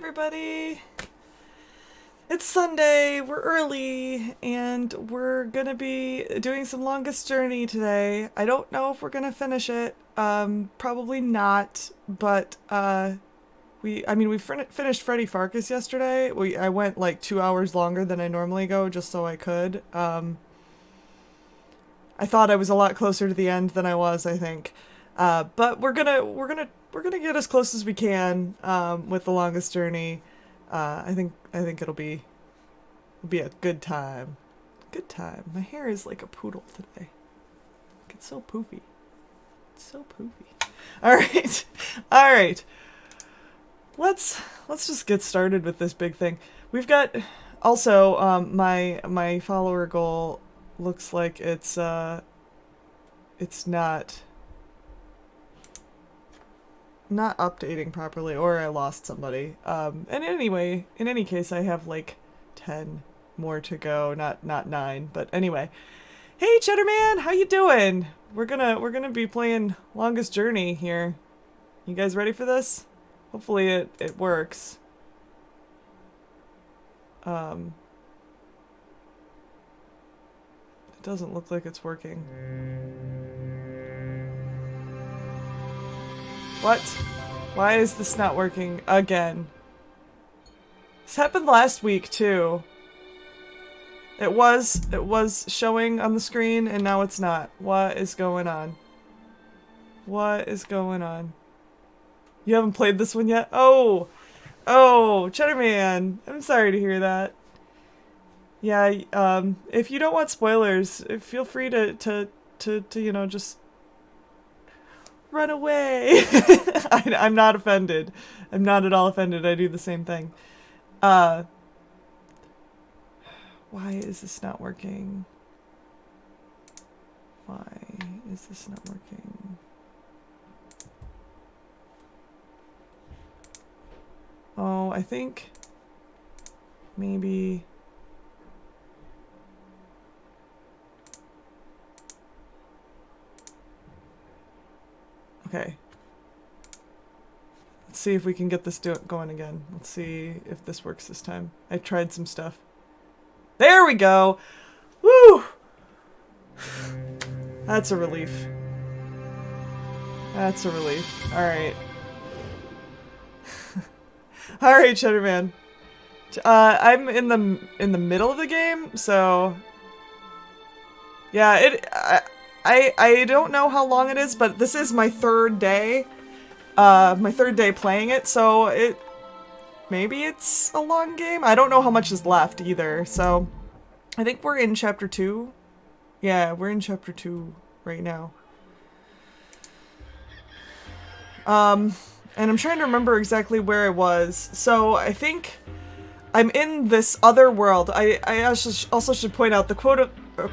everybody! It's Sunday, we're early, and we're gonna be doing some longest journey today. I don't know if we're gonna finish it. Probably not, but we finished Freddy Farkas yesterday. I went like 2 hours longer than I normally go just so I could. I thought I was a lot closer to the end than I was, I think. But we're gonna get as close as we can with the longest journey. I think it'll be a good time. Good time. My hair is like a poodle today. It's so poofy. It's so poofy. All right, all right. Let's just get started with this big thing. We've got also my follower goal looks like it's not updating properly, or I lost somebody. And anyway, in any case, I have like 10 more to go, not 9, but anyway. Hey Cheddarman, how you doing? We're gonna be playing Longest Journey here. You guys ready for this? Hopefully it works. It doesn't look like it's working. What? Why is this not working again? This happened last week too. It was showing on the screen and now it's not. What is going on? What is going on? You haven't played this one yet? Oh, Cheddarman. I'm sorry to hear that. Yeah, if you don't want spoilers, feel free to you know, just run away. I'm not offended. I'm not at all offended. I do the same thing. Why is this not working? Why is this not working? Oh, I think maybe... Okay. Let's see if we can get this going again. Let's see if this works this time. I tried some stuff. There we go! Woo! That's a relief. That's a relief. Alright. Alright, Cheddarman. I'm in the middle of the game, so... Yeah, I don't know how long it is, but this is my third day. My third day playing it, so maybe it's a long game? I don't know how much is left either, so... I think we're in chapter 2. Yeah, we're in chapter 2 right now. And I'm trying to remember exactly where I was. So, I think I'm in this other world. I also should point out the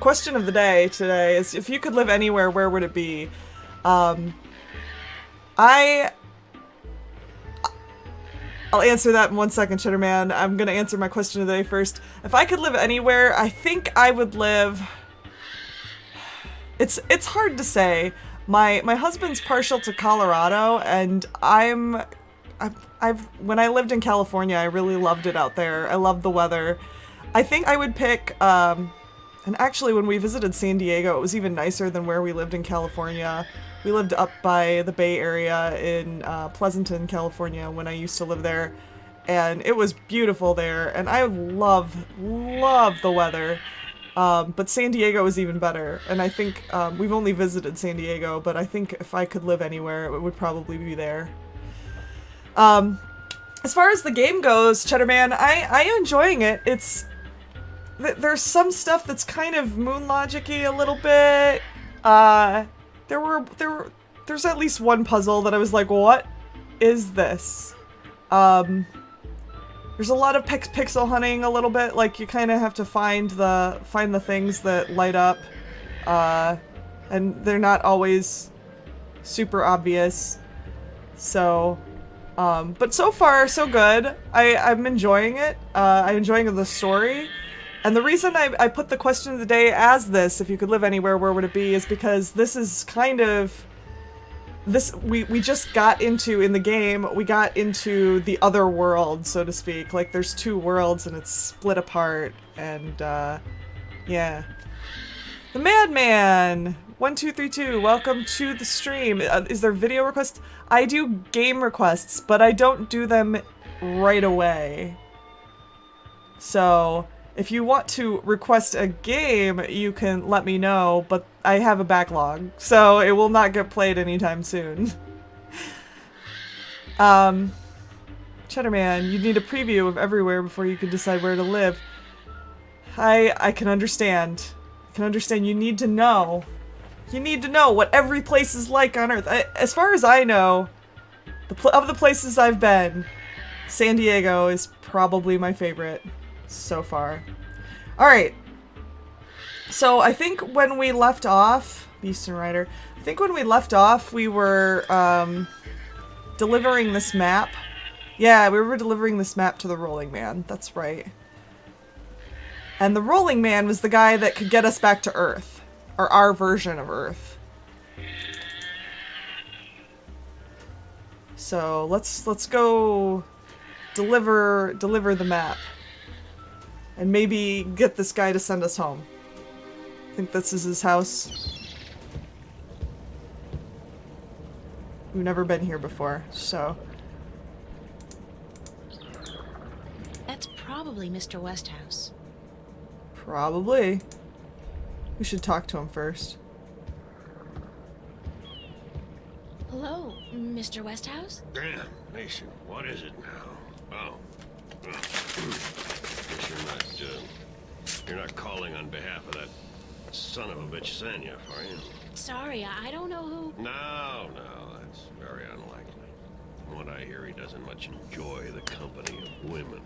question of the day today is, if you could live anywhere, where would it be? I'll answer that in 1 second, Cheddarman. I'm gonna answer my question of the day first. If I could live anywhere, I think I would live... It's hard to say. My husband's partial to Colorado, and when I lived in California, I really loved it out there. I loved the weather. I think I would pick, and actually when we visited San Diego, it was even nicer than where we lived in California. We lived up by the Bay Area in Pleasanton, California, when I used to live there, and it was beautiful there, and I love the weather. But San Diego is even better, and I think we've only visited San Diego, but I think if I could live anywhere, it would probably be there. As far as the game goes, Cheddarman, I am enjoying it. There's some stuff that's kind of Moon Logic-y a little bit. There's at least one puzzle that I was like, what is this? There's a lot of pixel hunting a little bit, like you kind of have to find the things that light up, and they're not always super obvious. So, but so far so good. I'm enjoying it. I'm enjoying the story. And the reason I put the question of the day as this, if you could live anywhere, where would it be, is because this is kind of we just got into, in the game, we got into the other world, so to speak. Like, there's two worlds and it's split apart, and, yeah. The Madman! 1232, welcome to the stream. Is there video requests? I do game requests, but I don't do them right away. So, if you want to request a game, you can let me know, but I have a backlog, so it will not get played anytime soon. Cheddarman, you need a preview of everywhere before you can decide where to live. I can understand. I can understand. You need to know. You need to know what every place is like on Earth. As far as I know, of the places I've been, San Diego is probably my favorite so far. Alright. So I think when we left off, Beast and Rider, I think when we left off we were delivering this map. Yeah, we were delivering this map to the Rolling Man. That's right. And the Rolling Man was the guy that could get us back to Earth. Or our version of Earth. So let's go deliver the map. And maybe get this guy to send us home. I think this is his house. We've never been here before, so. That's probably Mr. Westhouse. Probably. We should talk to him first. Hello, Mr. Westhouse? Damn, Mason, what is it now? Oh. Guess you're not calling on behalf of that son of a bitch Sanya, are you? Sorry, I don't know who... No, that's very unlikely. From what I hear, he doesn't much enjoy the company of women.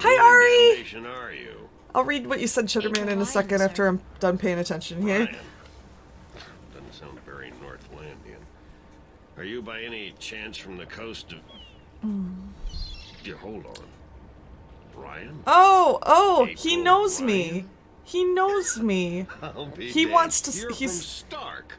Hi, Ari! What nation are you? I'll read what you said, Cheddarman, in a second sir. after I'm done paying attention here. Ryan. Doesn't sound very Northlandian. Are you by any chance from the coast of... Yeah, hold on. Ryan? Oh, he April knows me. Ryan? He knows me. I'll be He damned. wants to... You're he's... from Stark.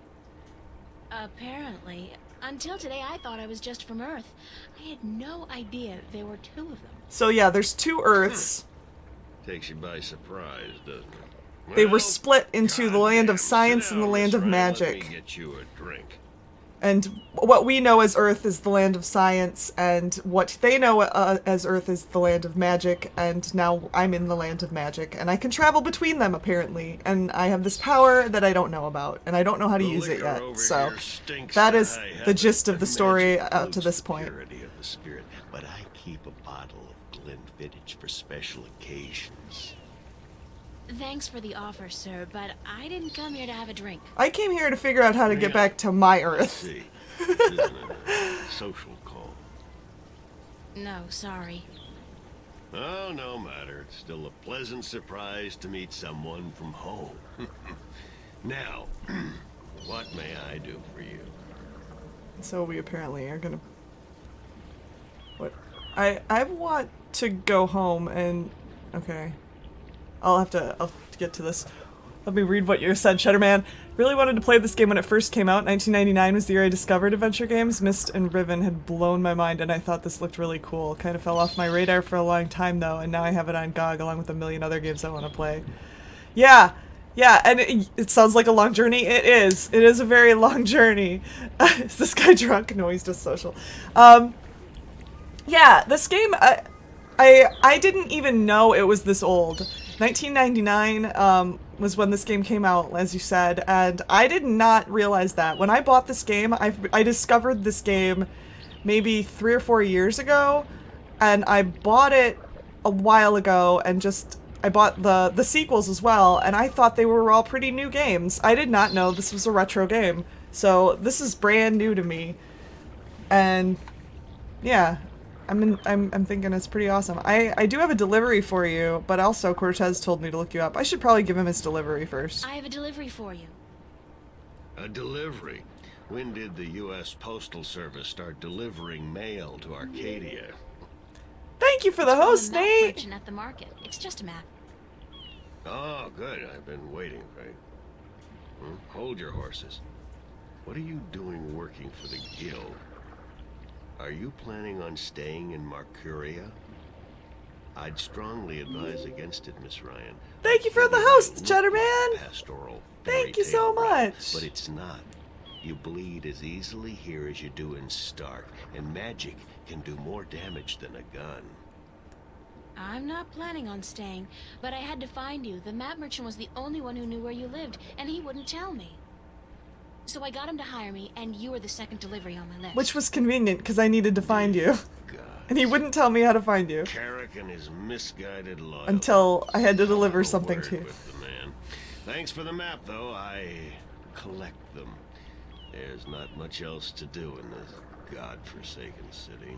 Apparently. Until today, I thought I was just from Earth. I had no idea there were two of them. So yeah, there's two Earths. Takes you by surprise, doesn't it? They were Well, split into the land of goddamn, science sit and the down, land Miss of Ryan, magic. Let me get you a drink. And what we know as Earth is the land of science, and what they know as Earth is the land of magic, and now I'm in the land of magic, and I can travel between them, apparently, and I have this power that I don't know about, and I don't know how to use it yet, so that is the gist of the story up to this point. Purity of the spirit, but I keep a bottle of Glenfiddich for special occasions. Thanks for the offer, sir, but I didn't come here to have a drink. I came here to figure out how to get back to my Earth. See, this isn't a social call. No, sorry. Oh, no matter. It's still a pleasant surprise to meet someone from home. Now, what may I do for you? So we apparently are gonna... What? I want to go home and... Okay. I'll get to this. Let me read what you said, Cheddarman. Really wanted to play this game when it first came out. 1999 was the year I discovered adventure games. Myst and Riven had blown my mind, and I thought this looked really cool. Kind of fell off my radar for a long time, though, and now I have it on GOG along with a million other games I want to play. Yeah, and it sounds like a long journey. It is. It is a very long journey. Is this guy drunk? No, he's just social. Yeah, this game, I didn't even know it was this old. 1999 was when this game came out, as you said, and I did not realize that. When I bought this game, I discovered this game maybe 3 or 4 years ago, and I bought it a while ago, and I bought the sequels as well, and I thought they were all pretty new games. I did not know this was a retro game, so this is brand new to me, and yeah. I'm thinking it's pretty awesome. I do have a delivery for you, but also Cortez told me to look you up. I should probably give him his delivery first. I have a delivery for you. A delivery? When did the U.S. Postal Service start delivering mail to Arcadia? Thank you for the host, Map Nate! merchant at the market. It's just a map. Oh, good. I've been waiting for you. Hold your horses. What are you doing working for the guild? Are you planning on staying in Marcuria? I'd strongly advise against it, Miss Ryan. Thank you for the It host, might Cheddar look like a Man. pastoral Thank you fairy so tale route, much. but it's not. You bleed as easily here as you do in Stark, and magic can do more damage than a gun. I'm not planning on staying, but I had to find you. The map merchant was the only one who knew where you lived, and he wouldn't tell me. So I got him to hire me, and you were the second delivery on my list. Which was convenient, because I needed to find you. God. And he wouldn't tell me how to find you. Carrick and his misguided loyalty. Until I had to deliver Have a something word to you. with the man. Thanks for the map, though. I collect them. There's not much else to do in this godforsaken city.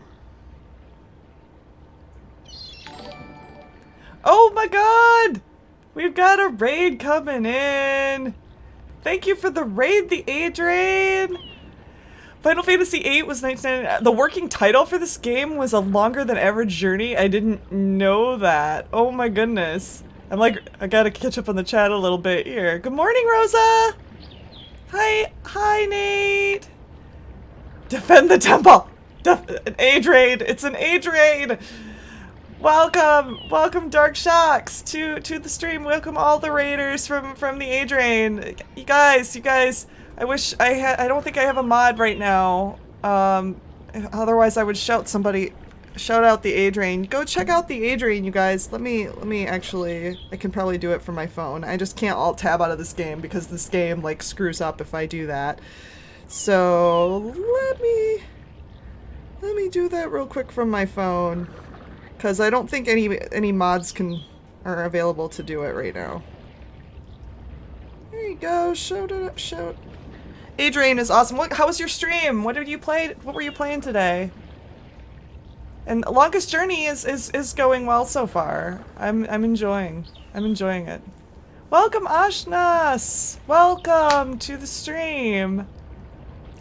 Oh my god! We've got a raid coming in! Thank you for the raid, the Adrian! Final Fantasy VIII was 1999. The working title for this game was A Longer Than Average Journey. I didn't know that. Oh my goodness. I'm like, I gotta catch up on the chat a little bit here. Good morning, Rosa! Hi, Nate! Defend the temple! An aid raid! It's an aid raid! Welcome, Dark Shocks, to the stream. Welcome all the raiders from the aid raid. You guys. I wish I had. I don't think I have a mod right now. Otherwise I would shout out the aid raid. Go check out the aid raid, you guys. Let me actually. I can probably do it from my phone. I just can't alt tab out of this game because this game like screws up if I do that. So let me do that real quick from my phone. Because I don't think any mods are available to do it right now. There you go. Shout it up. Shout. Adrian is awesome. How was your stream? What did you play? What were you playing today? And Longest Journey is going well so far. I'm enjoying it. Welcome, Ashnas. Welcome to the stream.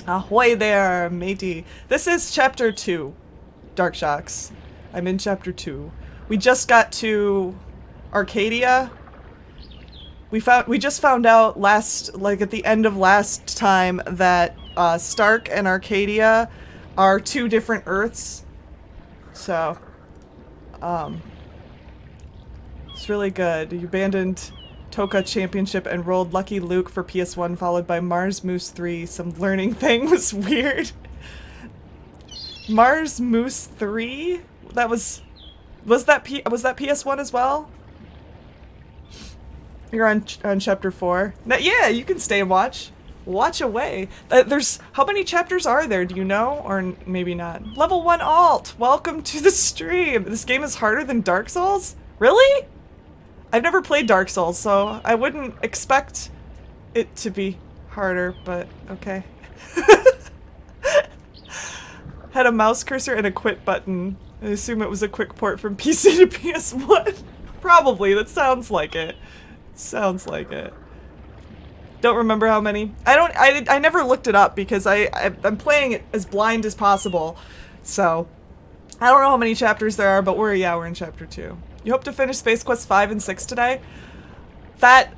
Ahoy there, matey. This is chapter 2, Dark Shocks. I'm in chapter 2. We just got to Arcadia. We just found out at the end of last time that Stark and Arcadia are 2 different Earths. So, it's really good. You abandoned Toka Championship and rolled Lucky Luke for PS1, followed by Mars Moose 3. Some learning thing was weird. Mars Moose 3? That was that PS1 as well? You're on chapter 4. Now, yeah, you can stay and watch. Watch away. How many chapters are there? Do you know, or maybe not? Level 1 alt. Welcome to the stream. This game is harder than Dark Souls. Really? I've never played Dark Souls, so I wouldn't expect it to be harder. But okay. Had a mouse cursor and a quit button. I assume it was a quick port from PC to PS1. Probably. That sounds like it. Sounds like it. Don't remember how many. I never looked it up because I'm playing it as blind as possible. So, I don't know how many chapters there are, but we're in chapter 2. You hope to finish Space Quest 5 and 6 today? That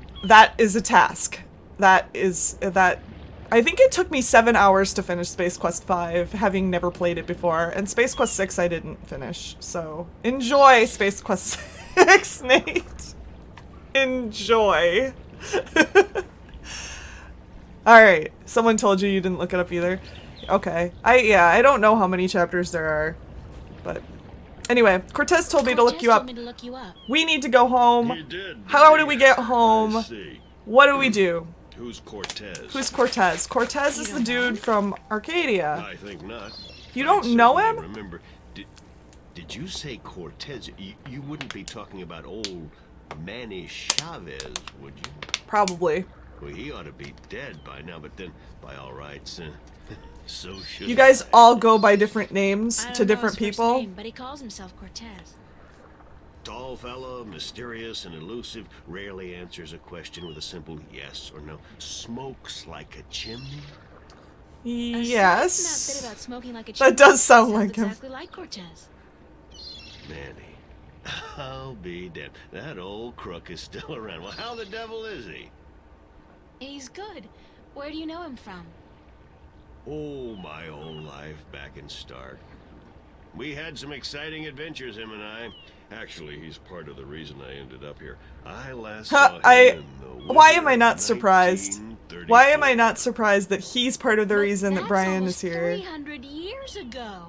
is a task. I think it took me 7 hours to finish Space Quest 5, having never played it before, and Space Quest 6 I didn't finish. So, enjoy Space Quest 6, Nate. Enjoy. Alright, someone told you didn't look it up either. Okay. I don't know how many chapters there are, but anyway, Cortez told me to look you up. We need to go home. He did. How do we get home? I see. What do we do? Who's Cortez? Who's Cortez? Cortez is the dude from Arcadia. I think not. You don't know him? Remember, did you say Cortez? You wouldn't be talking about old Manny Chavez, would you? Probably. Well, he ought to be dead by now, but then, by all rights, so should You guys I. all go by different names I don't to know different his first people? name, but he calls himself Cortez. Tall fella, mysterious and elusive, rarely answers a question with a simple yes or no. Smokes like a chimney? Aside from that bit Yes. about smoking like a That chimney, does sound sounds like him. exactly like Cortez. Manny, I'll be damned. That old crook is still around. Well, how the devil is he? He's good. Where do you know him from? Oh, my old life back in Stark. We had some exciting adventures, him and I. Actually, he's part of the reason I ended up here. I last saw him in the Why winter am I of not surprised? Why am I not 1934. surprised that he's part of the But reason that that's Brian almost is here? 300 years ago.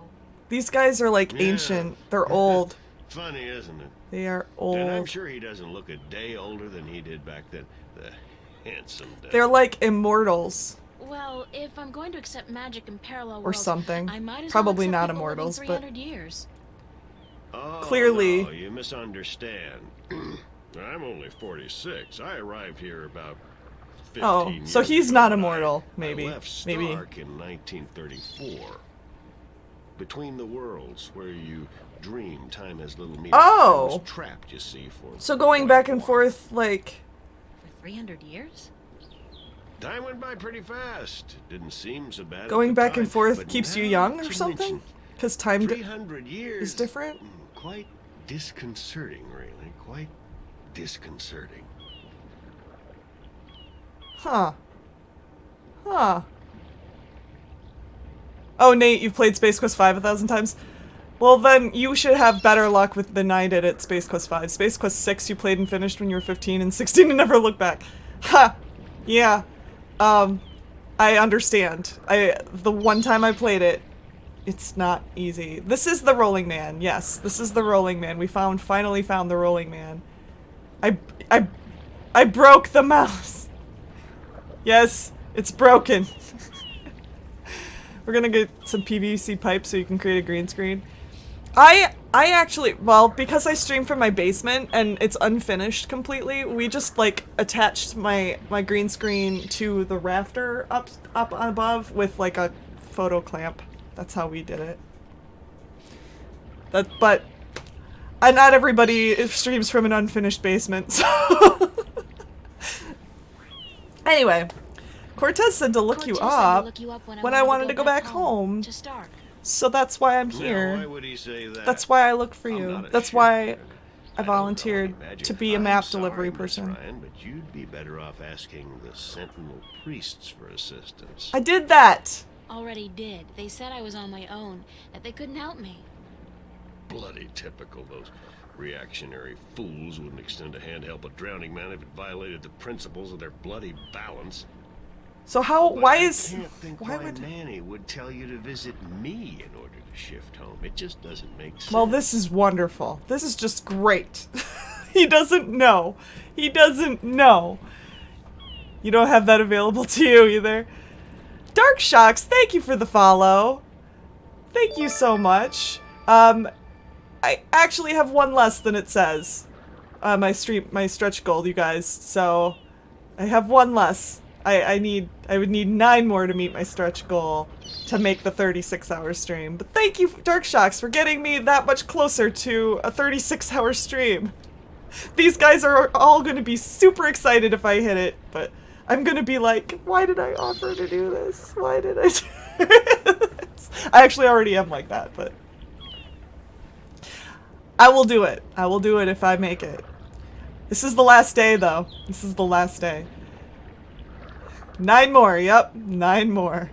These guys are like Yeah. ancient. They're old. Funny, isn't it? They are And I'm old. sure he doesn't look a day older than he did back then. The handsome devil. They're like immortals Well, if I'm going to accept magic in parallel or worlds, something. I might as Probably well not accept people living immortals, but 300 years. Oh, clearly- no, you misunderstand. I'm only 46. I arrived here about 15 Oh, years so he's ago, not and immortal, I maybe. left Stark Maybe. in 1934. Between the worlds, where you dream time has little meaning. Oh. I was trapped, you see, for So going quite back a and while. forth, like, For 300 years? Time went by pretty fast. Didn't seem so bad. at going the back time, and forth but keeps you now young that or you something? mention Because time 300 years is different? Quite disconcerting, really. Quite disconcerting. Huh. Huh. Oh, Nate, you've played Space Quest 5 1,000 times? Well, then you should have better luck with than I did at Space Quest 5. Space Quest 6 you played and finished when you were 15 and 16 and never looked back. Ha! Yeah. I understand. The one time I played it, it's not easy. This is the Rolling Man. Yes, this is the Rolling Man. We finally found the Rolling Man. I broke the mouse. Yes, it's broken. We're gonna get some PVC pipe so you can create a green screen. I actually, well, because I stream from my basement and it's unfinished completely, we just like attached my green screen to the rafter up above with like a photo clamp. That's how we did it. But not everybody streams from an unfinished basement. So anyway, Cortez said to look Cortez you said to up look you up when I wanted to go back home. To Stark. So that's why I'm Now, here. why would he say that? That's why I look for I'm you. not a That's why shifter. I don't know volunteered any magic. to be a I'm map sorry, delivery Miss person. Ryan, but you'd be better off asking the Sentinel priests for assistance. I did that. Already did. They said I was on my own, that they couldn't help me. Bloody typical. Those reactionary fools wouldn't extend a hand to help a drowning man if it violated the principles of their bloody balance. So how? But Why I is? can't think Why why would? Manny would tell you to visit me in order to shift home. It just doesn't make sense. Well, this is wonderful. This is just great. He doesn't know. He doesn't know. You don't have that available to you either. Dark Shocks, thank you for the follow. Thank you so much. I actually have one less than it says. My stretch goal, you guys. So I have one less. I would need 9 more to meet my stretch goal to make the 36-hour stream. But thank you, Dark Shocks, for getting me that much closer to a 36-hour stream. These guys are all going to be super excited if I hit it, but I'm going to be like, why did I offer to do this? Why did I do this? I actually already am like that, but I will do it. I will do it if I make it. This is the last day, though. This is the last day. 9 more, yep, 9 more.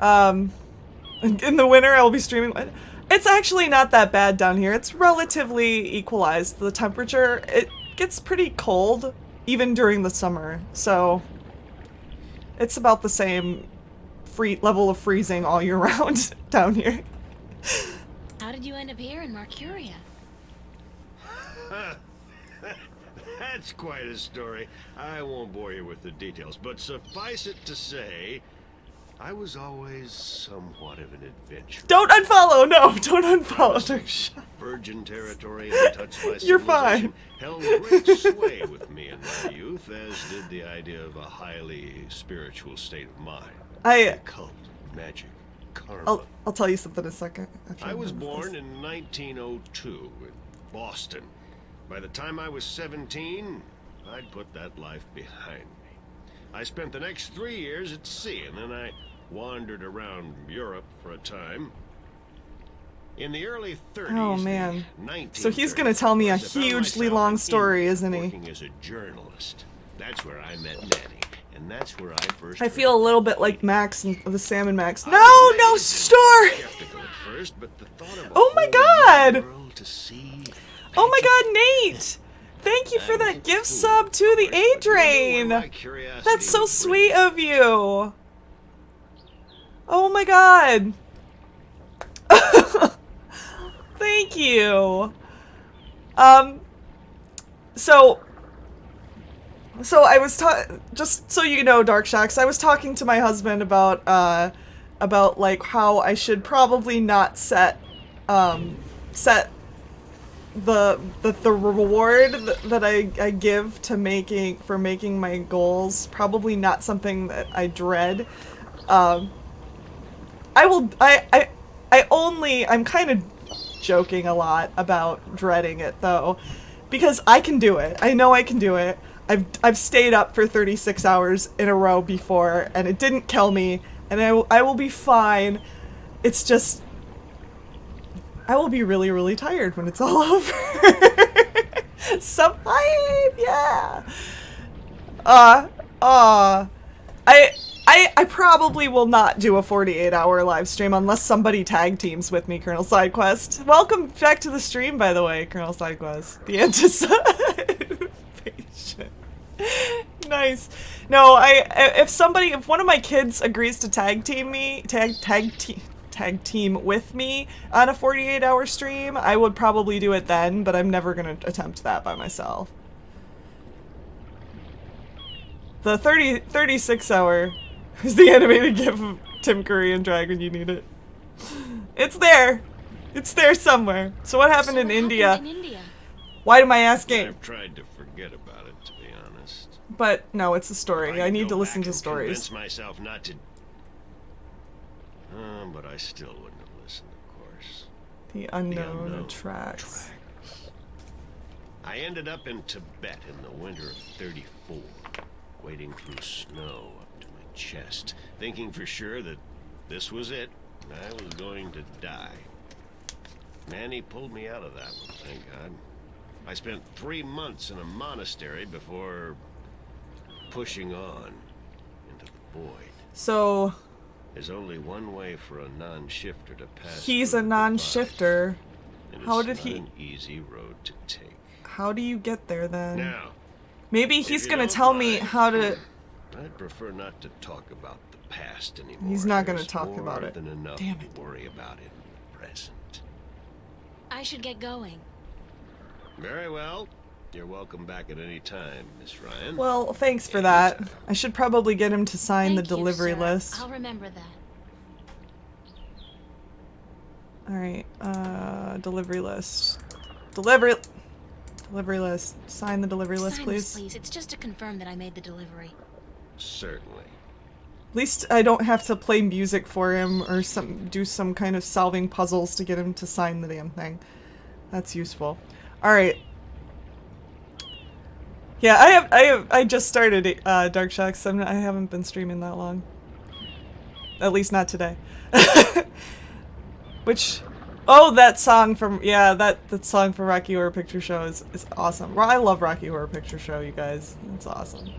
In the winter, I will be streaming. It's actually not that bad down here. It's relatively equalized. The temperature, it gets pretty cold, even during the summer. So, it's about the same level of freezing all year round down here. How did you end up here in Mercuria? That's quite a story. I won't bore you with the details, but suffice it to say, I was always somewhat of an adventurer. Don't unfollow! No, don't unfollow. Dark Shocks. Virgin territory untouched by You're civilization fine. held great sway with me in my youth, as did the idea of a highly spiritual state of mind. Occult, magic, karma. I'll tell you something in a second. after I I'm was done with born this. in 1902 in Boston. By the time I was 17, I'd put that life behind me. I spent the next 3 years at sea, and then I wandered around Europe for a time. In the early 30s, Oh, man. the 1930s, So he's gonna tell me a I found hugely myself long in story, England isn't he? Working as a journalist. That's where I met Manny, And that's where I first I heard feel a about little bit it. like Max and the Salmon Max. I No, was no, amazed, store! skeptical at first, but the thought of a Oh my whole new God! world to see. Oh my God, Nate! Thank you for that gift sub to the A-Drain! That's so sweet of you! Oh my God! Thank you! So I was just so you know, Dark Shacks, I was talking to my husband about like how I should probably not set the reward that I give to making my goals, probably not something that I dread. I'm kind of joking a lot about dreading it though, because I can do it. I know I can do it. I've stayed up for 36 hours in a row before, and it didn't kill me, and I will be fine. It's just I will be really, really tired when it's all over. Sub 5, yeah. I probably will not do a 48-hour live stream unless somebody tag teams with me, Colonel Sidequest. Welcome back to the stream, by the way, Colonel Sidequest. The anticipation. Nice. No, if one of my kids agrees to tag team with me on a 48-hour stream, I would probably do it then, but I'm never gonna attempt that by myself. The 36-hour is the animated gif of Tim Curry and Drag when you need it. It's there. It's there somewhere. So what happened in India? Why am I asking? I've tried to forget about it, to be honest. But no, it's a story. I need to listen to stories. Convince myself not to. But I still wouldn't have listened, of course. The unknown attracts. I ended up in Tibet in the winter of '34, wading through snow up to my chest, thinking for sure that this was it. I was going to die. Manny pulled me out of that one, thank God. I spent 3 months in a monastery before pushing on into the void. So there's only one way for a non-shifter to pass. He's a non-shifter. How did he? An easy road to take. How do you get there then? Now, maybe he's gonna tell me how to. I'd prefer not to talk about the past anymore. He's not gonna talk about it. Than enough Damn it. to worry about in the present. I should get going. Very well. You're welcome back at any time, Miss Ryan. Well, thanks for that. I should probably get him to sign Thank the delivery you, sir. list. I'll remember that. Alright, delivery list. Delivery list. Sign the delivery list, Sign please. this, please. It's just to confirm that I made the delivery. Certainly. At least I don't have to play music for him or do some kind of solving puzzles to get him to sign the damn thing. That's useful. Alright. Yeah, I just started Dark Shacks. I haven't been streaming that long. At least not today. Which, oh, that song from, yeah, that song from Rocky Horror Picture Show is awesome. I love Rocky Horror Picture Show, you guys. It's awesome.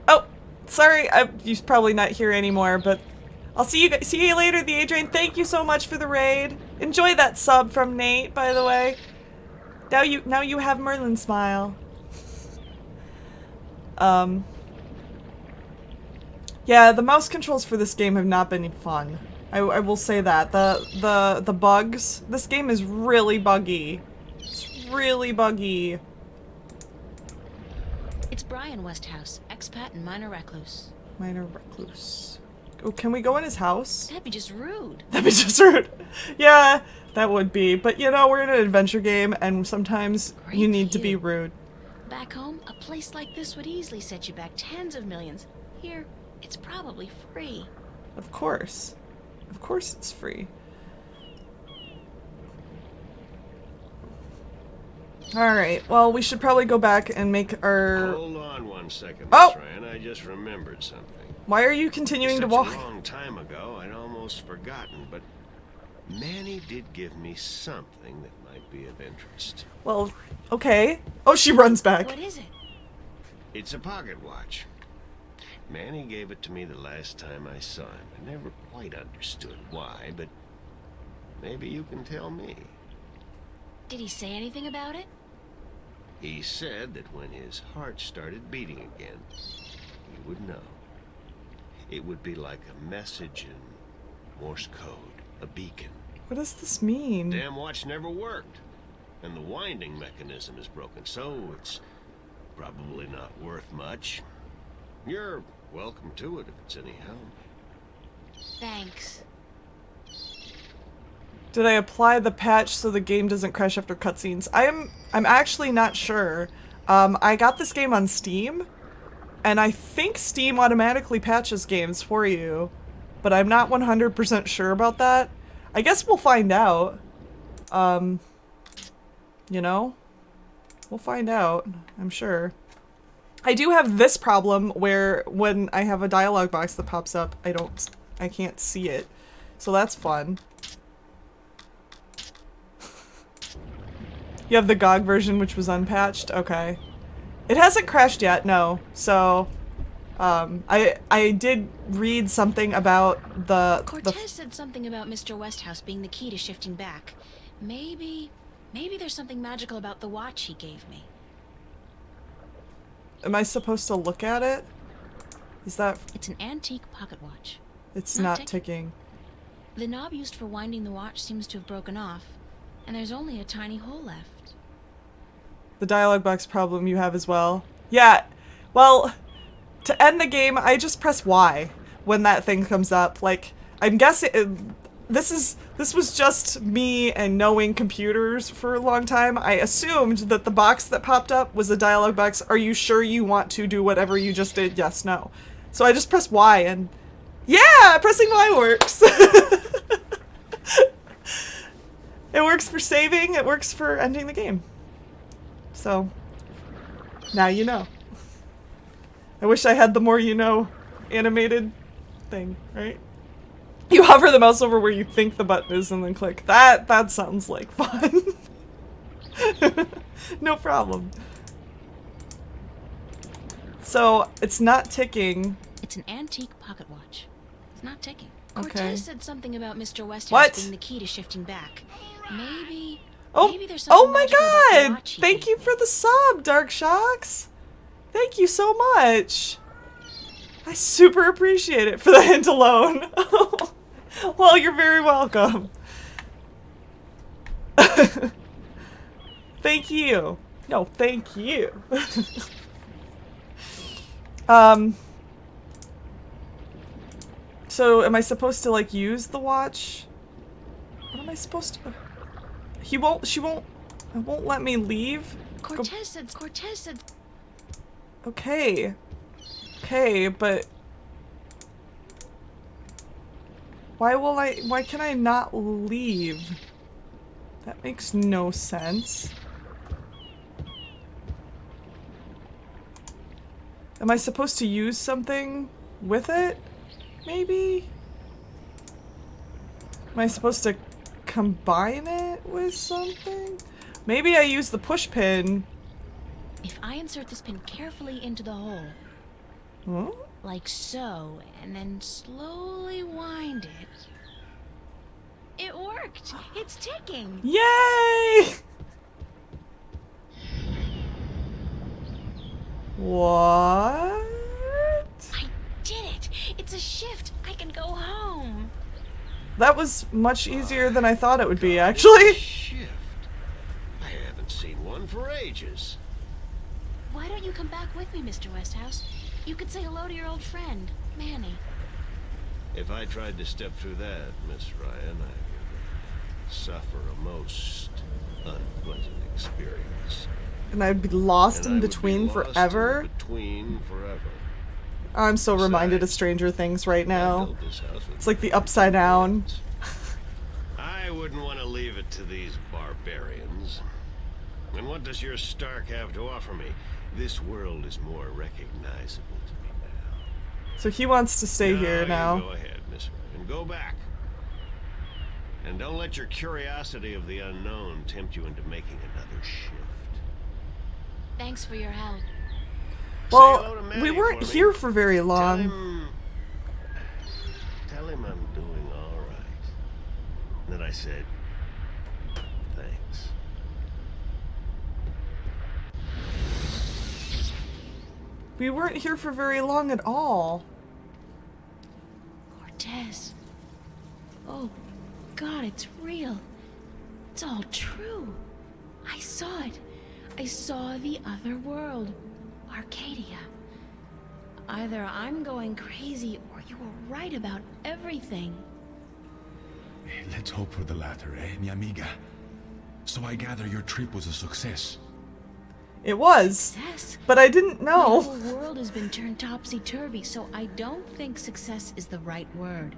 Oh, sorry, you're probably not here anymore, but I'll see you later, the A-Drain. Thank you so much for the raid. Enjoy that sub from Nate, by the way. Now you have Merlin smile. Yeah, the mouse controls for this game have not been fun. I will say that. The bugs. This game is really buggy. It's really buggy. It's Brian Westhouse, expat and minor recluse. Minor recluse. Oh, can we go in his house? That'd be just rude. That'd be just rude. Yeah, that would be. But you know, we're in an adventure game, and sometimes Great you need to be view. rude. Back home, a place like this would easily set you back tens of millions. Here, it's probably free. Of course. Of course it's free. Alright, well, we should probably go back and make our... Hold on one second, Miss Oh! Ryan. I just remembered something. Why are you continuing to Such walk? a long time ago, I'd almost forgotten, but Manny did give me something that might be of interest. Well, okay. Oh, she runs back. What is it? It's a pocket watch. Manny gave it to me the last time I saw him. I never quite understood why, but maybe you can tell me. Did he say anything about it? He said that when his heart started beating again, he would know. It would be like a message in Morse code, a beacon. What does this mean? Damn watch never worked, and the winding mechanism is broken, so it's probably not worth much. You're welcome to it if it's any help. Thanks. Did I apply the patch so the game doesn't crash after cutscenes? I'm actually not sure. I got this game on Steam, and I think Steam automatically patches games for you, but I'm not 100% sure about that. I guess we'll find out. You know? We'll find out, I'm sure. I do have this problem where when I have a dialogue box that pops up, I can't see it. So that's fun. You have the GOG version, which was unpatched? Okay. It hasn't crashed yet, no. So, I did read something about Cortez said something about Mr. Westhouse being the key to shifting back. Maybe there's something magical about the watch he gave me. Am I supposed to look at it? Is that... It's an antique pocket watch. It's not ticking. The knob used for winding the watch seems to have broken off, and there's only a tiny hole left. The dialogue box problem you have as well. Yeah, well, to end the game, I just press Y when that thing comes up. Like, I'm guessing... This was just me and knowing computers for a long time. I assumed that the box that popped up was a dialogue box. Are you sure you want to do whatever you just did? Yes, no. So I just pressed Y and... Yeah! Pressing Y works! It works for saving, it works for ending the game. So, now you know. I wish I had the more you know animated thing, right? You hover the mouse over where you think the button is and then click. That sounds like fun. No problem. So, it's not ticking. It's an antique pocket watch. It's not ticking. Okay. Cortez said something about Mr. Westhouse What? being the key to shifting back. Maybe there's something oh my magical about the god! watch he Thank gave you for the sub, Dark Shocks. Thank you so much. I super appreciate it for the hint alone. Well, you're very welcome. Thank you. No, thank you. So am I supposed to like use the watch? What am I supposed to? She won't let me leave. Cortez said. Okay, but why can I not leave? That makes no sense. Am I supposed to use something with it? Maybe? Am I supposed to combine it with something? Maybe I use the push pin. If I insert this pin carefully into the hole, Huh? like so, and then slowly wind it. It worked! It's ticking! Yay! What? I did it! It's a shift! I can go home! That was much easier than I thought it would be, actually. Shift. I haven't seen one for ages. Why don't you come back with me, Mr. Westhouse? You could say hello to your old friend, Manny. If I tried to step through that, Miss Ryan, I would suffer a most unpleasant experience. And I'd be lost And I in would be between lost forever. In between forever. I'm so reminded of Stranger Things right I now. built this house with It's like the upside down. I wouldn't want to leave it to these barbarians. And what does your Stark have to offer me? This world is more recognizable to me now. So he wants to stay here You now. go ahead, Miss Ryan. Go back. And don't let your curiosity of the unknown tempt you into making another shift. Thanks for your help. hello to Well, Manny we weren't for me. here for very long. Tell him I'm doing all right. And then I said, thanks. We weren't here for very long at all. Cortez. Oh, God, it's real. It's all true. I saw it. I saw the other world. Arcadia. Either I'm going crazy or you were right about everything. Let's hope for the latter, mi amiga? So I gather your trip was a success. It was, Success? but I didn't The know. whole world has been turned topsy-turvy, so I don't think success is the right word.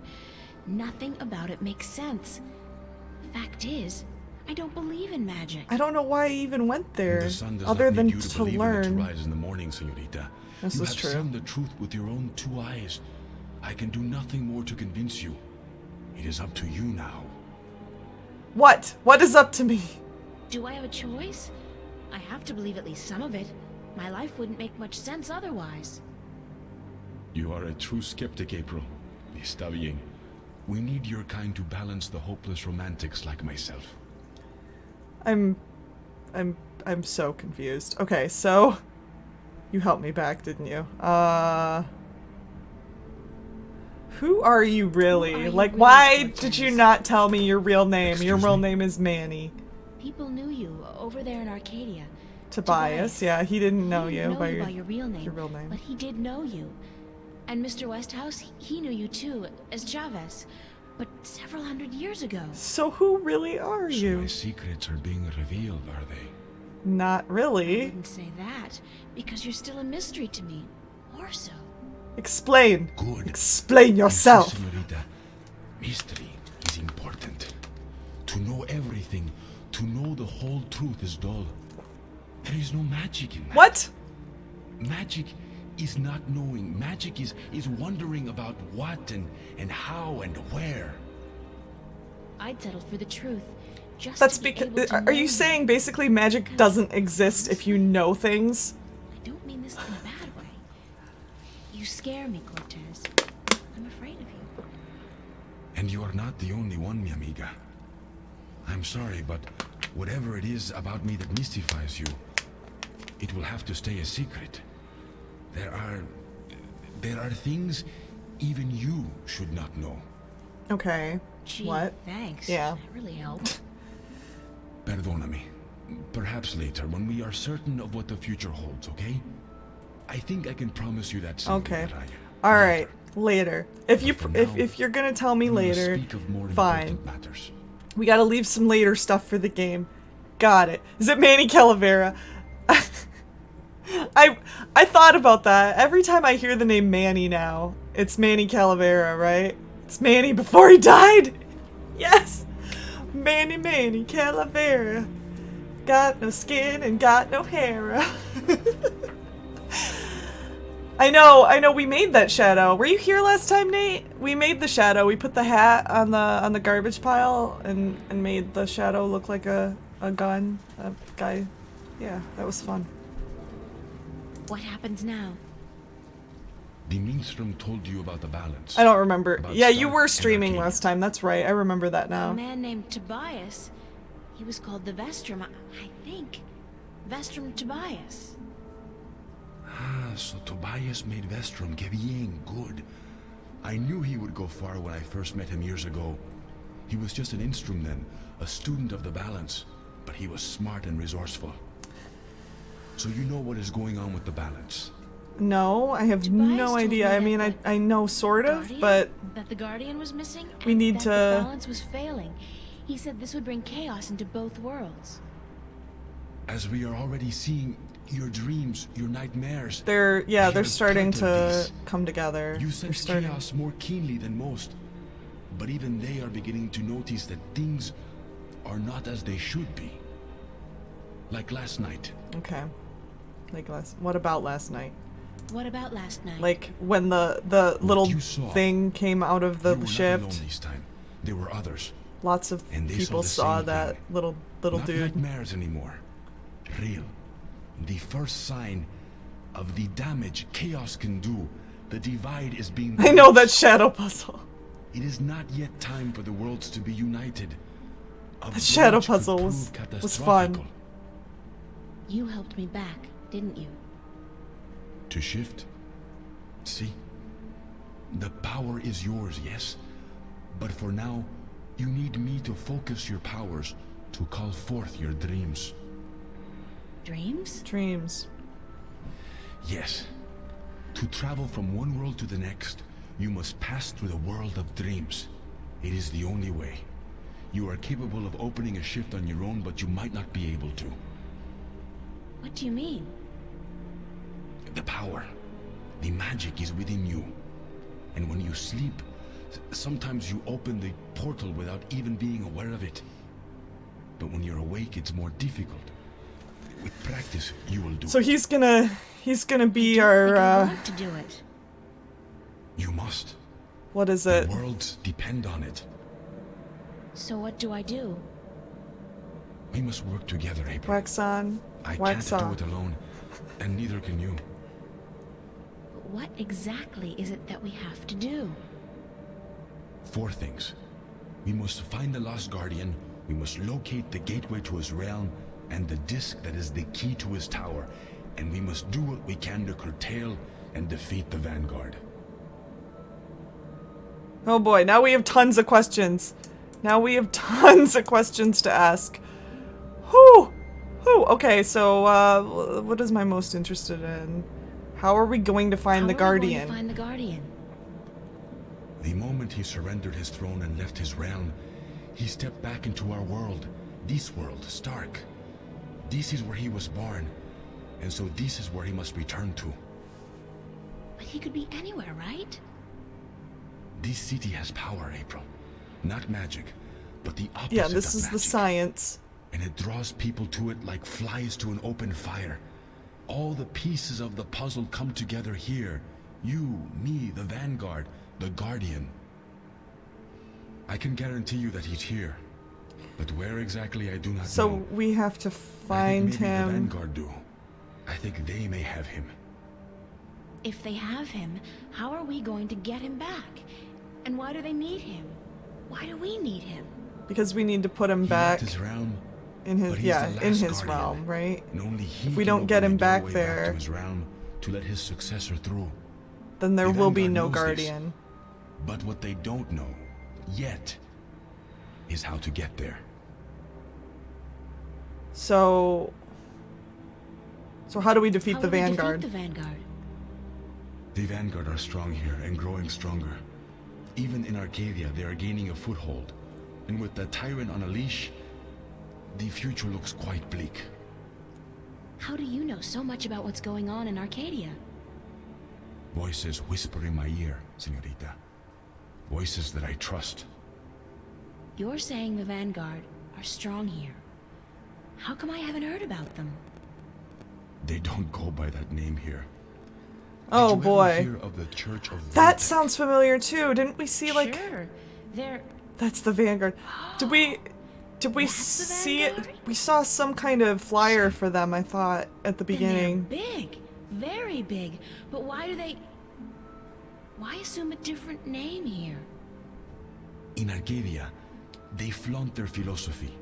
Nothing about it makes sense. Fact is, I don't believe in magic. I don't know why I even went there, The sun does other not than need you to to believe in it to learn. rise in the morning, señorita. This You is have true. seen the truth with your own 2 eyes. I can do nothing more to convince you. It is up to you now. What? What is up to me? Do I have a choice? I have to believe at least some of it. My life wouldn't make much sense otherwise. You are a true skeptic, April. Está bien. We need your kind to balance the hopeless romantics like myself. I'm so confused. Okay, so you helped me back, didn't you? Who are you really? Who are you Like, really, why Cortez? did you not tell me your real name? Your Excuse real me? name is Manny. People knew you over there in Arcadia. Tobias. Yeah, he didn't know He you didn't know by you by your real name, your real name. but he did know you. And Mr. Westhouse, he knew you too, as Chavez, but several hundred years ago. So who really are So you? my secrets are being revealed, are they? Not I really. wouldn't say that, because you're still a mystery to me. Or so. Explain. Good. Explain You yourself. see, señorita, mystery is important. To know everything, to know the whole truth is dull. There is no magic in that. What? Magic is not knowing. Magic is wondering about what and how and where. I'd settle for the truth. Just That's to be because. able to Are know you you. saying basically magic doesn't exist if you know things? I don't mean this in a bad way. You scare me, Cortez. I'm afraid of you. And you are not the only one, mi amiga. I'm sorry, but whatever it is about me that mystifies you, it will have to stay a secret. There are things even you should not know. Okay. Gee, What? thanks. Yeah. That really helped. Perdóname. Perhaps later, when we are certain of what the future holds, okay? I think I can promise you that. Okay. Raya. All right. Later. If you For if now, if you're gonna tell me We will later, speak of more fine. important matters. We gotta leave some later stuff for the game. Got it. Is it Manny Calavera? I thought about that. Every time I hear the name Manny now, it's Manny Calavera, right? It's Manny before he died. Yes. Manny Calavera. Got no skin and got no hair. I know, we made that shadow. Were you here last time, Nate? We made the shadow. We put the hat on the garbage pile and made the shadow look like a gun. A guy. Yeah, that was fun. What happens now? The minstrel told you about the balance. I don't remember. About Yeah, you Stark were and streaming Arcadia. last time. That's right. I remember that A now. man named Tobias. He was called the Vestrum, I think. Vestrum Tobias. Ah, so Tobias made Vestrum. Que bien, good. I knew he would go far when I first met him years ago. He was just an instrument then, a student of the balance, but he was smart and resourceful. So you know what is going on with the balance. No, I have Tobias no told idea. me I mean, that I know sort of, Guardian? but That the Guardian was missing? We and need that to- the balance was failing. He said this would bring chaos into both worlds. As we are already seeing, your dreams, your nightmares. they're They are starting part of to this. come together. You They're sense starting. chaos more keenly than most. But even they are beginning to notice that things are not as they should be. Like last night. Okay. What about last night? What about last night? Like when the little you saw, thing came out of You the were not shift. alone this time. There were others. Lots of And they people saw saw the same that thing. little Not dude. nightmares anymore. Real. The first sign of the damage chaos can do, the divide is being I know that bridged. shadow puzzle. It is not yet time for the worlds to be united. A The shadow bridge could puzzle prove was catastrophical. fun. You helped me back, didn't you? To shift? See? The power is yours, yes? But for now, you need me to focus your powers to call forth your dreams. Dreams? Dreams. Yes. To travel from one world to the next, you must pass through the world of dreams. It is the only way. You are capable of opening a shift on your own, but you might not be able to. What do you mean? The power, the magic is within you. And when you sleep, sometimes you open the portal without even being aware of it. But when you're awake, it's more difficult. With practice, you will do So it. he's gonna be I our, want to do it. You must. what is The it? worlds depend on it. So what do I do? We must work together, April. Wax on, I wax can't do off. it alone, and neither can you. But what exactly is it that we have to do? 4 things. We must find the lost guardian, we must locate the gateway to his realm, and the disc that is the key to his tower, and we must do what we can to curtail and defeat the Vanguard. Oh boy, now we have tons of questions. Now we have tons of questions to ask. Whew! Whew! Okay, so, what is my most interested in? How are we going to find How the are we going Guardian? to find the Guardian? The moment he surrendered his throne and left his realm, he stepped back into our world. This world, Stark. This is where he was born, and so this is where he must return to. But he could be anywhere, right? This city has power, April. Not magic, but the opposite Yeah, this of is the magic. science. And it draws people to it like flies to an open fire. All the pieces of the puzzle come together here. You, me, the Vanguard, the Guardian. I can guarantee you that he's here. But where exactly, I do not So know. we have to I find think maybe the him. Vanguard do. I think they may have him. If they have him, how are we going to get him back? And why do they need him? Why do we need him? Because we need to put him He back left his realm, in his, but he's yeah, the in last his Guardian. realm, right? and only he If we can don't get open him the back doorway there- to his realm to let his successor through. Then there The will be Vanguard no knows this. Guardian. But what they don't know, yet, is how to get there. So how do we defeat How the do we Vanguard? defeat the Vanguard? The Vanguard are strong here and growing stronger. Even in Arcadia, they are gaining a foothold. And with the Tyrant on a leash, the future looks quite bleak. How do you know so much about what's going on in Arcadia? Voices whisper in my ear, señorita. Voices that I trust. You're saying the Vanguard are strong here. How come I haven't heard about them? They don't go by that name here. Oh Did you ever boy. hear of the Church of That Voltec? sounds familiar too. Didn't we see like Sure, they're that's the Vanguard? Did we That's the see it? Vanguard? We saw some kind of flyer for them, I thought, at the then beginning. they're big, very big. But why do they? Why assume a different name here? In Arcadia, they flaunt their philosophy.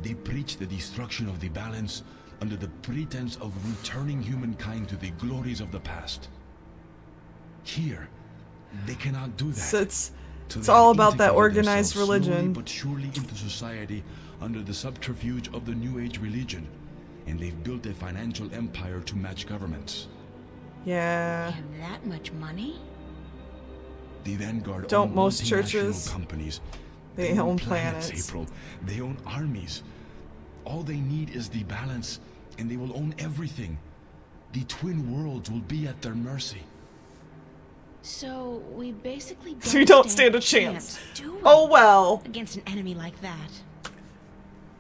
They preach the destruction of the balance under the pretense of returning humankind to the glories of the past. Here, they cannot do that. So it's So it's they all have about that integrated organized themselves slowly religion. but surely into society under the subterfuge of the New Age religion, and they've built a financial empire to match governments. Yeah. They have that much money? The Vanguard Don't own most multinational churches? companies. They own planets. April. They own armies. All they need is the balance, and they will own everything. The twin worlds will be at their mercy. So we basically don't So we don't stand a chance. do we? Oh well. Against an enemy like that.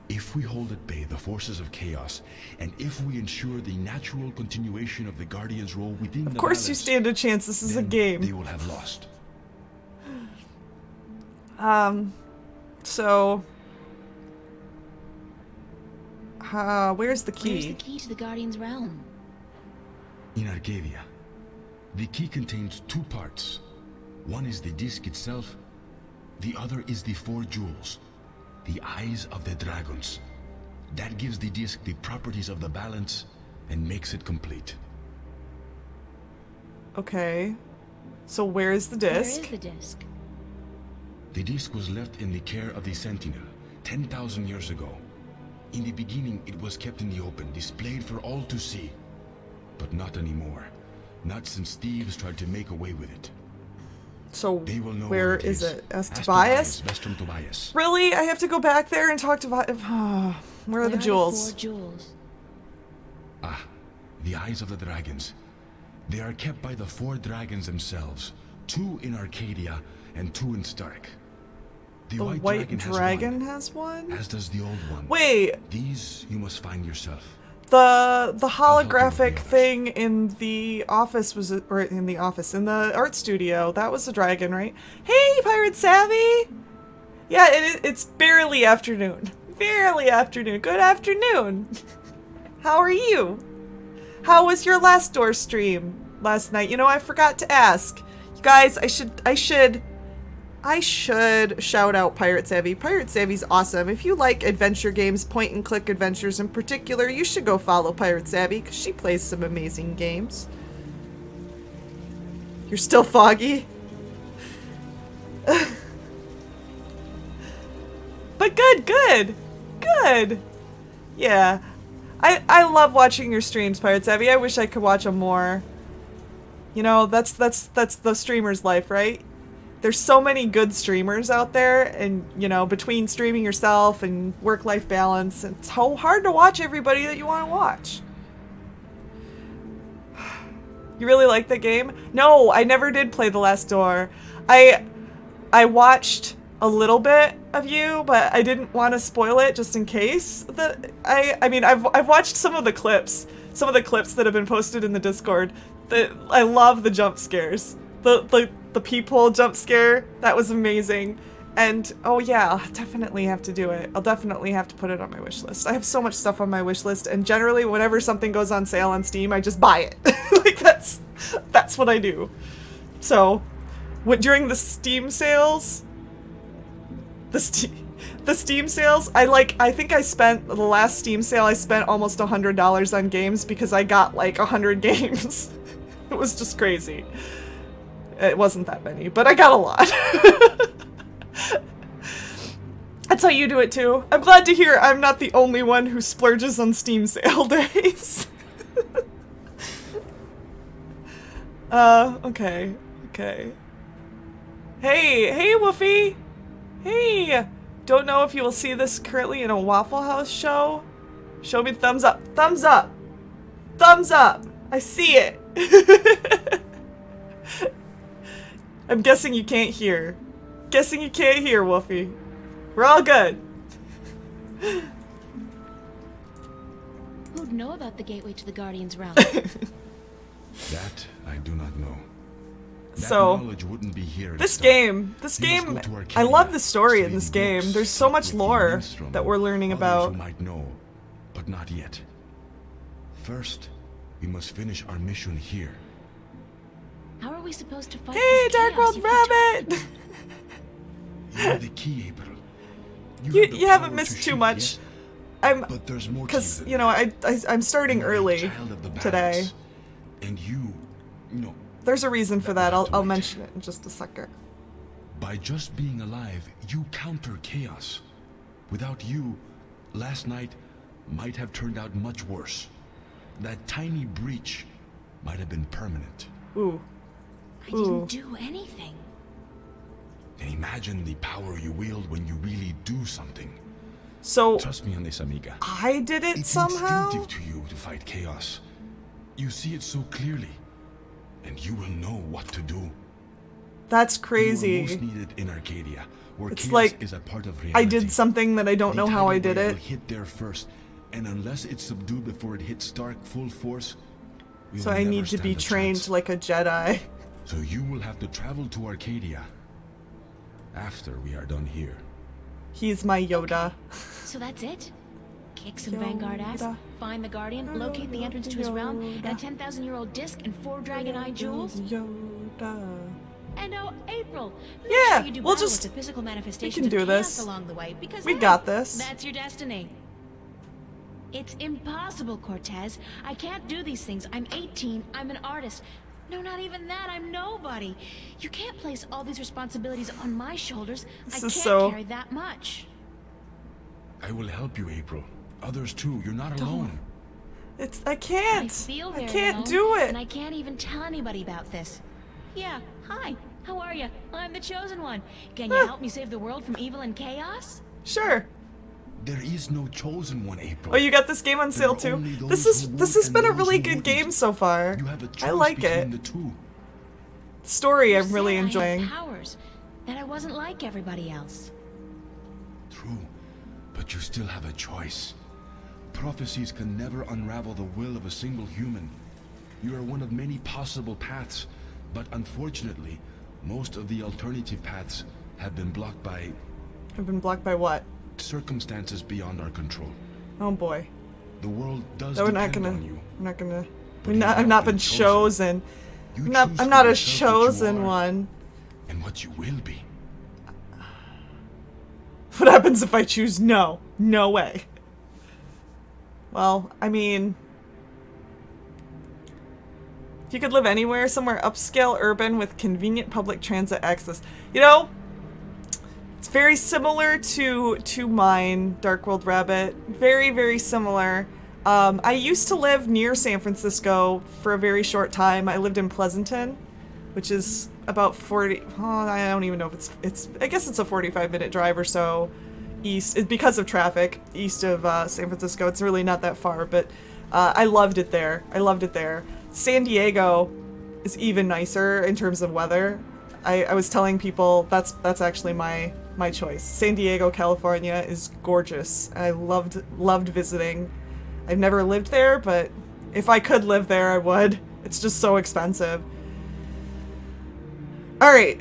If we hold at bay the forces of chaos, and if we ensure the natural continuation of the Guardian's role within the Of course you balance, stand a chance. This is a then game. they will have lost. So where's the Where's key? the key to the Guardian's realm? In Arcadia, the key contains two parts. One is the disc itself, the other is the 4 jewels, the eyes of the dragons. That gives the disc the properties of the balance and makes it complete. Okay. So where is the disc? Where is the disc? The disc was left in the care of the Sentinel 10,000 years ago. In the beginning, it was kept in the open, displayed for all to see. But not anymore. Not since thieves tried to make away with it. So They will know where where it is is. it? Ask Ask Tobias? Vestrum Tobias. Really? I have to go back there and talk to where are the jewels? 4 jewels? Ah, the eyes of the dragons. They are kept by the 4 dragons themselves. 2 in Arcadia and 2 in Stark. The The white dragon has one? as does the old one. Wait, These you must find yourself. the help you with holographic the others. thing in the office was in the art studio. That was a dragon, right? Hey, Pirate Savvy. Yeah, it's barely afternoon. Barely afternoon. Good afternoon. How are you? How was your last door stream last night? You know, I forgot to ask. You guys, I should shout out Pirate Savvy. Pirate Savvy's awesome. If you like adventure games, point and click adventures in particular, you should go follow Pirate Savvy because she plays some amazing games. You're still foggy? But good. Yeah. I love watching your streams, Pirate Savvy. I wish I could watch them more. You know, that's the streamer's life, right? There's so many good streamers out there, and, you know, between streaming yourself and work-life balance, it's so hard to watch everybody that you want to watch. You really like the game? No, I never did play The Last Door. I watched a little bit of you, but I didn't want to spoil it just in case. I mean, I've watched some of the clips that have been posted in the Discord. I love the jump scares. The people jump scare, that was amazing. And oh yeah, I'll definitely have to do it. I'll definitely have to put it on my wish list. I have so much stuff on my wish list, and generally whenever something goes on sale on Steam, I just buy it. Like that's what I do. So, during the Steam sales, the Steam sales, I think I spent the last Steam sale, I spent almost $100 on games because I got like 100 games. It was just crazy. It wasn't that many, but I got a lot. That's how you do it too. I'm glad to hear I'm not the only one who splurges on Steam sale days. Okay. Hey, Woofy! Hey! Don't know if you will see this currently in a Waffle House show. Show me thumbs up. Thumbs up! Thumbs up! I see it! I'm guessing you can't hear. Guessing you can't hear, Woofy. We're all good. Who'd know about the gateway to the Guardian's realm? That I do not know. That So, knowledge wouldn't be here at This Stark. game, You must go to I Arcadia, love the story in study this the game. books, There's so talk much with the lore minstrel, that we're learning others about. who might know, but not yet. First, we must finish our mission here. How are we supposed to fight Hey, this chaos Darkworld you've been talking Rabbit! You're the key, April. You have the haven't power missed to too shoot, much. yes, I'm, but there's more to because, than you know, that. I'm starting You are a early child of the today. balance, and you know, There's a reason for that. We'll have to I'll wait. mention it in just a second. by just being alive, you counter chaos. Without you, last night might have turned out much worse. That tiny breach might have been permanent. Ooh. I didn't do anything. And imagine the power you wield when you really do something. So, Trust me on this, amiga. I did it It's somehow? instinctive to you to fight chaos. You see it so clearly, and you will know what to do. That's You are crazy. most needed in Arcadia, where It's chaos like is a part of reality. I did something that I don't know how I did Will it. hit there first, and unless it's subdued before it hits Stark full force, we So will I never need to be stand a trained chance. like a Jedi. So you will have to travel to Arcadia after we are done here. He's my Yoda. So that's it? kick some Vanguard ass, find the Guardian, locate the entrance to his realm, and a 10,000-year-old disc and 4 Dragon Eye jewels. Yoda. And oh, April, make Yeah, sure you do we'll battle just- with the physical manifestations we can do of chaos this. along the way, because We hey, got this. That's your destiny. It's impossible, Cortez. I can't do these things. I'm 18. I'm an artist. No, not even that. I'm nobody. You can't place all these responsibilities on my shoulders. This I is can't so- carry that much. I will help you, April. Others too. You're not alone. I can't. I feel very can't alone, do it. and I can't even tell anybody about this. Yeah, hi. How are you? I'm the chosen one. Can you help me save the world from evil and chaos? Sure. There is no chosen one, April. Oh, you got this game on sale There are too? only This those is who this would has and been a those really who good wouldn't. game so far. You have a choice I like between it. the two. Story I'm You really said I enjoying. had powers, that I wasn't like everybody else. True, but you still have a choice. Prophecies can never unravel the will of a single human. You are one of many possible paths, but unfortunately, most of the alternative paths have been blocked by I've been blocked by what? circumstances beyond our control. Oh boy. The world does No, we're not depend gonna. on you. I'm not gonna. But you've I've not been chosen. You I'm not. choose I'm for not a yourself what you chosen are one. And what you will be. What happens if I choose no? No way. Well, I mean, if you could live anywhere, somewhere upscale, urban, with convenient public transit access. You know, it's very similar to mine, Dark World Rabbit. Very, very similar. I used to live near San Francisco for a very short time. I lived in Pleasanton, which is about 40. Oh, I don't even know if it's. I guess it's a 45-minute drive or so east, because of traffic, east of San Francisco. It's really not that far, but I loved it there. I loved it there. San Diego is even nicer in terms of weather. I was telling people that's actually my choice. San Diego, California is gorgeous. I loved visiting. I've never lived there, but if I could live there, I would. It's just so expensive. All right.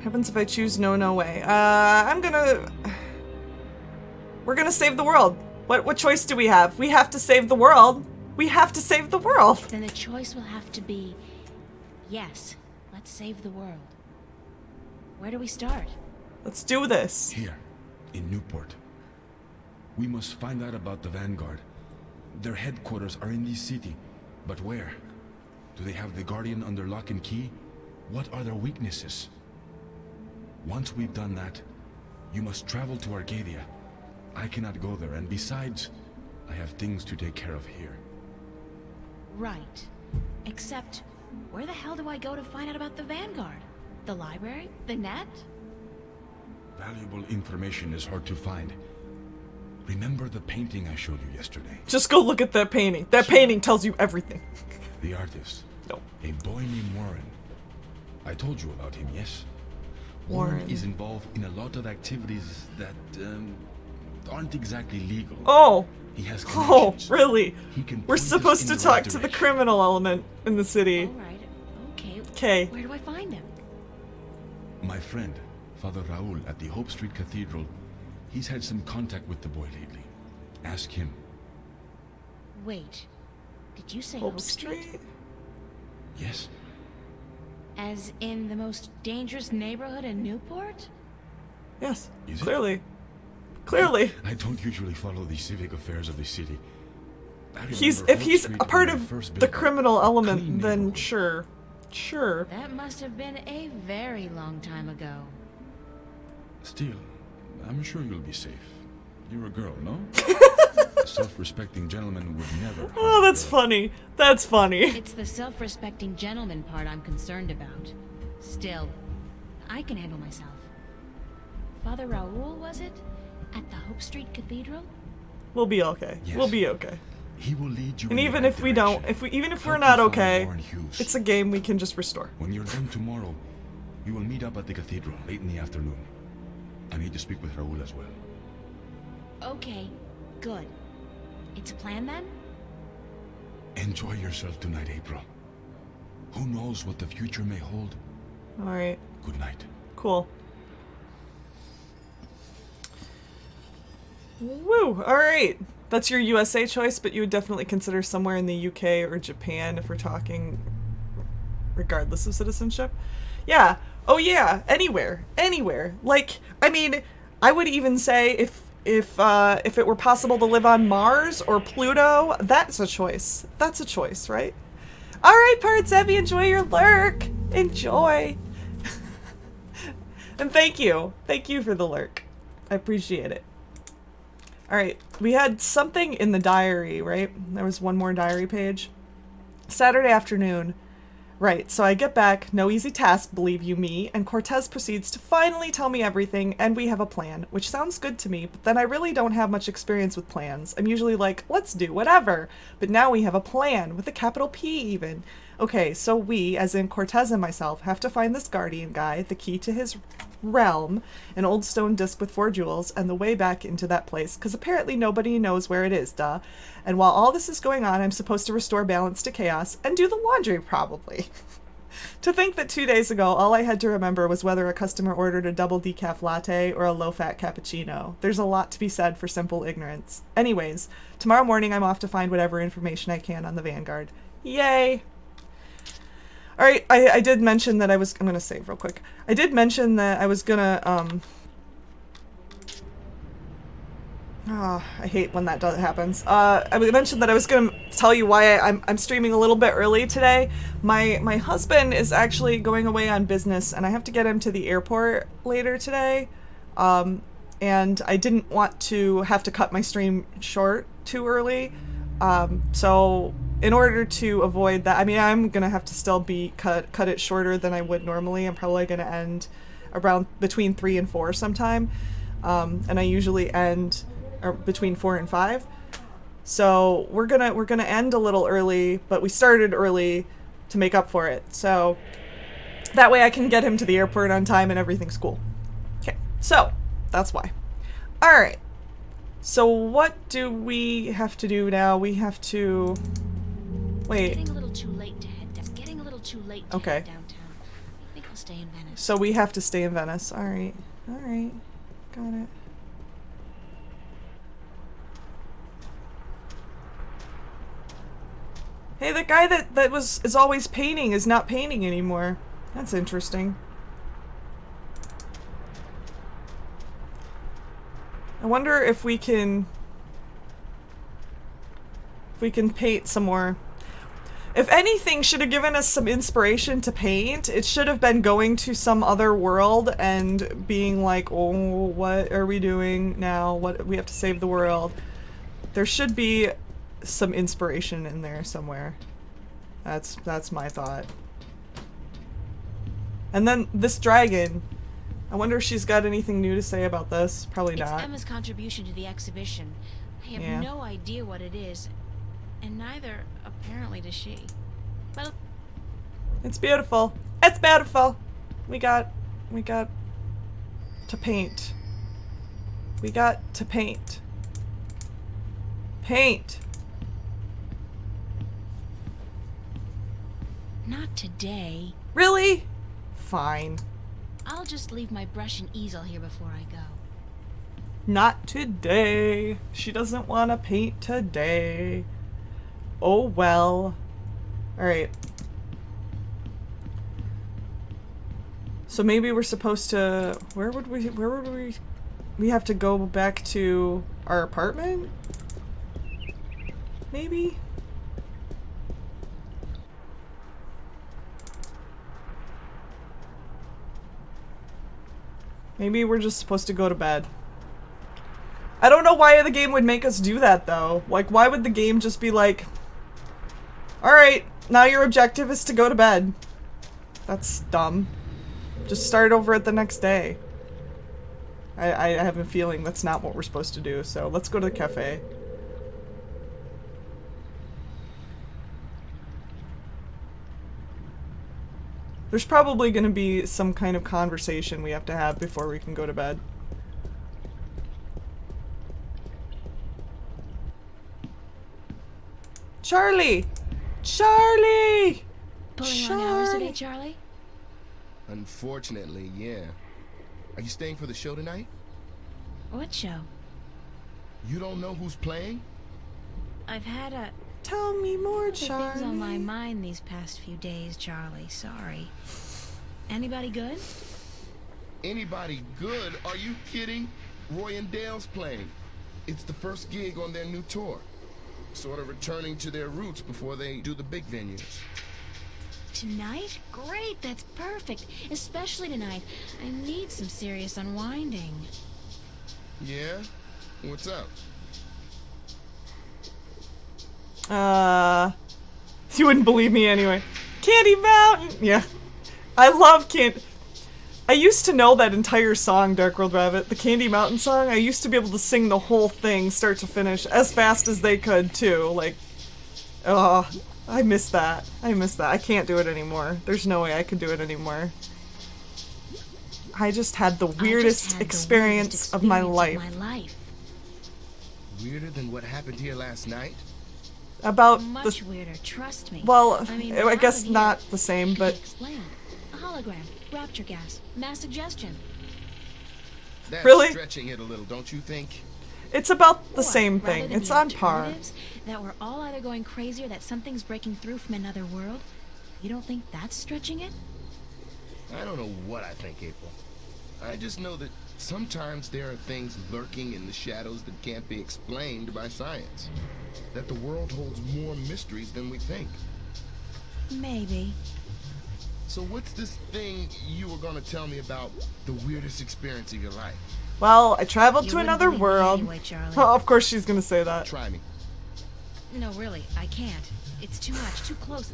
Happens if I choose no way. We're gonna save the world. What choice do we have? We have to save the world. We have to save the world. Then the choice will have to be, yes, let's save the world. Where do we start? Let's do this. Here, in Newport. We must find out about the Vanguard. Their headquarters are in this city. But where? Do they have the Guardian under lock and key? What are their weaknesses? Once we've done that, you must travel to Arcadia. I cannot go there, and besides, I have things to take care of here. Right. Except, where the hell do I go to find out about the Vanguard? The library? The net? Valuable information is hard to find. Remember the painting I showed you yesterday? Just go look at that painting. That painting tells you everything. The artist. No. A boy named Warren. I told you about him, yes? Warren. is involved in a lot of activities that aren't exactly legal. Oh. He has Oh, connections. really? He can We're point us supposed in to the talk right to the direction. criminal element in the city. Alright, okay. 'Kay. Where do I find him? My friend, Father Raul at the Hope Street Cathedral, he's had some contact with the boy lately. Ask him. Wait. Did you say Hope Street? Yes? As in the most dangerous neighborhood in Newport? Yes. Is it? Clearly. Clearly. I don't usually follow the civic affairs of the city. I If remember he's Hope a Street part when they of first the built it. criminal element, Clean then neighborhood. sure. Sure. That must have been a very long time ago. Still, I'm sure you'll be safe. You're a girl, no? A self-respecting gentleman would never. Oh, harm a that's girl. funny. That's funny. It's the self-respecting gentleman part I'm concerned about. Still, I can handle myself. Father Raoul, was it? At the Hope Street Cathedral? We'll be okay. Yes. We'll be okay. He will lead you. And in even the right if we don't, direction. even if we're Help not you find okay, Warren Hughes. it's a game we can just restore. When you're done tomorrow, we will meet up at the cathedral late in the afternoon. I need to speak with Raul as well. Okay, good. It's a plan then? Enjoy yourself tonight, April. Who knows what the future may hold? All right. Good night. Cool. Woo! Alright. That's your USA choice, but you would definitely consider somewhere in the UK or Japan if we're talking regardless of citizenship. Yeah. Oh yeah. Anywhere. Anywhere. Like, I mean, I would even say if it were possible to live on Mars or Pluto, that's a choice. That's a choice, right? Alright, Pirate Savvy, enjoy your lurk. Enjoy. And thank you. Thank you for the lurk. I appreciate it. Alright, we had something in the diary, right? There was one more diary page. Saturday afternoon. Right, so I get back, no easy task, believe you me, and Cortez proceeds to finally tell me everything, and we have a plan, which sounds good to me, but then I really don't have much experience with plans. I'm usually like, let's do whatever, but now we have a plan, with a capital P even. Okay, so we, as in Cortez and myself, have to find this guardian guy, the key to his realm, an old stone disc with 4 jewels, and the way back into that place, because apparently nobody knows where it is, duh. And while all this is going on, I'm supposed to restore balance to chaos and do the laundry, probably. To think that 2 days ago, all I had to remember was whether a customer ordered a double decaf latte or a low-fat cappuccino. There's a lot to be said for simple ignorance. Anyways, tomorrow morning I'm off to find whatever information I can on the Vanguard. Yay! Alright, I did mention that I'm gonna save real quick. I did mention that I was gonna, I hate when that happens. I mentioned that I was gonna tell you why I'm streaming a little bit early today. My husband is actually going away on business, and I have to get him to the airport later today. And I didn't want to have to cut my stream short too early. So in order to avoid that, I mean, I'm gonna have to still cut it shorter than I would normally. I'm probably gonna end around between 3 and 4 sometime. And I usually end between 4 and 5. So we're gonna end a little early, but we started early to make up for it. So that way I can get him to the airport on time and everything's cool. Okay, so that's why. Alright. So what do we have to do now? We have to... Wait. It's getting a little too late to head down. Getting a little too late to head downtown. I think I'll stay in Venice. So we have to stay in Venice. Alright. Alright. Got it. Hey, the guy that is always painting is not painting anymore. That's interesting. I wonder if we can paint some more. If anything should have given us some inspiration to paint, it should have been going to some other world and being like, oh, what are we doing now? What, we have to save the world. There should be some inspiration in there somewhere. That's my thought. And then this dragon, I wonder if she's got anything new to say about this. Probably not. It's Emma's contribution to the exhibition. I have no idea what it is, and neither, apparently, does she. But it's beautiful. It's beautiful. We got to paint. We got to paint. Paint. not today. Really? Fine. I'll just leave my brush and easel here before I go. Not today. She doesn't want to paint today. Oh well. Alright. So maybe we're supposed to... Where would we... We have to go back to our apartment? Maybe? Maybe we're just supposed to go to bed. I don't know why the game would make us do that, though. Like, why would the game just be like, alright, now your objective is to go to bed. That's dumb. Just start over at the next day. I have a feeling that's not what we're supposed to do, so let's go to the cafe. There's probably going to be some kind of conversation we have to have before we can go to bed. Charlie! Charlie! Pulling long hours today, Charlie? Unfortunately, yeah. Are you staying for the show tonight? What show? You don't know who's playing? I've had Tell me more, things on my Charlie. mind these past few days, Charlie. Sorry. Anybody good? Anybody good? Are you kidding? Roy and Dale's playing. It's the first gig on their new tour. Sort of returning to their roots before they do the big venues. Tonight? Great, that's perfect. Especially tonight. I need some serious unwinding. Yeah? What's up? You wouldn't believe me anyway. Candy Mountain! Yeah. I love Candy. I used to know that entire song, Dark World Rabbit, the Candy Mountain song. I used to be able to sing the whole thing, start to finish, as fast as they could, too. Like, oh, I miss that. I miss that. I can't do it anymore. There's no way I could do it anymore. I just had the weirdest experience of my life. Weirder than what happened here last night? About Much the... weirder, trust me. Well, I mean, I guess here not the same, could but... be explained. A hologram, rapture gas, mass suggestion. That's Really? stretching it a little, don't you think? It's about the What, same rather thing. than It's the on par. alternatives, that we're all either going crazy or that something's breaking through from another world? You don't think that's stretching it? I don't know what I think, April. I just know that sometimes there are things lurking in the shadows that can't be explained by science. That the world holds more mysteries than we think. Maybe. So what's this thing you were gonna tell me about the weirdest experience of your life? Well, I traveled You to wouldn't another believe me world. anyway, Charlie. Oh, of course she's gonna say that. Try me. No, really, I can't. It's too much, too close.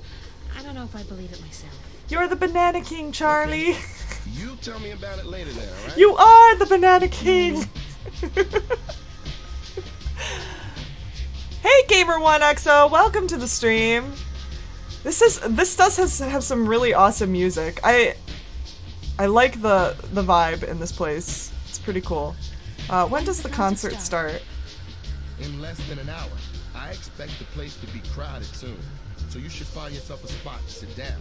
I don't know if I believe it myself. You're the Banana King, Charlie. You tell me about it later then, alright? You are the Banana King. Hey, Gamer1XO, welcome to the stream. This does have some really awesome music. I like the vibe in this place. It's pretty cool. When does the concert start? In less than an hour. I expect the place to be crowded soon. So you should find yourself a spot to sit down.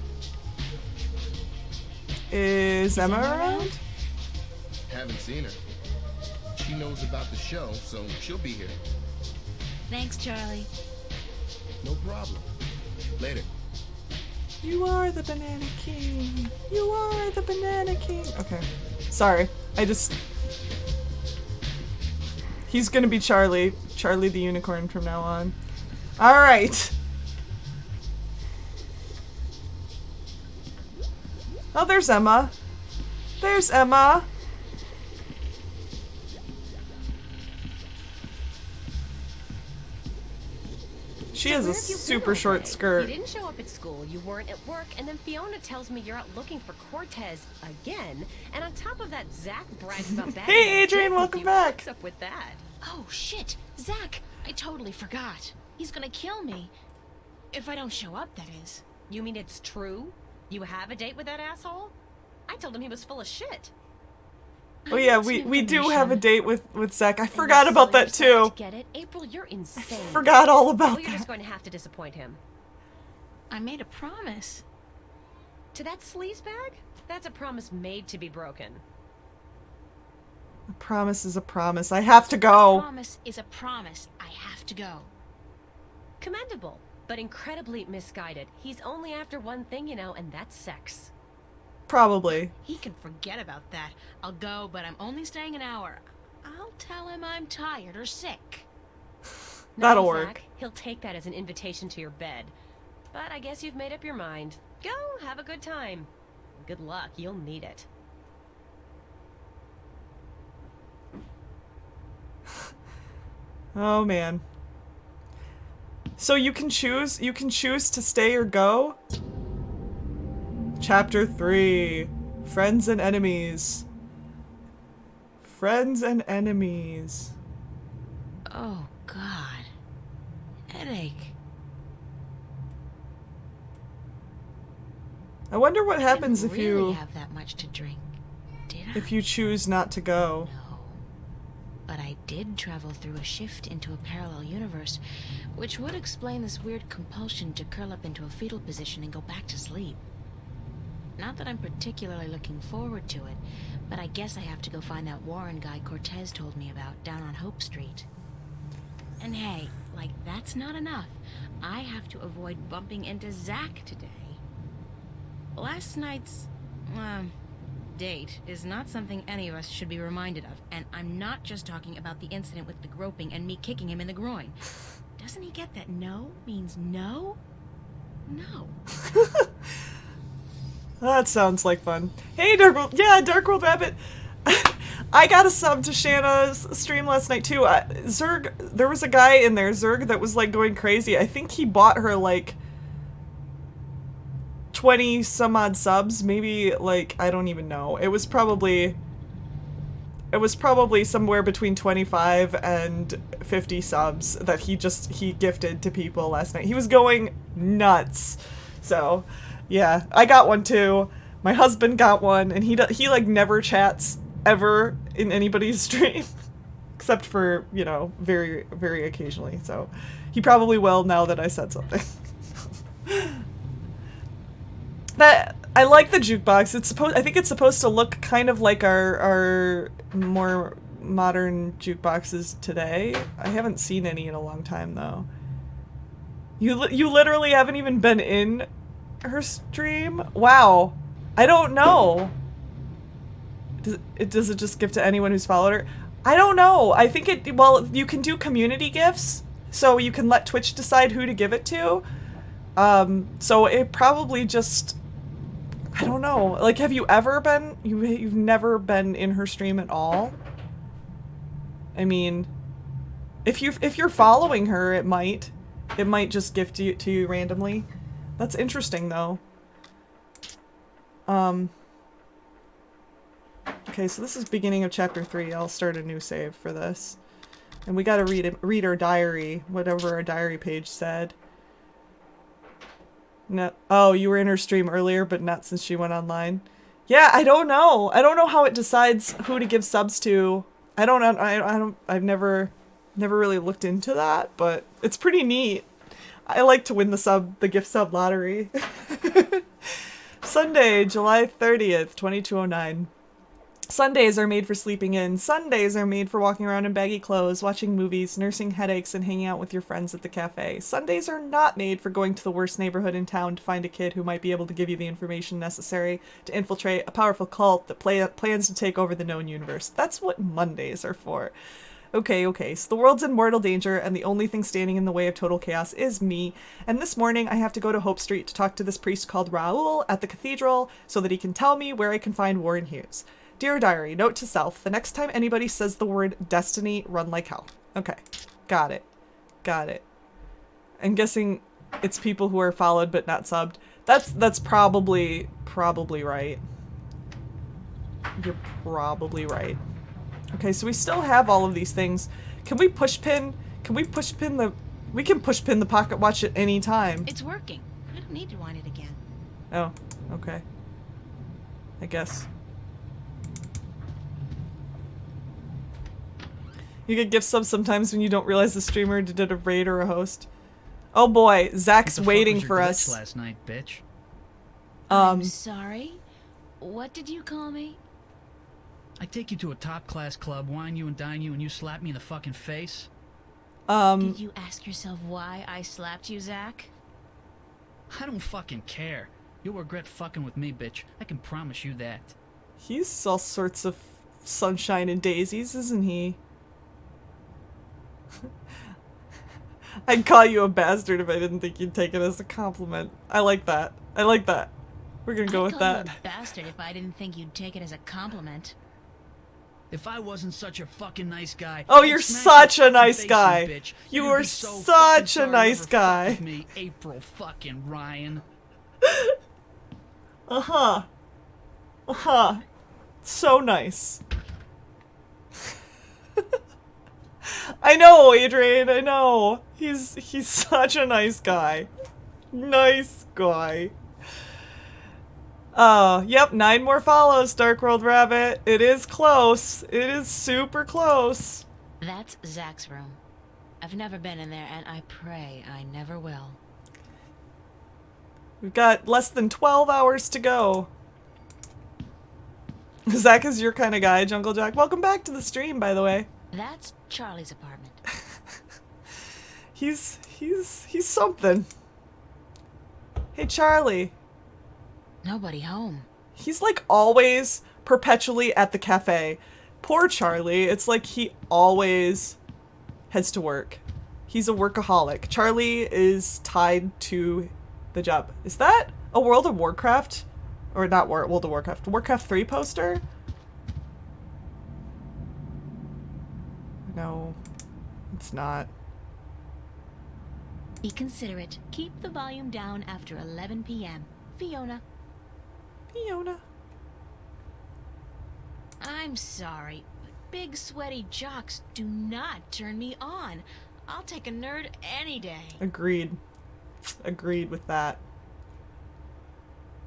Is Emma around? Haven't seen her. She knows about the show, so she'll be here. Thanks, Charlie. No problem. Later. You are the Banana King. You are the Banana King. Okay. Sorry. He's gonna be Charlie. Charlie the Unicorn from now on. Alright. Oh, there's Emma. There's Emma. She has a Where have you been super all short day? skirt. You didn't show up at school, you weren't at work, and then Fiona tells me you're out looking for Cortez again. And on top of that, Zach brags about that. Hey, Adrian, welcome back. What's up with that? Oh, shit. Zach, I totally forgot. He's gonna kill me. If I don't show up, that is. You mean it's true? You have a date with that asshole? I told him he was full of shit. Oh yeah, we do have a date with Zach. I forgot about that too. Get it? April, you're insane. Forgot all Well, about you're just that. going to have to disappoint him. I made a promise. To that sleazebag? That's a promise made to be broken. A promise is a promise. I have to go. Promise is a promise. I have to go. Commendable, but incredibly misguided. He's only after one thing, you know, and that's sex. Probably. He can forget about that. I'll go, but I'm only staying an hour. I'll tell him I'm tired or sick. That'll No, work. Zach, he'll take that as an invitation to your bed. But I guess you've made up your mind. Go, have a good time. Good luck, you'll need it. Oh man. So you can choose to stay or go? Chapter 3. Friends and enemies. Friends and enemies. Oh, God. Headache. I wonder what happens Didn't if really you have that much to drink, did I? if you choose not to go. No. But I did travel through a shift into a parallel universe, which would explain this weird compulsion to curl up into a fetal position and go back to sleep. Not that I'm particularly looking forward to it, but I guess I have to go find that Warren guy Cortez told me about down on Hope Street. And hey, like, that's not enough. I have to avoid bumping into Zach today. Last night's, date is not something any of us should be reminded of. And I'm not just talking about the incident with the groping and me kicking him in the groin. Doesn't he get that no means no? No. That sounds like fun. Hey, Dark World. Yeah, Dark World Rabbit. I got a sub to Shanna's stream last night, too. Zerg, there was a guy in there, Zerg, that was, like, going crazy. I think he bought her, like, 20 some odd subs. Maybe, like, I don't even know. It was probably somewhere between 25 and 50 subs that he gifted to people last night. He was going nuts. So, yeah, I got one too. My husband got one, and he like never chats ever in anybody's stream except for, you know, very, very occasionally. So, he probably will now that I said something. I like the jukebox. I think it's supposed to look kind of like our more modern jukeboxes today. I haven't seen any in a long time though. You literally haven't even been in her stream? Wow. I don't know. Does it just give to anyone who's followed her? I don't know. I think well, you can do community gifts, so you can let Twitch decide who to give it to. So it probably just, I don't know. Like, have you ever been, you've never been in her stream at all? I mean, if you're following her, it might just gift you to you randomly. That's interesting though. Okay, so this is beginning of chapter 3. I'll start a new save for this. And we gotta read our diary, whatever our diary page said. No. Oh, you were in her stream earlier, but not since she went online. Yeah, I don't know. I don't know how it decides who to give subs to. I've never really looked into that, but it's pretty neat. I like to win the gift sub lottery. Sunday, July 30th, 2209. Sundays are made for sleeping in. Sundays are made for walking around in baggy clothes, watching movies, nursing headaches, and hanging out with your friends at the cafe. Sundays are not made for going to the worst neighborhood in town to find a kid who might be able to give you the information necessary to infiltrate a powerful cult that plans to take over the known universe. That's what Mondays are for. Okay, so the world's in mortal danger, and the only thing standing in the way of total chaos is me. And this morning, I have to go to Hope Street to talk to this priest called Raoul at the cathedral so that he can tell me where I can find Warren Hughes. Dear Diary, note to self, the next time anybody says the word destiny, run like hell. Okay, got it. I'm guessing it's people who are followed but not subbed. That's probably right. You're probably right. Okay, so we still have all of these things. Can we push pin the... We can push pin the pocket watch at any time. It's working. I don't need to wind it again. Oh, okay. I guess. You get gift subs sometimes when you don't realize the streamer did a raid or a host. Oh boy, Zach's waiting for us. Last night, bitch. I'm sorry? What did you call me? I take you to a top-class club, wine you and dine you, and you slap me in the fucking face? Did you ask yourself why I slapped you, Zach? I don't fucking care. You'll regret fucking with me, bitch. I can promise you that. He's all sorts of sunshine and daisies, isn't he? I'd call you a bastard if I didn't think you'd take it as a compliment. I like that. We're gonna go with that. I'd call you a bastard if I didn't think you'd take it as a compliment. If I wasn't such a fucking nice guy... Oh, you're such a nice face, guy. Bitch. You You'd are be so such a fucking nice sorry guy. you ever fucked with me, April fucking Ryan. So nice. I know, Adrian, I know. He's such a nice guy. Nice guy. Yep, 9 more follows, Dark World Rabbit. It is close. It is super close. That's Zach's room. I've never been in there, and I pray I never will. We've got less than 12 hours to go. Zach is your kind of guy, Jungle Jack. Welcome back to the stream, by the way. That's Charlie's apartment. He's something. Hey, Charlie. Nobody home. He's like always perpetually at the cafe. Poor Charlie. It's like he always heads to work. He's a workaholic. Charlie is tied to the job. Is that a World of Warcraft? Or not World of Warcraft. Warcraft 3 poster? No, it's not. Be considerate. Keep the volume down after 11 p.m. Fiona. Fiona. I'm sorry, but big sweaty jocks do not turn me on. I'll take a nerd any day. Agreed. Agreed with that.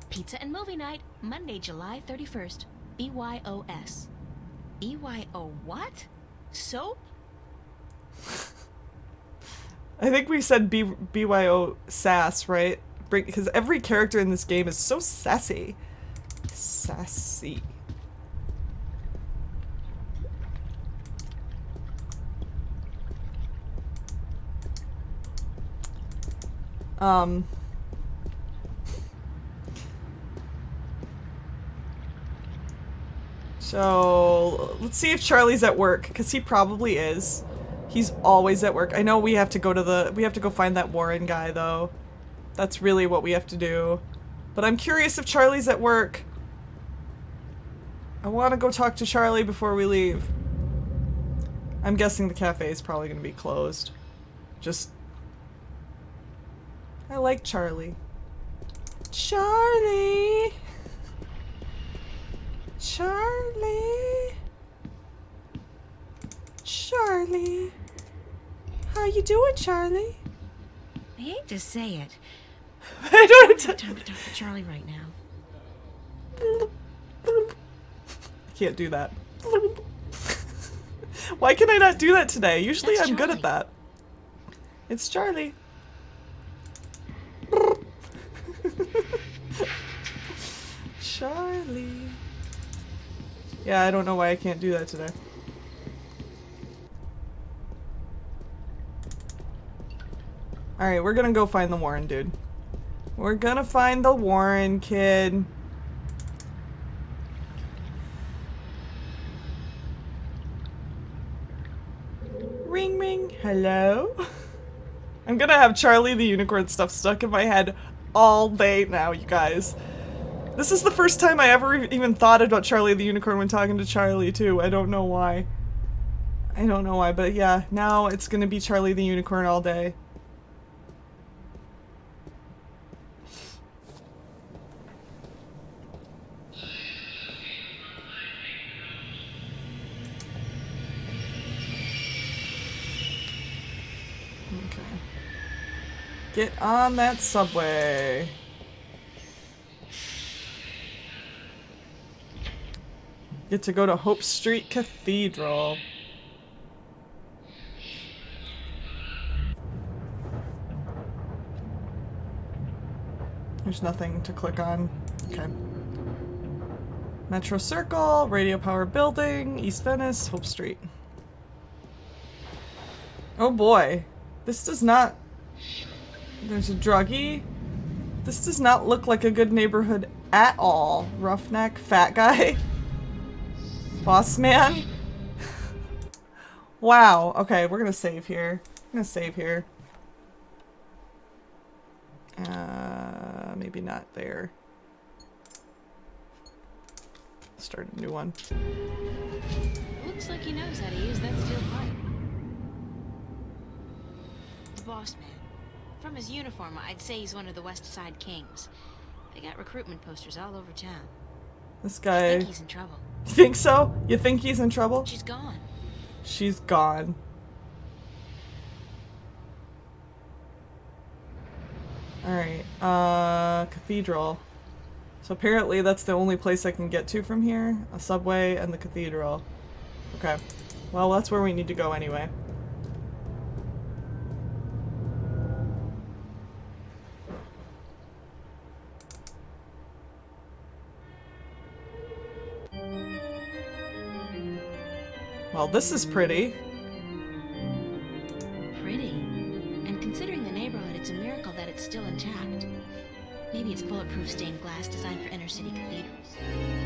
Pizza and movie night, Monday, July 31st. BYOS. BYO what? Soap? I think we said BYO sass, right? Because every character in this game is so sassy. Sassy. So let's see if Charlie's at work, because he probably is. He's always at work. I know we have to go find that Warren guy though. That's really what we have to do. But I'm curious if Charlie's at work. I want to go talk to Charlie before we leave. I'm guessing the cafe is probably going to be closed. I like Charlie. Charlie! Charlie! Charlie! How you doing, Charlie? I hate to say it. I don't have time to talk to Charlie right now. I can't do that. Why can I not do that today? Usually That's I'm good Charlie. at that. It's Charlie. Charlie. Yeah, I don't know why I can't do that today. Alright, we're gonna go find the Warren dude. We're gonna find the Warren kid. Ring ring. Hello? I'm gonna have Charlie the Unicorn stuff stuck in my head all day now, you guys. This is the first time I ever even thought about Charlie the Unicorn when talking to Charlie, too. I don't know why. I don't know why, but yeah, now it's gonna be Charlie the Unicorn all day. Okay. Get on that subway. Get to go to Hope Street Cathedral. There's nothing to click on. Okay. Metro Circle, Radio Power Building, East Venice, Hope Street. Oh boy. This does not... There's a druggie. This does not look like a good neighborhood at all. Roughneck, fat guy. Boss man. Wow. Okay, we're gonna save here. I'm gonna save here. Maybe not there. Start a new one. Looks like he knows how to use that steel pipe. The boss man. From his uniform, I'd say he's one of the West Side Kings. They got recruitment posters all over town. This I guy... think he's in trouble. You think so? You think he's in trouble? She's gone. She's gone. Alright, cathedral. So apparently that's the only place I can get to from here. A subway and the cathedral. Okay. Well, that's where we need to go anyway. Well, this is pretty. Pretty. And still intact. Maybe it's bulletproof stained glass designed for inner city cathedrals.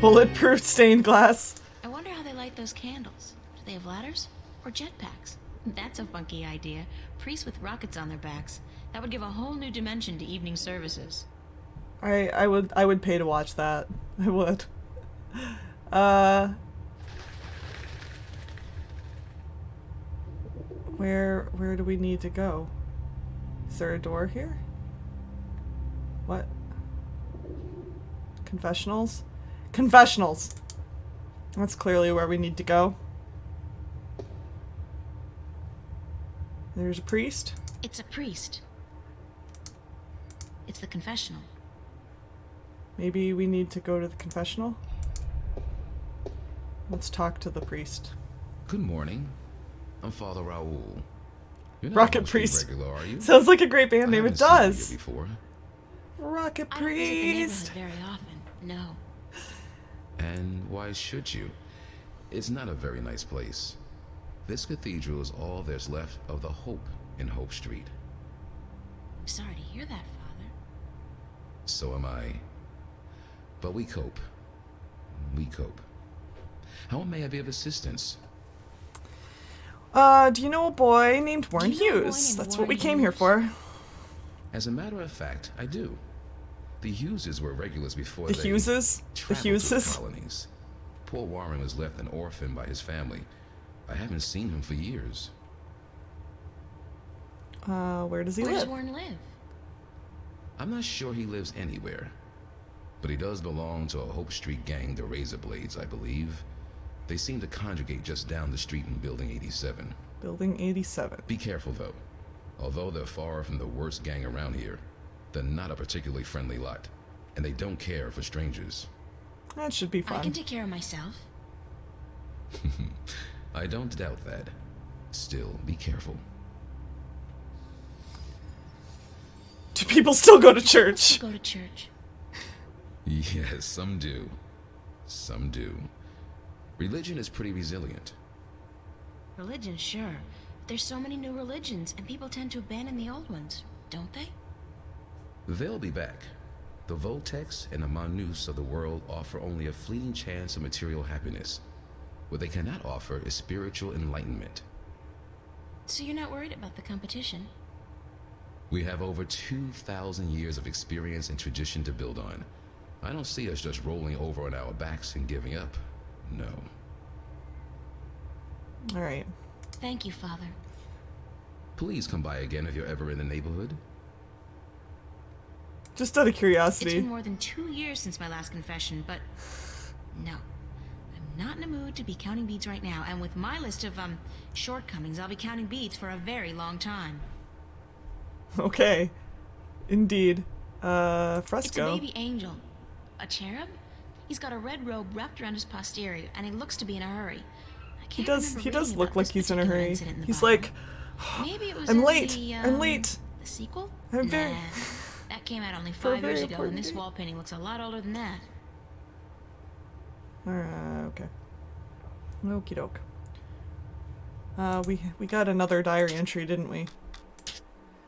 Bulletproof stained glass. I wonder how they light those candles. Do they have ladders? Or jetpacks? That's a funky idea. Priests with rockets on their backs. That would give a whole new dimension to evening services. I would pay to watch that. I would. Where do we need to go? Is there a door here? What? Confessionals? Confessionals! That's clearly where we need to go. There's a priest. It's a priest. It's the confessional. Maybe we need to go to the confessional? Let's talk to the priest. Good morning. I'm Father Raoul. You're not Rocket a Wall Street Priest. regular, are you? Sounds like a great band I name. It haven't seen you here does. before. Rocket I don't visit the neighborhood Priest. very often. No. And why should you? It's not a very nice place. This cathedral is all there's left of the hope in Hope Street. I'm sorry to hear that, Father. So am I. But we cope. We cope. How may I be of assistance? Do you know a boy named Warren Do you know a boy Hughes? named That's what we Warren came here Hughes? for. As a matter of fact, I do. The Hugheses were regulars before The they Hugheses? The traveled to Hugheses? colonies. Poor Warren was left an orphan by his family. I haven't seen him for years. Where does he Where does live? Warren live? I'm not sure he lives anywhere. But he does belong to a Hope Street gang, the Razor Blades, I believe. They seem to congregate just down the street in Building 87. Building 87. Be careful, though. Although they're far from the worst gang around here, they're not a particularly friendly lot, and they don't care for strangers. That should be I can fun. take care of myself. I don't doubt that. Still, be careful. Do people still go to church? Go to church. Yes, some do. Some do. Religion is pretty resilient. Religion, sure. There's so many new religions, and people tend to abandon the old ones, don't they? They'll be back. The Voltex and the Manus of the world offer only a fleeting chance of material happiness. What they cannot offer is spiritual enlightenment. So you're not worried about the competition? We have over 2,000 years of experience and tradition to build on. I don't see us just rolling over on our backs and giving up. No. Alright. Thank you, Father. Please come by again if you're ever in the neighborhood. Just out of It's curiosity. been more than 2 years since my last confession, but no. I'm not in a mood to be counting beads right now, and with my list of, shortcomings, I'll be counting beads for a very long time. Okay. Indeed. It's a Fresco. baby angel. A cherub? He's got a red robe wrapped around his posterior, and he looks to be in a hurry. I He can't does remember he does reading look about like this he's in a particular hurry. incident in the He's Bible. like, Maybe it was I'm in late. The, I'm late. The sequel? I'm very- Nah, that came out only For a 5 years very ago, important and this date. wall painting looks a lot older than that. Okay. Okie doke. We got another diary entry, didn't we?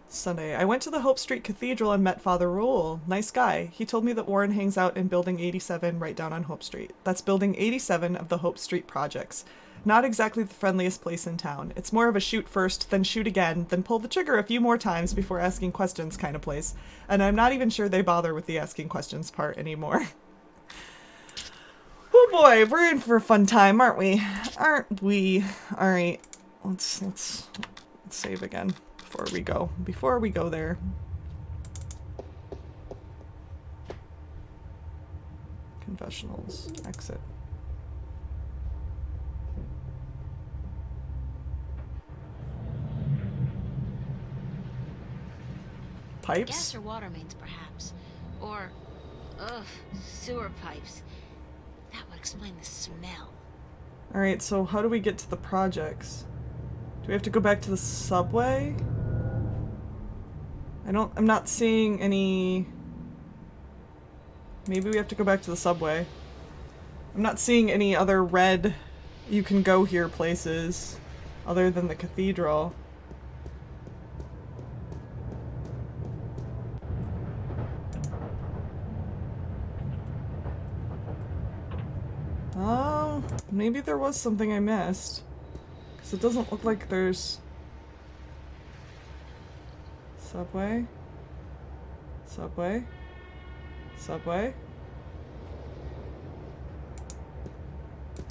Sunday. I went to the Hope Street Cathedral and met Father Rule. Nice guy. He told me that Warren hangs out in Building 87 right down on Hope Street. That's Building 87 of the Hope Street projects. Not exactly the friendliest place in town. It's more of a shoot first, then shoot again, then pull the trigger a few more times before asking questions kind of place. And I'm not even sure they bother with the asking questions part anymore. Oh boy, we're in for a fun time, aren't we? Aren't we? Alright. Let's save again before we go. Before we go there. Confessionals. Exit. Pipes? Gas or water mains, perhaps. Or, sewer pipes. That would explain the smell. Alright, so how do we get to the projects? Do we have to go back to the subway? I'm not seeing any... Maybe we have to go back to the subway. I'm not seeing any other red you can go here places other than the cathedral. Maybe there was something I missed. Because it doesn't look like there's... Subway? Subway? Subway?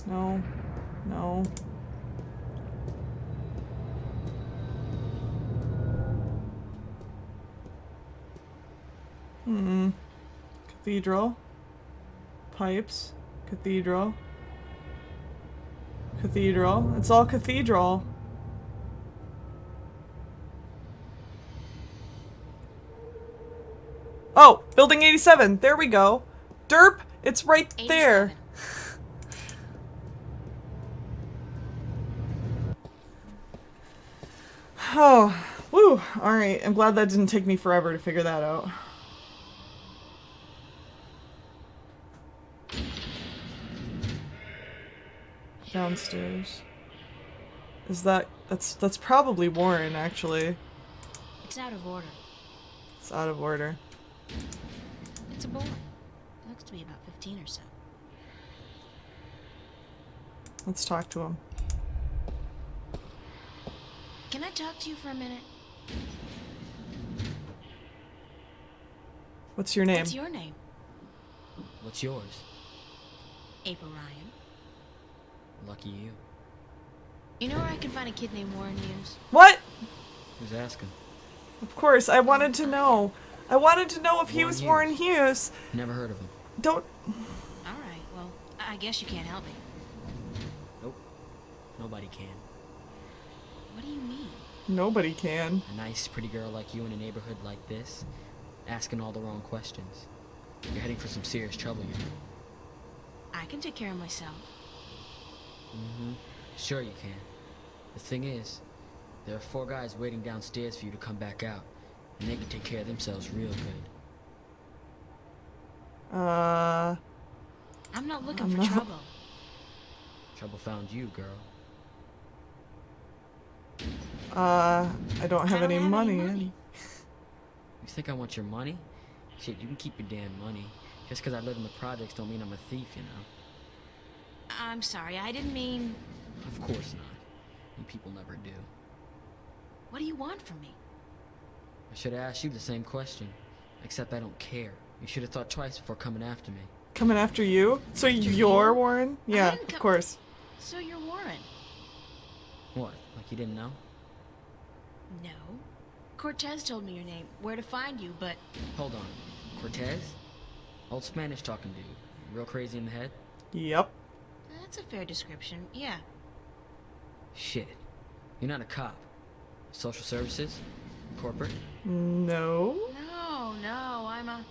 No. No. Cathedral. Pipes. Cathedral. Cathedral. It's all cathedral. Oh! Building 87! There we go! Derp! It's right there! 87. Oh. Woo! Alright, I'm glad that didn't take me forever to figure that out. Downstairs. Is that's probably Warren, actually. It's out of order. It's out of order. It's a boy. Looks to be about 15 or so. Let's talk to him. Can I talk to you for a minute? What's your name? What's your name? What's yours? April Ryan. Lucky you. You know where I can find a kid named Warren Hughes? What? Who's asking? Of course, I wanted to know. I wanted to know if he Warren was Hughes. Warren Hughes. Never heard of him. Don't... Alright, well, I guess you can't help me. Nope. Nobody can. What do you mean? Nobody can. A nice, pretty girl like you in a neighborhood like this, asking all the wrong questions. You're heading for some serious trouble, you know. I can take care of myself. Mm-hmm. Sure you can. The thing is, there are 4 guys waiting downstairs for you to come back out, and they can take care of themselves real good. I'm not looking for trouble. Trouble found you, girl. I don't have any money. You think I want your money? Shit, you can keep your damn money. Just because I live in the projects don't mean I'm a thief, you know? I'm sorry, I didn't mean... Of course not. You people never do. What do you want from me? I should have asked you the same question. Except I don't care. You should have thought twice before coming after me. Coming after you? So you're Warren? Yeah, didn't of course. So you're Warren? What? Like you didn't know? No. Cortez told me your name, where to find you, but... Hold on. Cortez? Old Spanish talking dude. Real crazy in the head? Yep. That's a fair description, yeah. Shit. You're not a cop. Social services? Corporate? No. No, I'm a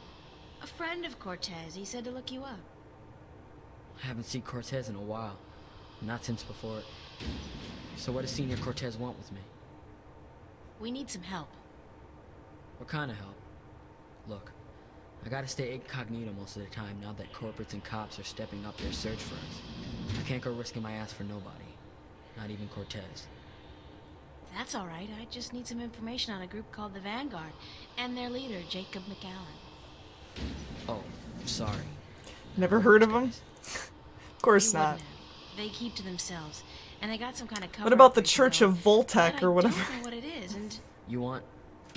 friend of Cortez. He said to look you up. I haven't seen Cortez in a while. Not since before. So what does Senior Cortez want with me? We need some help. What kind of help? Look, I gotta stay incognito most of the time now that corporates and cops are stepping up their search for us. I can't go risking my ass for nobody. Not even Cortez. That's alright. I just need some information on a group called the Vanguard and their leader, Jacob McAllen. Oh, sorry. Never heard of him? Of course You not. wouldn't have. They keep to themselves, and they got some kind of cover. What about the operation Church going, of Voltec but or whatever? I don't know what it is, and You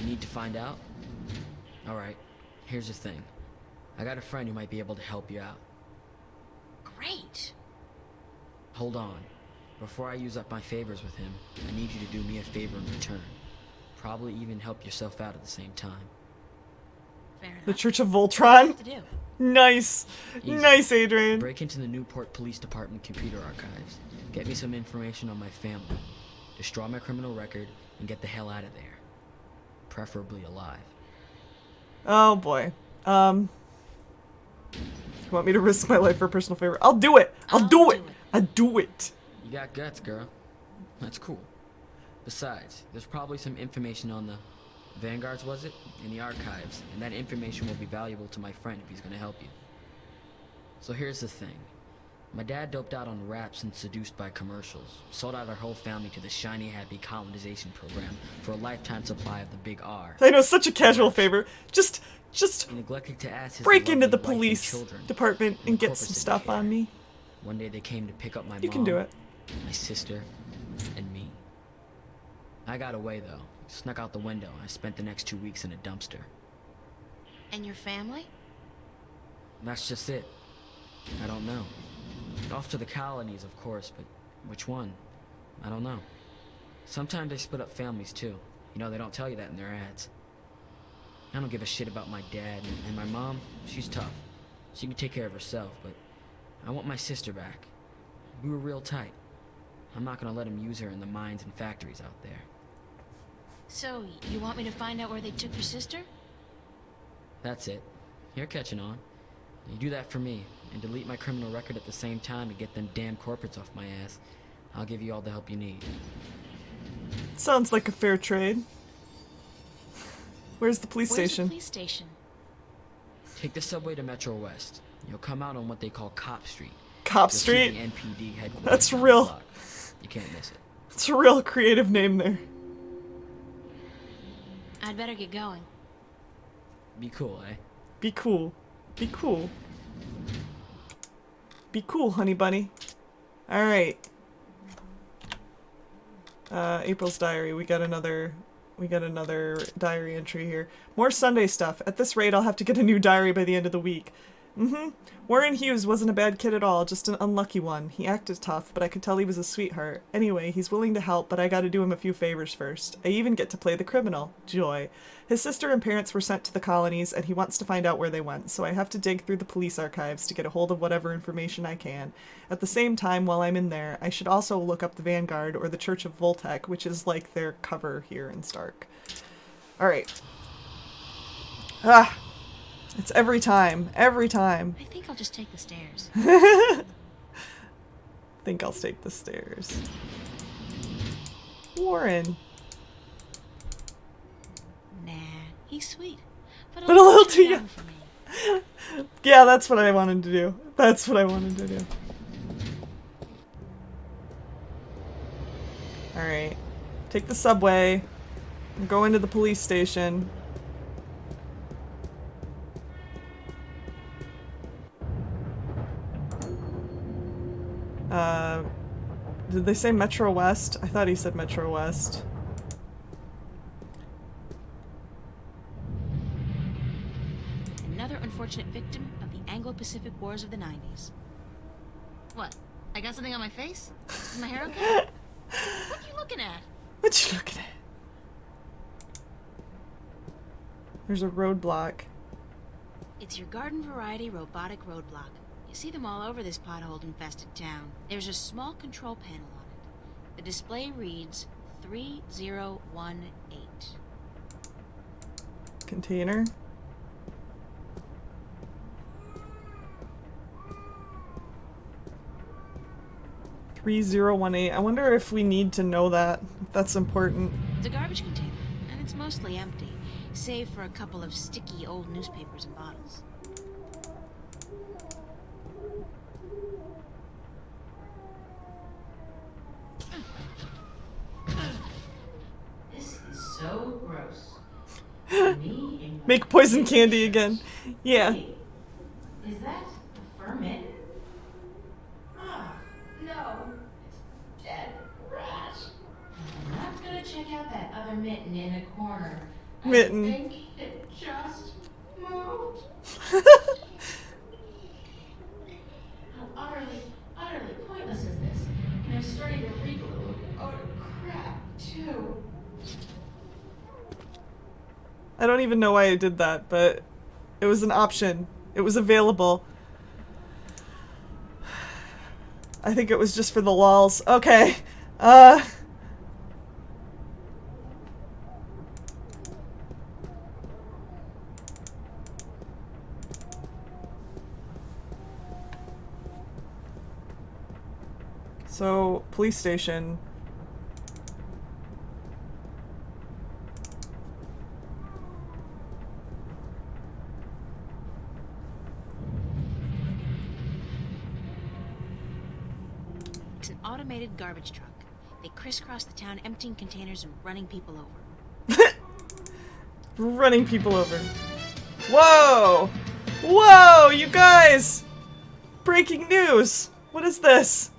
need to find out? Alright, here's the thing. I got a friend who might be able to help you out. great. Hold on. Before I use up my favors with him, I need you to do me a favor in return. Probably even help yourself out at the same time. Fair enough. The Church of What do I Voltron? have to do? Nice. Easy. Nice, Adrian. Break into the Newport Police Department computer archives. Get me some information on my family. Destroy my criminal record and get the hell out of there. Preferably alive. Oh boy. You want me to risk my life for a personal favor? I'll do it. I'll do it. I'll do it. You got guts, girl. That's cool. Besides, there's probably some information on the Vanguards, was it? In the archives, and that information will be valuable to my friend if he's gonna help you. So here's the thing. My dad doped out on raps and seduced by commercials. Sold out our whole family to the shiny happy colonization program for a lifetime supply of the big R. I know, such a casual favor. Just He neglected to ask his break into lovely the wife and police children department in and the get corporate some stuff syndicate. on me. One day they came to pick up my mom. You can do it. My sister, and me. I got away though. Snuck out the window. I spent the next 2 weeks in a dumpster. And your family? That's just it. I don't know. Off to the colonies, of course, but which one? I don't know. Sometimes they split up families too. You know, they don't tell you that in their ads. I don't give a shit about my dad, and my mom, she's tough. She can take care of herself, but I want my sister back. We were real tight. I'm not gonna let him use her in the mines and factories out there. So, you want me to find out where they took your sister? That's it. You're catching on. You do that for me, and delete my criminal record at the same time to get them damn corporates off my ass. I'll give you all the help you need. Sounds like a fair trade. Where's the police station? Where's the police station? Take the subway to Metro West. You'll come out on what they call Cop Street. Cop You'll see Street? the NPD headquarters. That's on the real. block. You can't miss it. It's a real creative name there. I'd better get going. Be cool, eh? Be cool. Be cool. Be cool, honey bunny. Alright. April's diary. We got another diary entry here. More Sunday stuff. At this rate, I'll have to get a new diary by the end of the week. Warren Hughes wasn't a bad kid at all, just an unlucky one. He acted tough, but I could tell he was a sweetheart. Anyway, he's willing to help, but I gotta do him a few favors first. I even get to play the criminal. Joy. His sister and parents were sent to the colonies, and he wants to find out where they went, so I have to dig through the police archives to get a hold of whatever information I can. At the same time, while I'm in there, I should also look up the Vanguard or the Church of Voltec, which is like their cover here in Stark. Alright. Ah! It's every time. Every time. I think I'll just take the stairs. Think I'll take the stairs. Warren. Nah, he's sweet. But But a little too young young. for me. Yeah, that's what I wanted to do. That's what I wanted to do. Alright. Take the subway. Go into the police station. Did they say Metro West? I thought he said Metro West. Another unfortunate victim of the Anglo-Pacific Wars of the 90s. What? I got something on my face? Is my hair okay? What are you looking at? What you looking at? There's a roadblock. It's your garden variety robotic roadblock. You see them all over this pothole-infested town. There's a small control panel on it. The display reads 3018. Container. "3018." I wonder if we need to know that. If that's important. It's a garbage container, and it's mostly empty, save for a couple of sticky old newspapers and bottles. This is so gross. Make poison candy again. Yeah. Is that a ferment? Ah, no. It's dead rat. I'm not gonna check out that other mitten in the corner. Mitten. I think it just moved. How utterly pointless is this? And I'm starting to reek a little of crap, too. I don't even know why I did that, but it was an option. It was available. I think it was just for the lols. Okay. So, police station. It's an automated garbage truck. They crisscross the town emptying containers and running people over. Running people over. Whoa! Whoa, you guys! Breaking news! What is this?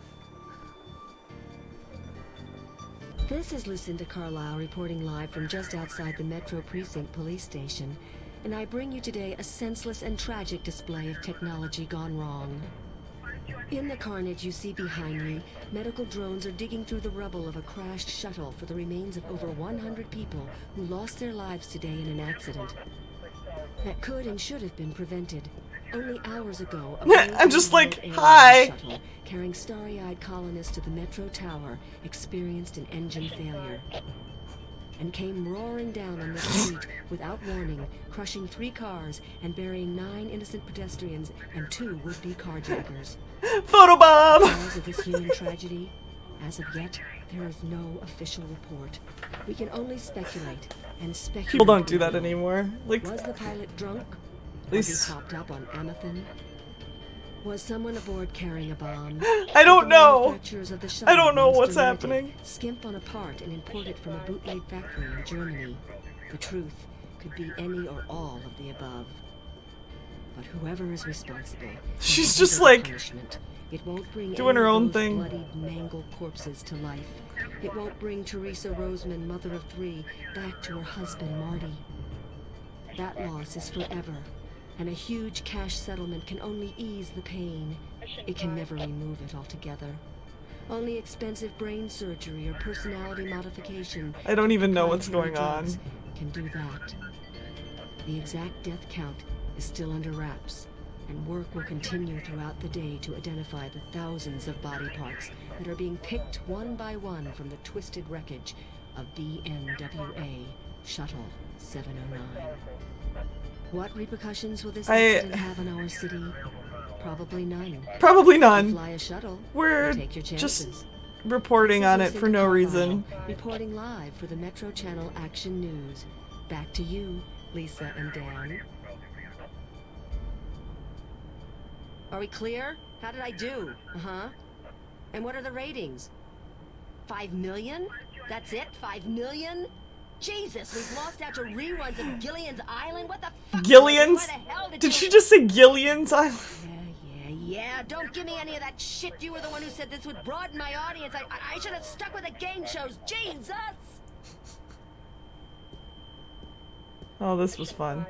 This is Lucinda Carlisle reporting live from just outside the Metro Precinct Police Station, and I bring you today a senseless and tragic display of technology gone wrong. In the carnage you see behind me, medical drones are digging through the rubble of a crashed shuttle for the remains of over 100 people who lost their lives today in an accident that could and should have been prevented. Only hours ago, I'm just like, hi. Shuttle carrying starry-eyed colonists to the Metro Tower experienced an engine failure and came roaring down on the street without warning, crushing 3 cars and burying 9 innocent pedestrians and 2 would-be carjackers. Photobomb! Cause of this human tragedy? As of yet, there is no official report. We can only speculate and speculate. People don't do that anymore. Like, was the pilot drunk? at Was least he topped up on Amethyst? Was someone aboard carrying a bomb? I don't The know. manufacturers of the shuttle I don't know Mr. what's Limited happening. skimp on a part and import it from a bootleg factory in Germany. The truth could be any or all of the above. But whoever is responsible, She's will just have like punishment. It won't bring doing any her of own those thing. bloodied, mangled corpses to life. It won't bring Teresa Roseman, mother of 3, back to her husband Marty. That loss is forever, and a huge cash settlement can only ease the pain. It can never remove it altogether. Only expensive brain surgery or personality modification. I don't even know what's proprietary going on. drugs can do that. The exact death count is still under wraps, and work will continue throughout the day to identify the thousands of body parts that are being picked one by one from the twisted wreckage of BNWA Shuttle 709. What repercussions will this accident have on our city? Probably none. Probably You none. fly a shuttle, We're you take your chances. just reporting on it for no reason. Reporting live for the Metro Channel Action News. Back to you, Lisa and Dan. Are we clear? How did I do? Uh-huh. And what are the ratings? 5 million? That's it? 5 million? Jesus, we've lost out to reruns of Gillian's Island? What the fuck? Gillian's? Why the hell Did she just say Gillian's Island? Yeah, don't give me any of that shit. You were the one who said this would broaden my audience. I should have stuck with the game shows. Jesus! Oh, this was fun.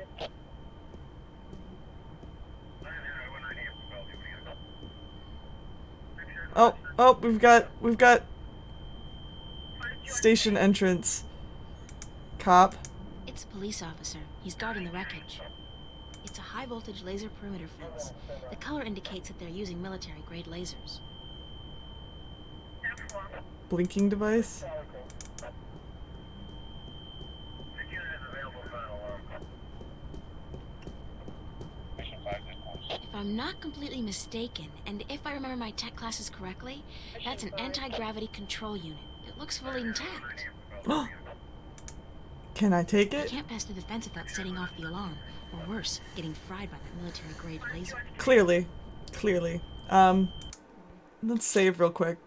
Oh, we've got station entrance. Cop. It's a police officer. He's guarding the wreckage. It's a high-voltage laser perimeter fence. The color indicates that they're using military-grade lasers. Blinking device. If I'm not completely mistaken, and if I remember my tech classes correctly, that's an anti-gravity control unit. It looks fully intact. Can I take I it? can't pass through the fence without setting off the alarm. Or worse, getting fried by that military-grade laser. Clearly. Let's save real quick.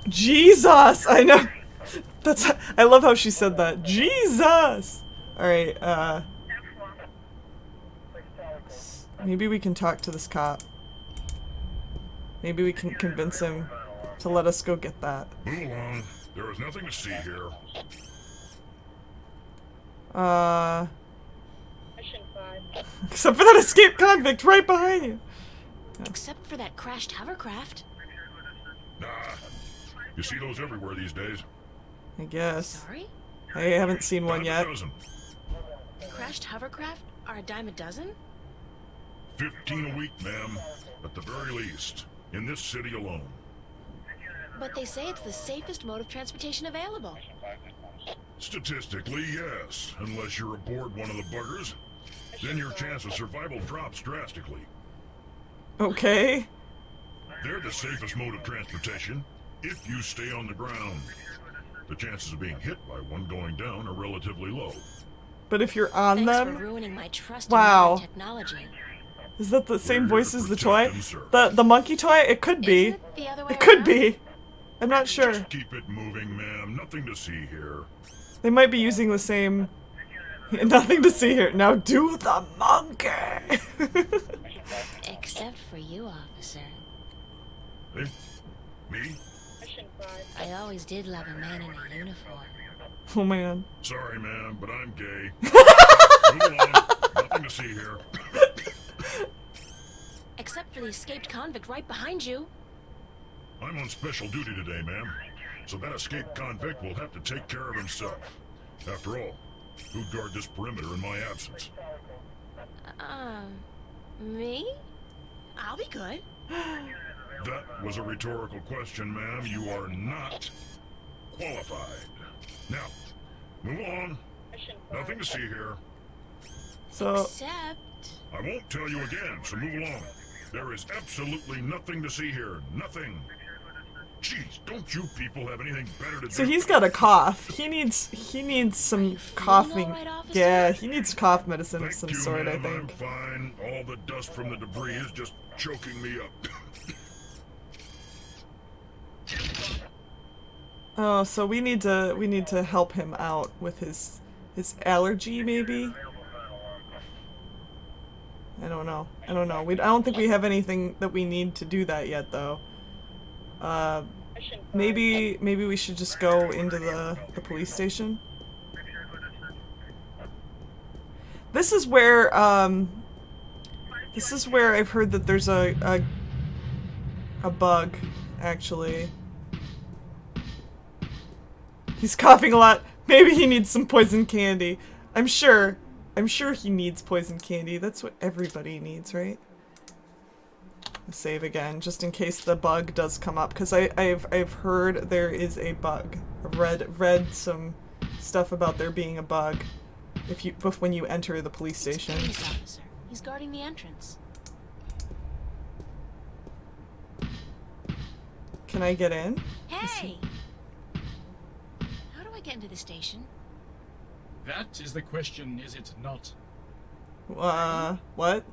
Jesus! I know. I love how she said that. Jesus! Alright, maybe we can talk to this cop. Maybe we can convince him to let us go get that. Move along. There is nothing to see here. Except for that escaped convict right behind you. Except for that crashed hovercraft. Nah. You see those everywhere these days. I guess. Sorry? I haven't seen one yet. Crashed hovercraft are a dime a dozen? 15 a week, ma'am. At the very least. In this city alone. But they say it's the safest mode of transportation available. Statistically, yes. Unless you're aboard one of the buggers. Then your chance of survival drops drastically. Okay. They're the safest mode of transportation if you stay on the ground. The chances of being hit by one going down are relatively low. But if you're on Thanks them... for ruining my trust Wow. in technology. Is that the same voice as the toy? them, The monkey toy? It could be. Isn't it the other way It could around? be. I'm not sure. Just keep it moving, ma'am. Nothing to see here. They might be using the same Nothing to see here. Now do the monkey! Except for you, officer. Hey? Me? I always did love a man in a uniform. Oh man. Sorry, man, but I'm gay. Move along. Nothing to see here. Except for the escaped convict right behind you. I'm on special duty today, ma'am. So that escaped convict will have to take care of himself. After all, who'd guard this perimeter in my absence? Me? I'll be good. That was a rhetorical question, ma'am. You are not qualified. Now, move along. Nothing to see here. So, Except... I won't tell you again, so move along. There is absolutely nothing to see here. Nothing. Jeez, don't you people have anything better to do? so he's got a cough. He needs some coughing. all right, officer? Yeah, he needs cough medicine of Thank some you, sort, I ma'am, I'm think. fine. All the dust from the debris is just choking me up. Oh, so we need to help him out with his allergy, maybe? I don't know. I don't think we have anything that we need to do that yet, though. Maybe we should just go into the police station. This is where I've heard that there's a bug, actually. He's coughing a lot. Maybe he needs some poison candy. I'm sure he needs poison candy. That's what everybody needs, right? Save again, just in case the bug does come up, because I've heard there is a bug. I've read some stuff about there being a bug when you enter the police station. Police officer. He's guarding the entrance. Can I get in? Hey! How do I get into the station? That is the question, is it not? What?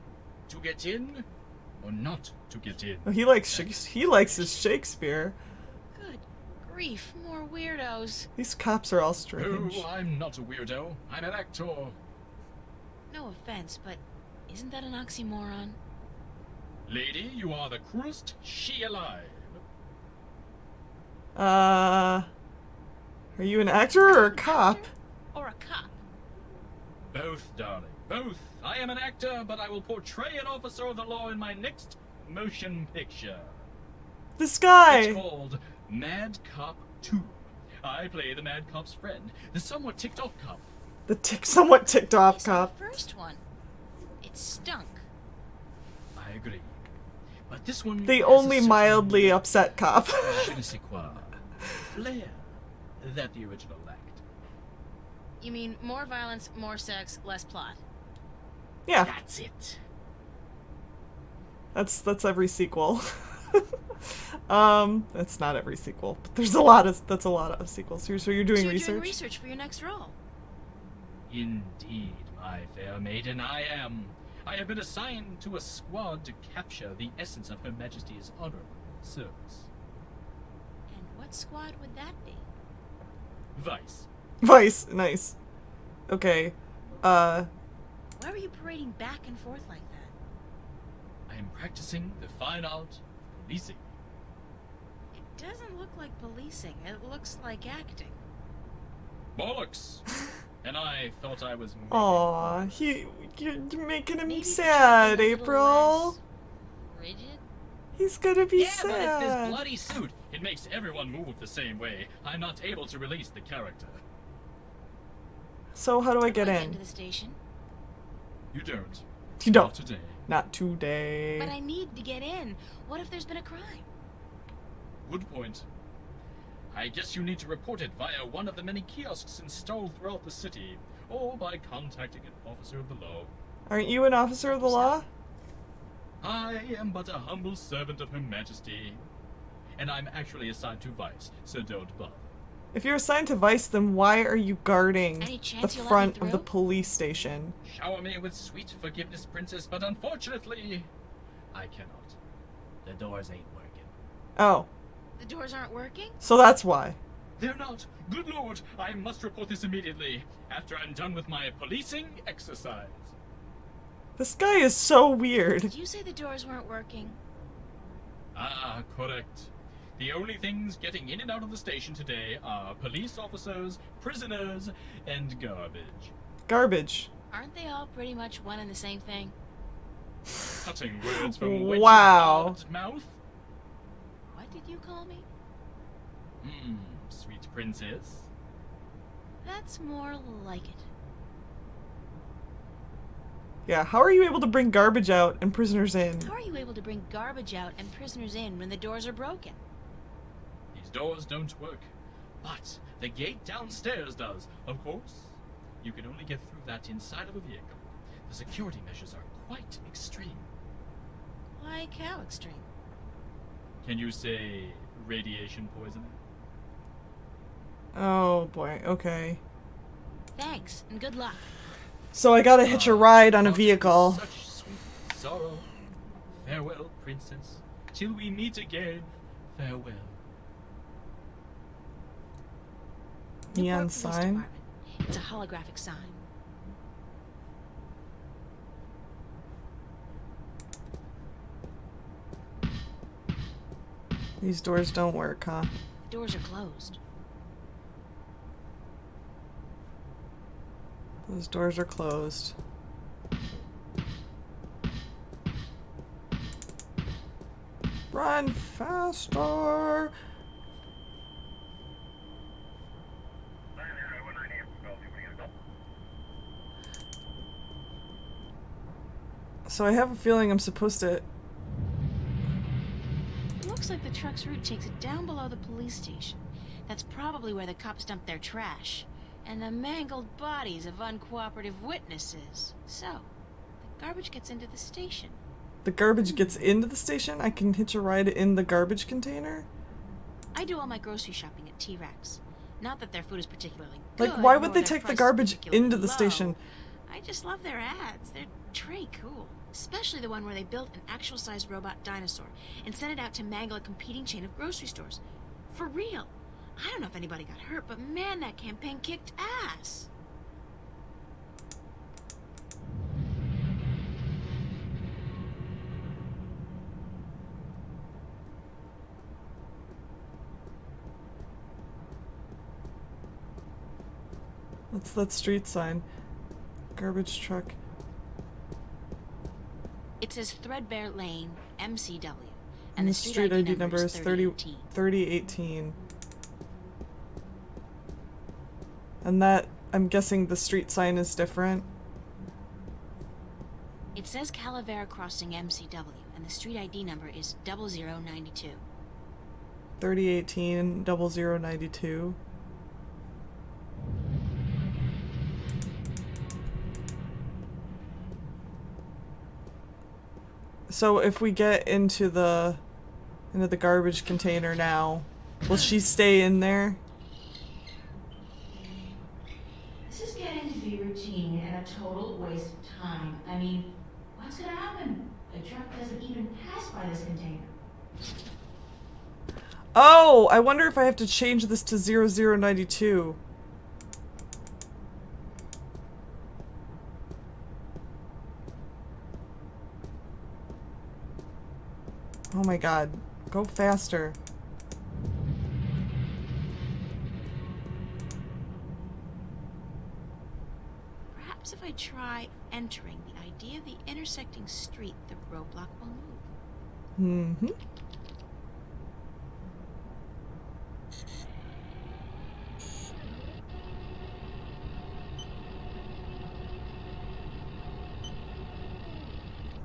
To get in, or not to get in? Oh, he likes his Shakespeare. Good grief, more weirdos. These cops are all strange. Oh, I'm not a weirdo. I'm an actor. No offense, but isn't that an oxymoron? Lady, you are the cruelest she alive. Are you an actor or a cop? Or a cop? Both, darling, both. I am an actor, but I will portray an officer of the law in my next motion picture. This guy! It's called Mad Cop 2. I play the Mad Cop's friend, the somewhat ticked off cop. Somewhat ticked off cop. The first one. It stunk. I agree. But this one The has only a certain mildly upset cop. je ne sais quoi, flair that the original lacked. You mean more violence, more sex, less plot? Yeah. That's it. That's every sequel. That's not every sequel, but that's a lot of sequels. So you're doing so you're research? doing research for your next role. Indeed, my fair maiden, I am. I have been assigned to a squad to capture the essence of Her Majesty's honorable service. And what squad would that be? Vice. Nice. Okay. Why were you parading back and forth like that? I am practicing the fine art of policing. It doesn't look like policing. It looks like acting. Bollocks! And I thought I was... Aw, you're making him Maybe sad, a little April. less rigid? He's gonna be Yeah, but it's this sad. bloody suit. It makes everyone move the same way. I'm not able to release the character. So how do I get I'll in? to the station. You don't. You don't. Not today. Not today. But I need to get in. What if there's been a crime? Good point. I guess you need to report it via one of the many kiosks installed throughout the city, or by contacting an officer of the law. Aren't you an officer of the law? I am but a humble servant of Her Majesty, and I'm actually assigned to Vice, so don't bother. If you're assigned to Vice, then why are you guarding Any the chance you'll let me front of the through? police station? Shower me with sweet forgiveness, princess, but unfortunately, I cannot. The doors ain't working. Oh, The doors aren't working? so that's why. They're not. Good lord, I must report this immediately, after I'm done with my policing exercise. This guy is so weird. Did you say the doors weren't working? Ah, correct. The only things getting in and out of the station today are police officers, prisoners, and garbage. Garbage. Aren't they all pretty much one and the same thing? Cutting words from wench's Wow. hard mouth? What did you call me? Sweet princess. That's more like it. Yeah, how are you able to bring garbage out and prisoners in? How are you able to bring garbage out and prisoners in when the doors are broken? These doors don't work, but the gate downstairs does. Of course, you can only get through that inside of a vehicle. The security measures are quite extreme. Like how extreme? Can you say radiation poisoning? Oh boy, okay. Thanks, and good luck. So I gotta hitch a ride on a vehicle. Such sweet sorrow. Farewell, princess. Till we meet again, farewell. Neon Newport Police sign. Department. It's a holographic sign. These doors don't work, huh? The doors are closed. Those doors are closed. Run faster! So I have a feeling I'm supposed to... It looks like the truck's route takes it down below the police station. That's probably where the cops dump their trash. And the mangled bodies of uncooperative witnesses. So, the garbage gets into the station. The garbage gets into the station? I can hitch a ride in the garbage container? I do all my grocery shopping at T-Rex. Not that their food is particularly good. Like, why would nor they their take the prices garbage particularly into the low. station? I just love their ads. They're très cool. Especially the one where they built an actual-sized robot dinosaur and sent it out to mangle a competing chain of grocery stores. For real. I don't know if anybody got hurt, but man, that campaign kicked ass. What's that street sign? Garbage truck. It says Threadbare Lane, MCW. And the street ID number is 3018. And that, I'm guessing the street sign is different. It says Calavera Crossing MCW, and the street ID number is 0092. 3018 0092. So if we get into the garbage container now, will she stay in there? This is getting to be routine and a total waste of time. I mean, what's gonna happen? The truck doesn't even pass by this container. Oh, I wonder if I have to change this to 0092. Oh my god. Go faster. Perhaps if I try entering the idea of the intersecting street, the roadblock will move. Mm-hmm.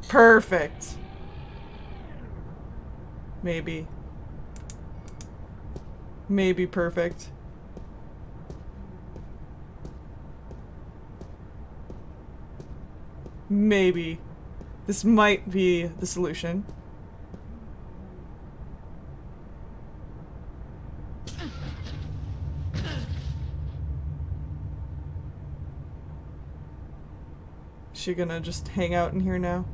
Perfect. Maybe. Maybe perfect. Maybe. This might be the solution. Is she gonna just hang out in here now?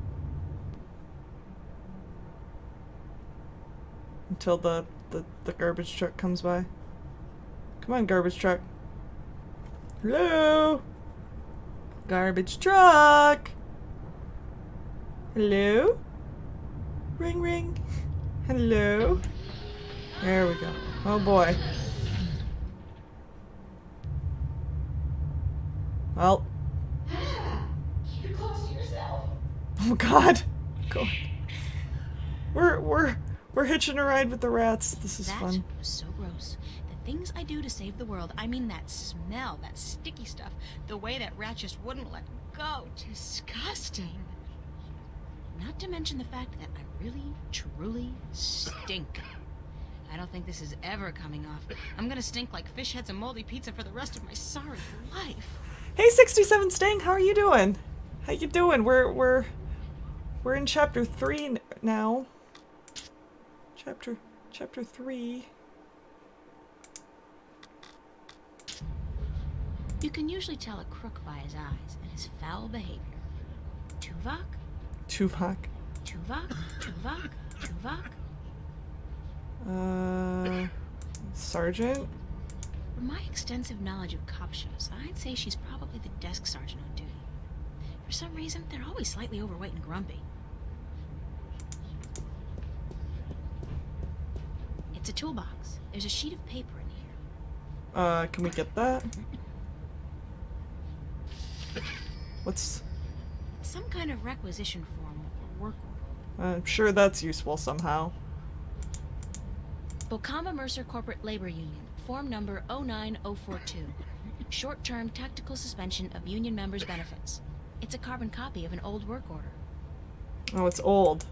Until the garbage truck comes by? Come on, garbage truck. Hello? Garbage truck. Hello? Ring, ring. Hello? There we go. Oh boy. Well. Keep it close to yourself. Oh god. God. We're hitching a ride with the rats. This is That fun. was so gross. The things I do to save the world. I mean that smell, that sticky stuff. The way that rat just wouldn't let go. Disgusting. Not to mention the fact that I really, truly stink. I don't think this is ever coming off. I'm gonna stink like fish heads and moldy pizza for the rest of my sorry life. Hey 67 Sting, how are you doing? How you doing? We're in chapter 3 now. Chapter 3. You can usually tell a crook by his eyes and his foul behavior. Tuvok? Tuvok. Tuvok? Tuvok? Tuvok? Sergeant? From my extensive knowledge of cop shows, I'd say she's probably the desk sergeant on duty. For some reason, they're always slightly overweight and grumpy. It's a toolbox. There's a sheet of paper in here. Can we get that? What's... Some kind of requisition form or work order. I'm sure that's useful somehow. Bokama Mercer Corporate Labor Union, form number 09042. Short-term tactical suspension of union members' benefits. It's a carbon copy of an old work order. Oh, it's old.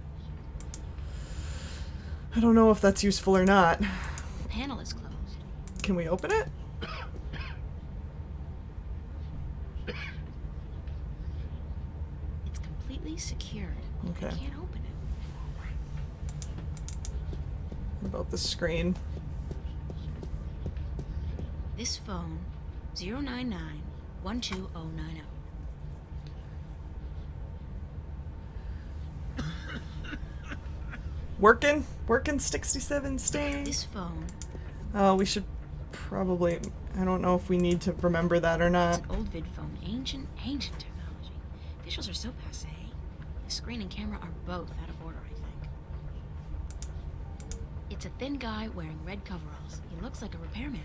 I don't know if that's useful or not. The panel is closed. Can we open it? It's completely secured. Okay. I can't open it. What about the screen? This phone, 099-12090. Working 67 Sting. This phone. Oh, we should probably... I don't know if we need to remember that or not. It's an old vid phone. Ancient technology. Visuals are so passé. The screen and camera are both out of order, I think. It's a thin guy wearing red coveralls. He looks like a repairman.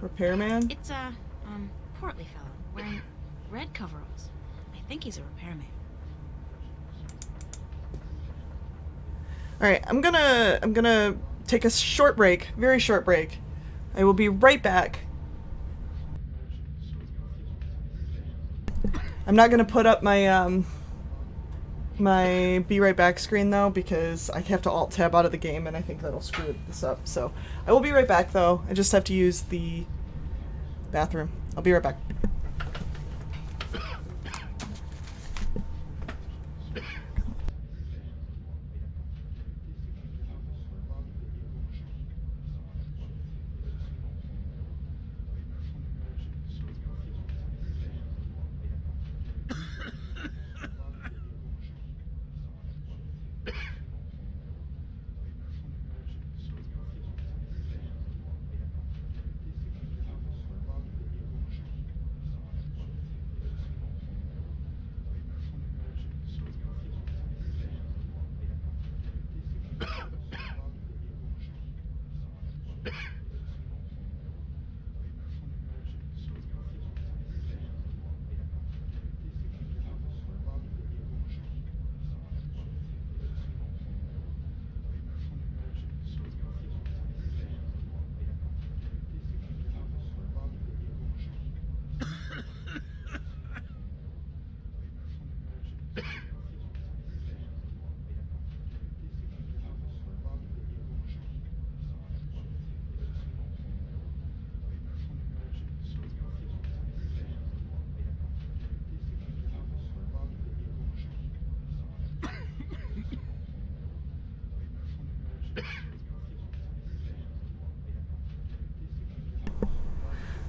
Repairman? It's a, portly fellow wearing red coveralls. I think he's a repairman. Alright, I'm gonna take a short break. Very short break. I will be right back. I'm not gonna put up my, my be right back screen though, because I have to alt tab out of the game and I think that'll screw this up. So I will be right back though. I just have to use the bathroom. I'll be right back.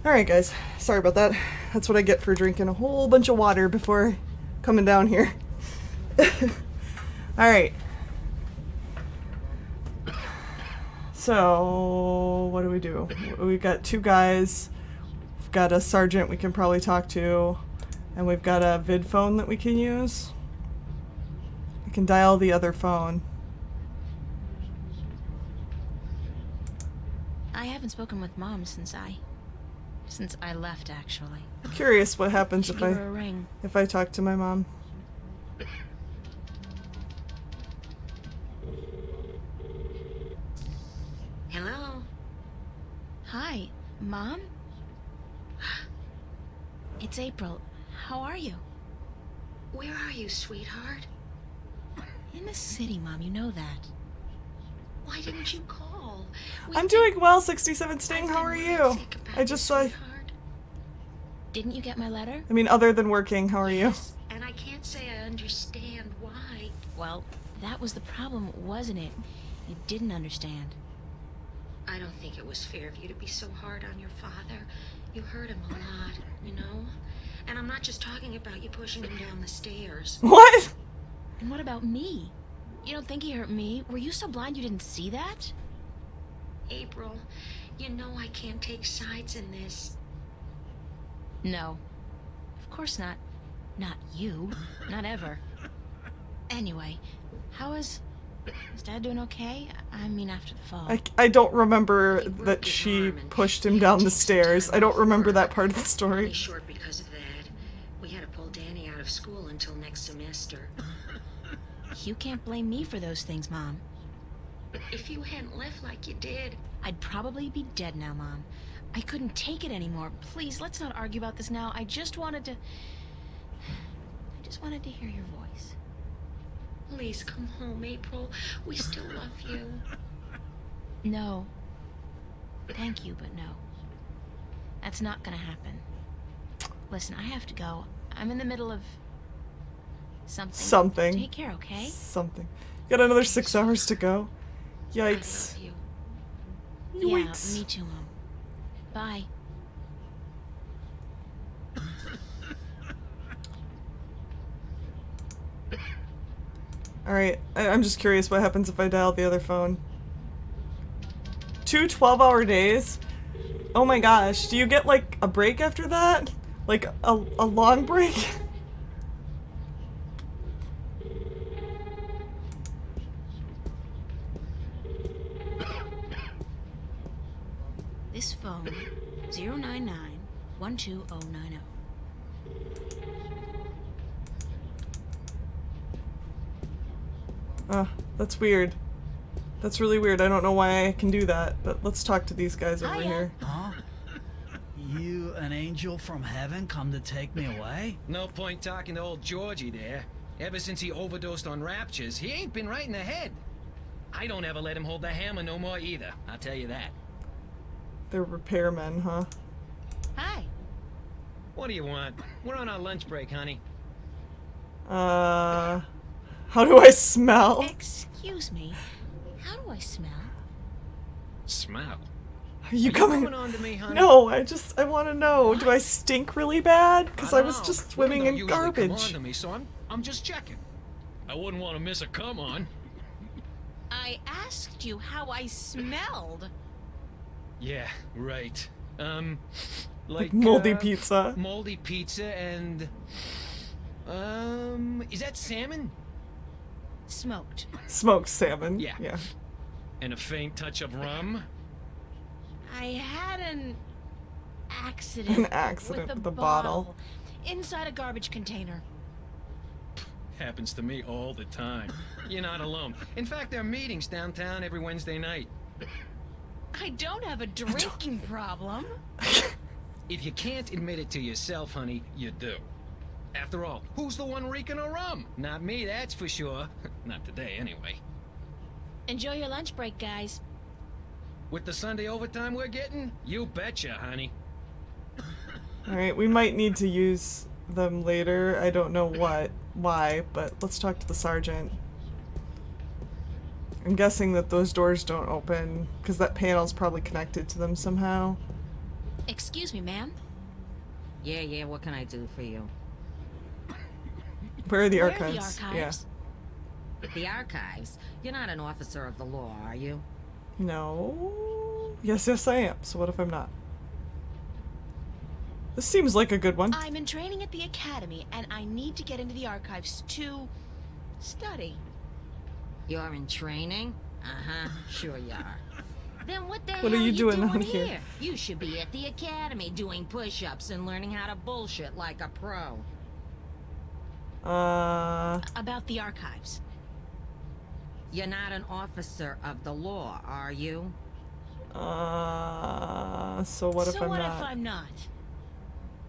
Alright guys, sorry about that. That's what I get for drinking a whole bunch of water before coming down here. Alright. So, what do we do? We've got 2 guys. We've got a sergeant we can probably talk to. And we've got a vid phone that we can use. We can dial the other phone. I haven't spoken with Mom since I left, actually. I'm curious what happens Should give her a ring. if I talk to my mom. Hello? Hi, Mom? It's April. How are you? Where are you, sweetheart? In the city, Mom, you know that. Why didn't you call? I'm doing well, 67 Sting. How are you? I just saw... Didn't you get my letter? I mean, other than working, how are you? And I can't say I understand why. Well, that was the problem, wasn't it? You didn't understand. I don't think it was fair of you to be so hard on your father. You hurt him a lot, you know? And I'm not just talking about you pushing him down the stairs. What? And what about me? You don't think he hurt me? Were you so blind you didn't see that? April, you know I can't take sides in this. No. Of course not. Not you. Not ever. Anyway, is Dad doing okay? I mean, after the fall. I don't remember that she pushed him down the stairs. I don't remember that part of the story. Short because of that. We had to pull Danny out of school until next semester. You can't blame me for those things, Mom. If you hadn't left like you did, I'd probably be dead now, Mom. I couldn't take it anymore. Please, let's not argue about this now. I just wanted to hear your voice. Please come home, April. We still love you. No. Thank you, but no. That's not gonna happen. Listen, I have to go. I'm in the middle of something. Take care, okay? Something. Got another 6 hours to go. Yikes. I love you. Yikes. Yeah, me too, Mom. Bye. Alright, I'm just curious what happens if I dial the other phone. 2 12-hour days? Oh my gosh, do you get like a break after that? Like a long break? This phone, 099-12090. That's weird. That's really weird. I don't know why I can do that, but let's talk to these guys over here. Huh? You, an angel from heaven, come to take me away? No point talking to old Georgie there. Ever since he overdosed on raptures, he ain't been right in the head. I don't ever let him hold the hammer no more either, I'll tell you that. They're repairmen, huh? Hi. What do you want? We're on our lunch break, honey. How do I smell? Excuse me. How do I smell? Smell? Are you coming on to me, honey? No, I want to know. Do I stink really bad? Because I don't was know. just swimming Women in don't usually come on garbage. to me, so I'm just checking. I wouldn't want to miss a come on. I asked you how I smelled. Yeah, right. Like Moldy pizza. Moldy pizza and is that salmon? Smoked. Smoked salmon. Yeah. Yeah. And a faint touch of rum? I had an accident. An accident with a bottle. Inside a garbage container. Happens to me all the time. You're not alone. In fact, there are meetings downtown every Wednesday night. I don't have a drinking problem. If you can't admit it to yourself, honey, you do. After all, who's the one reeking of rum? Not me, that's for sure. Not today, anyway. Enjoy your lunch break, guys. With the Sunday overtime we're getting? You betcha, honey. Alright, we might need to use them later. I don't know why, but let's talk to the sergeant. I'm guessing that those doors don't open, because that panel's probably connected to them somehow. Excuse me, ma'am. Yeah, what can I do for you? Where are the Where are archives? the archives? The archives? You're not an officer of the law, are you? No. Yes, I am. So what if I'm not? This seems like a good one. I'm in training at the academy, and I need to get into the archives to study. You're in training? Uh-huh, sure you are. Then what the What hell are you doing out here? here? You should be at the academy doing push-ups and learning how to bullshit like a pro. About the archives. You're not an officer of the law, are you? So what if So I'm what not? if I'm not?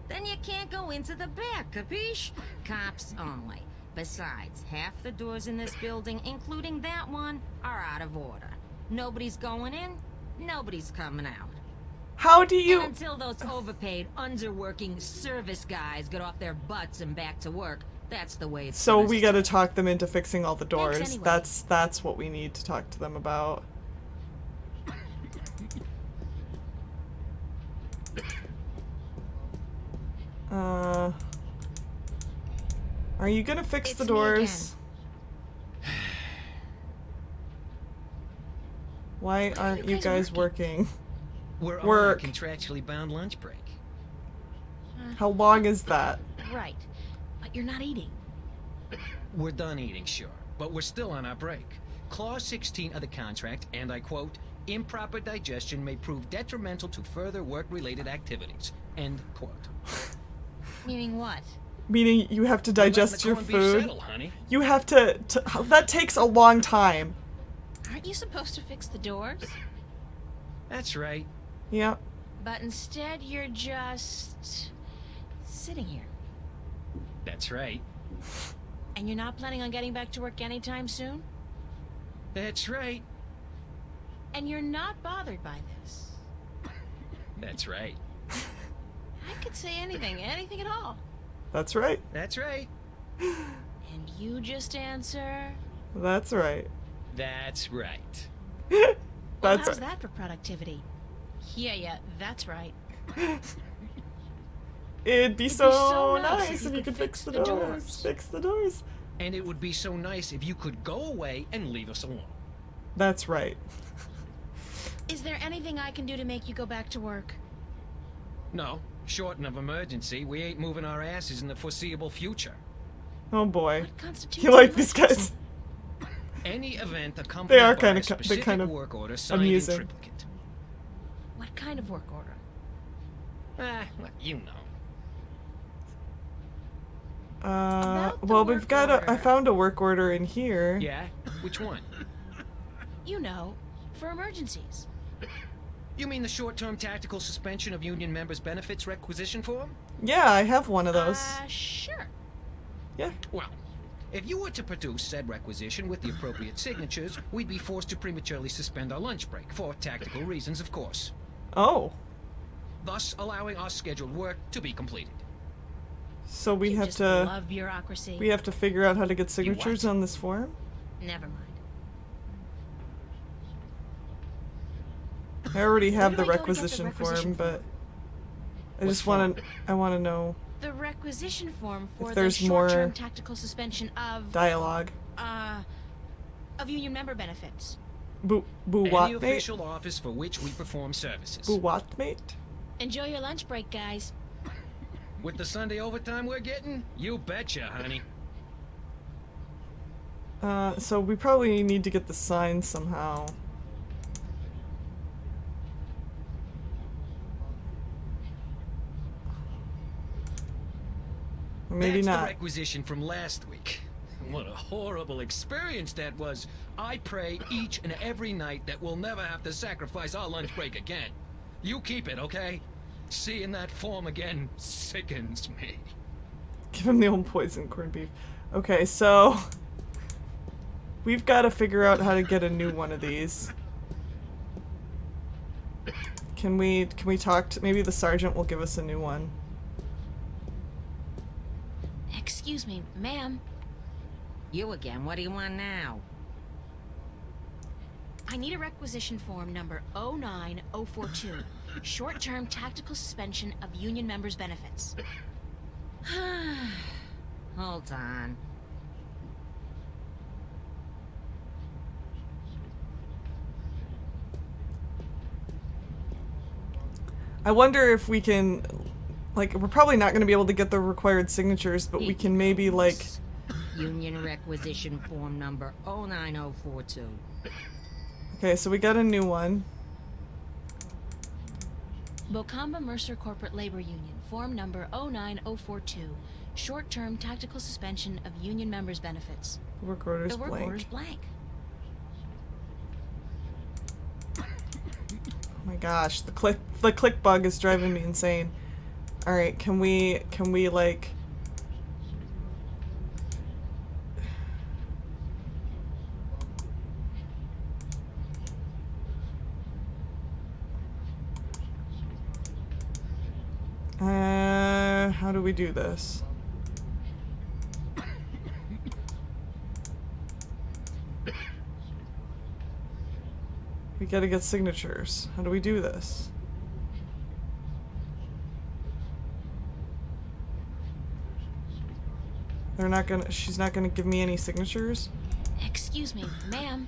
Then you can't go into the back, capiche? Cops only. Besides, half the doors in this building, including that one, are out of order. Nobody's going in, nobody's coming out. How do you... And until those overpaid, underworking service guys get off their butts and back to work, that's the way it's So gonna we gotta talk them into fixing all the doors. Thanks anyway. That's what we need to talk to them about. Are you gonna fix the It's me doors? Why aren't you guys working? We're on a Work. contractually bound lunch break. How long is that? Right. But you're not eating. We're done eating, sure, but we're still on our break. Clause 16 of the contract, and I quote, improper digestion may prove detrimental to further work-related activities. End quote. Meaning what? Meaning you have to We're letting digest the your corned beef food. settle, honey. You have to... That takes a long time. Aren't you supposed to fix the doors? That's right. Yep. But instead, you're just sitting here. That's right. And you're not planning on getting back to work anytime soon? That's right. And you're not bothered by this? That's right. I could say anything at all. That's right. That's right. And you just answer... That's right. That's right. Well, That's how's right. that for productivity? Yeah, that's right. It'd be It'd so be so nice nice if you could fix the doors. Fix the doors. And it would be so nice if you could go away and leave us alone. That's right. Is there anything I can do to make you go back to work? No, short of emergency, we ain't moving our asses in the foreseeable future. Oh boy. What constitutes You like an these emergency? guys? Any event accompanied They are by kind a of they're specific kind of work order signed amusing. in triplicate. What kind of work order? Well, you know. About the Well, we've work got order. I found a work order in here. Yeah? Which one? You know, for emergencies. You mean the short-term tactical suspension of union members' benefits requisition form? Yeah, I have one of those. Sure. Yeah. Well, if you were to produce said requisition with the appropriate signatures, we'd be forced to prematurely suspend our lunch break, for tactical reasons, of course. Oh. Thus allowing our scheduled work to be completed. So we You have just to love bureaucracy. we have to figure out how to get signatures on this form? Never mind. I already have the Where do I go to get the requisition requisition form, but I What just want form? to I want to know The requisition form for If the there's short-term more tactical suspension dialogue. of union member benefits. Boo Any what, mate? official office for which we perform services. Boo what, mate? Enjoy your lunch break, guys. With the Sunday overtime we're getting, you betcha, honey. So we probably need to get the sign somehow. Or maybe That's the not. requisition from last week. What a horrible experience that was. I pray each and every night that we'll never have to sacrifice our lunch break again. You keep it, okay? Seeing that form again sickens me. Give him the old poison corned beef. Okay, so we've got to figure out how to get a new one of these. Can we talk to maybe the sergeant will give us a new one. Excuse me, ma'am. You again, what do you want now? I need a requisition form number 09042. Short-term tactical suspension of union members' benefits. Hold on. I wonder if we can, like, we're probably not going to be able to get the required signatures, but we can maybe, like... Union requisition form number 09042. Okay, so we got a new one. Bocamba Mercer Corporate Labor Union, form number 09042. Short-term tactical suspension of union members' benefits. Work orders the work blank. order's blank. Oh my gosh, the click bug is driving me insane. All right, can we like how do we do this? We gotta get signatures. How do we do this? She's not gonna give me any signatures? Excuse me, ma'am.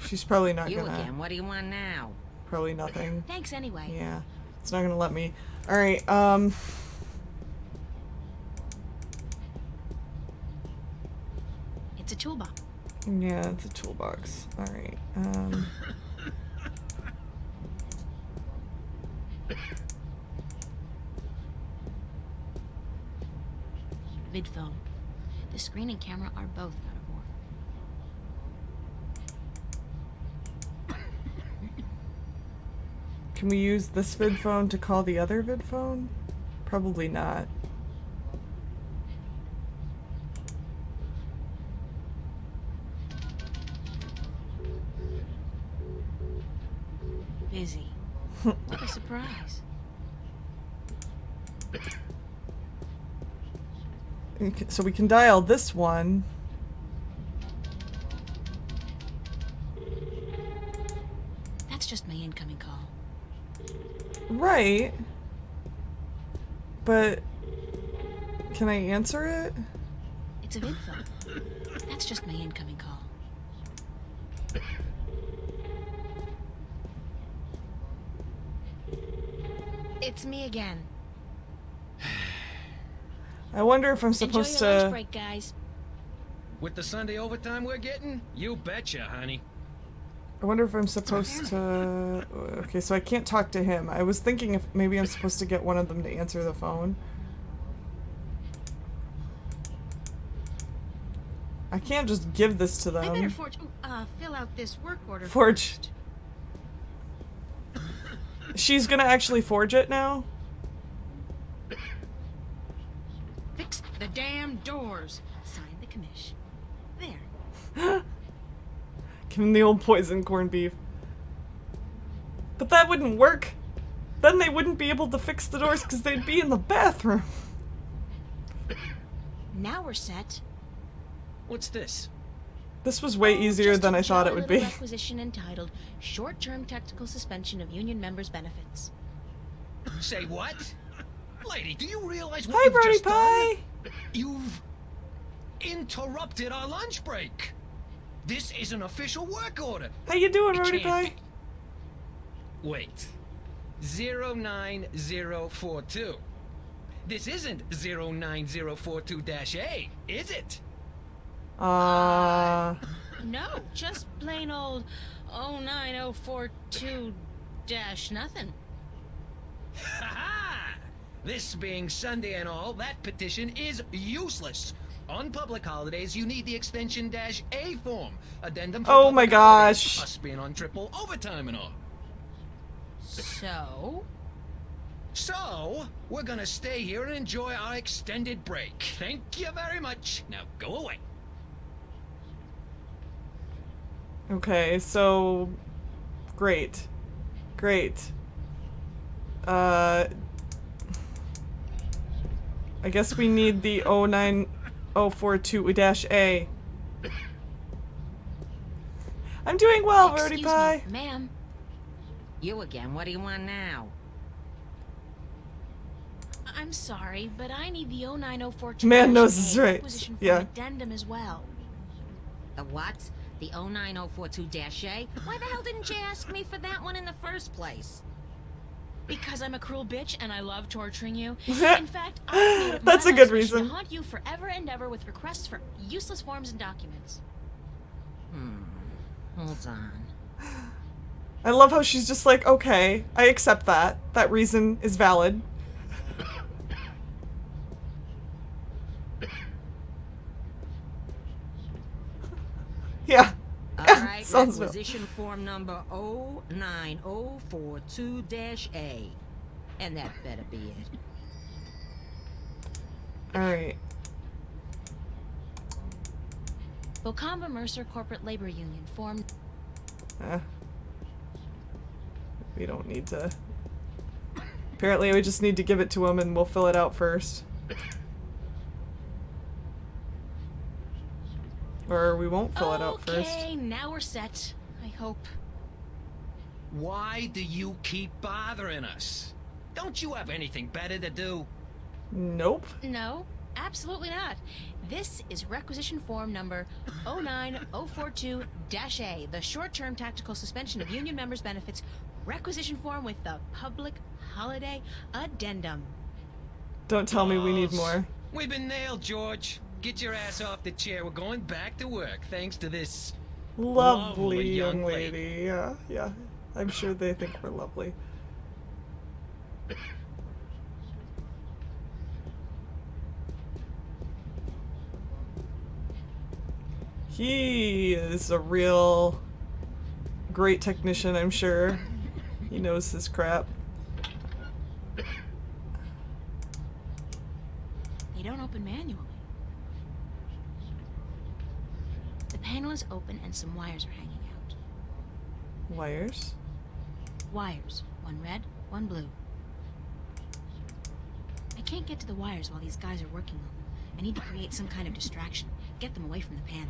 She's probably not You gonna. again, what do you want now? Probably nothing. Thanks anyway. Yeah. It's not gonna let me. Alright, It's a toolbox. yeah, it's a toolbox. Alright, Vidphone. The screen and camera are both out of order. can we use this vidphone to call the other vidphone? Probably not. Busy. What a surprise. So we can dial this one. That's just my incoming call. Right. But can I answer it? It's a vidphone. That's just my incoming call. It's me again. I wonder if I'm supposed Enjoy your lunch to... break, guys. With the Sunday overtime we're getting? You betcha, honey. I wonder if I'm supposed to... Okay, so I can't talk to him. I was thinking if maybe I'm supposed to get one of them to answer the phone. I can't just give this to them. I better fill out this work order Forge. first. She's gonna actually forge it now? Fix the damn doors. Sign the commish. There. Give him the old poison corned beef. But that wouldn't work. Then they wouldn't be able to fix the doors because they'd be in the bathroom. Now we're set. What's this? This was way easier Just than a I thought it jolly would little be. Requisition entitled Short-Term Tactical Suspension of Union Members' Benefits. Say what? Lady, do you realize what Hi, you've Brody just Pie! done? You've interrupted our lunch break. This is an official work order. How you doing, It Brody can't Pie? be- Wait. 09042. This isn't 09042-A, is it? No, just plain old 09042-nothing. Ha-ha! This being Sunday and all, that petition is useless. On public holidays, you need the extension -A form. Addendum for Oh my public holidays, gosh. us being on triple overtime and all. So, we're gonna stay here and enjoy our extended break. Thank you very much. Now go away. Okay, so... Great. Great. I guess we need the 09042-A. I'm doing well, Brody Excuse Pie. me, ma'am. You again, what do you want now? I'm sorry, but I need the 09042 Man knows his rights. requisition form Yeah. addendum as well. The what? The 09042-A? Why the hell didn't you ask me for that one in the first place? Because I'm a cruel bitch and I love torturing you. In fact, I've made it my That's a life's good mission reason. to haunt you forever and ever with requests for useless forms and documents. Hold on. I love how she's just like, okay, I accept that. That reason is valid. Yeah. All right, Sounds requisition form number 09042-A. And that better be it. Alright. Bocamba Mercer Corporate Labor Union formed. We don't need to. Apparently, we just need to give it to him and we'll fill it out first. Or we won't fill it out first. Okay, now we're set. I hope. Why do you keep bothering us? Don't you have anything better to do? Nope. No, absolutely not. This is requisition form number 09042-A, the short-term tactical suspension of union members' benefits requisition form with the public holiday addendum. Don't tell me we need more. We've been nailed, George. Get your ass off the chair. We're going back to work, thanks to this Lovely young lady. Yeah, yeah. I'm sure they think we're lovely. He is a real great technician, I'm sure. He knows his crap. They don't open manually. The panel is open and some wires are hanging out. Wires? Wires. One red, one blue. I can't get to the wires while these guys are working on them. I need to create some kind of distraction. Get them away from the panel.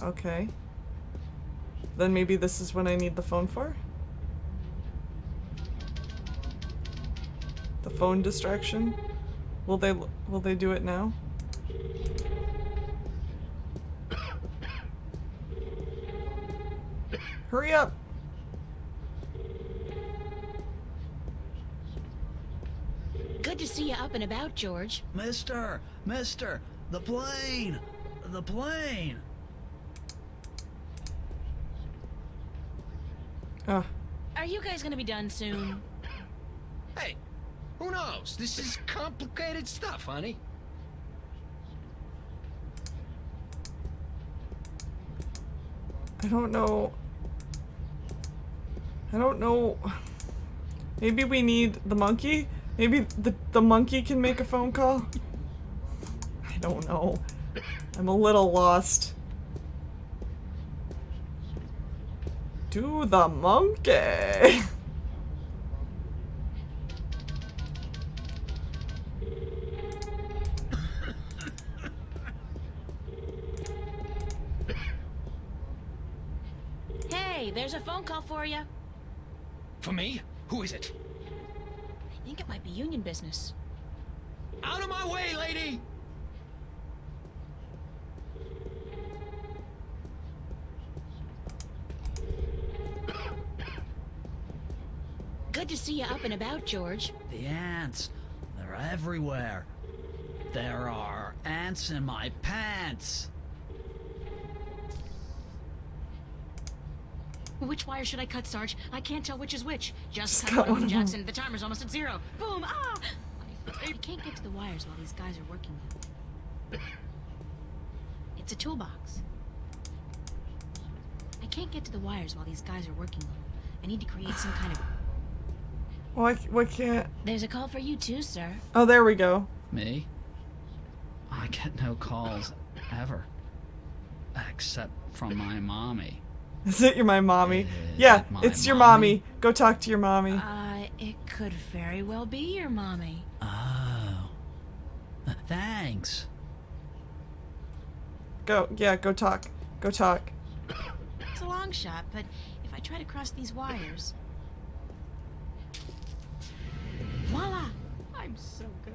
Okay. Then maybe this is what I need the phone for? The phone distraction? Will they do it now? Hurry up! Good to see you up and about, George. Mister, the plane! The plane! Oh. Are you guys gonna be done soon? Hey, who knows? This is complicated stuff, honey. I don't know. Maybe we need the monkey? Maybe the monkey can make a phone call? I don't know. I'm a little lost. To the monkey! Hey, there's a phone call for you. For me? Who is it? I think it might be union business. Out of my way, lady! Good to see you up and about, George. The ants. They're everywhere. There are ants in my pants. Which wire should I cut, Sarge? I can't tell which is which. Just cut cut one one, of them. Jackson. The timer's almost at 0. Boom! Ah! I can't get to the wires while these guys are working them. It's a toolbox. I can't get to the wires while these guys are working them. I need to create some kind of... Why can't... There's a call for you too, sir. Oh, there we go. Me? I get no calls ever. Except from my mommy. Is it my mommy? Is Yeah, it my it's your mommy? mommy. Go talk to your mommy. It could very well be your mommy. Oh. Thanks. Go talk. Go talk. It's a long shot, but if I try to cross these wires... Voila! I'm so good.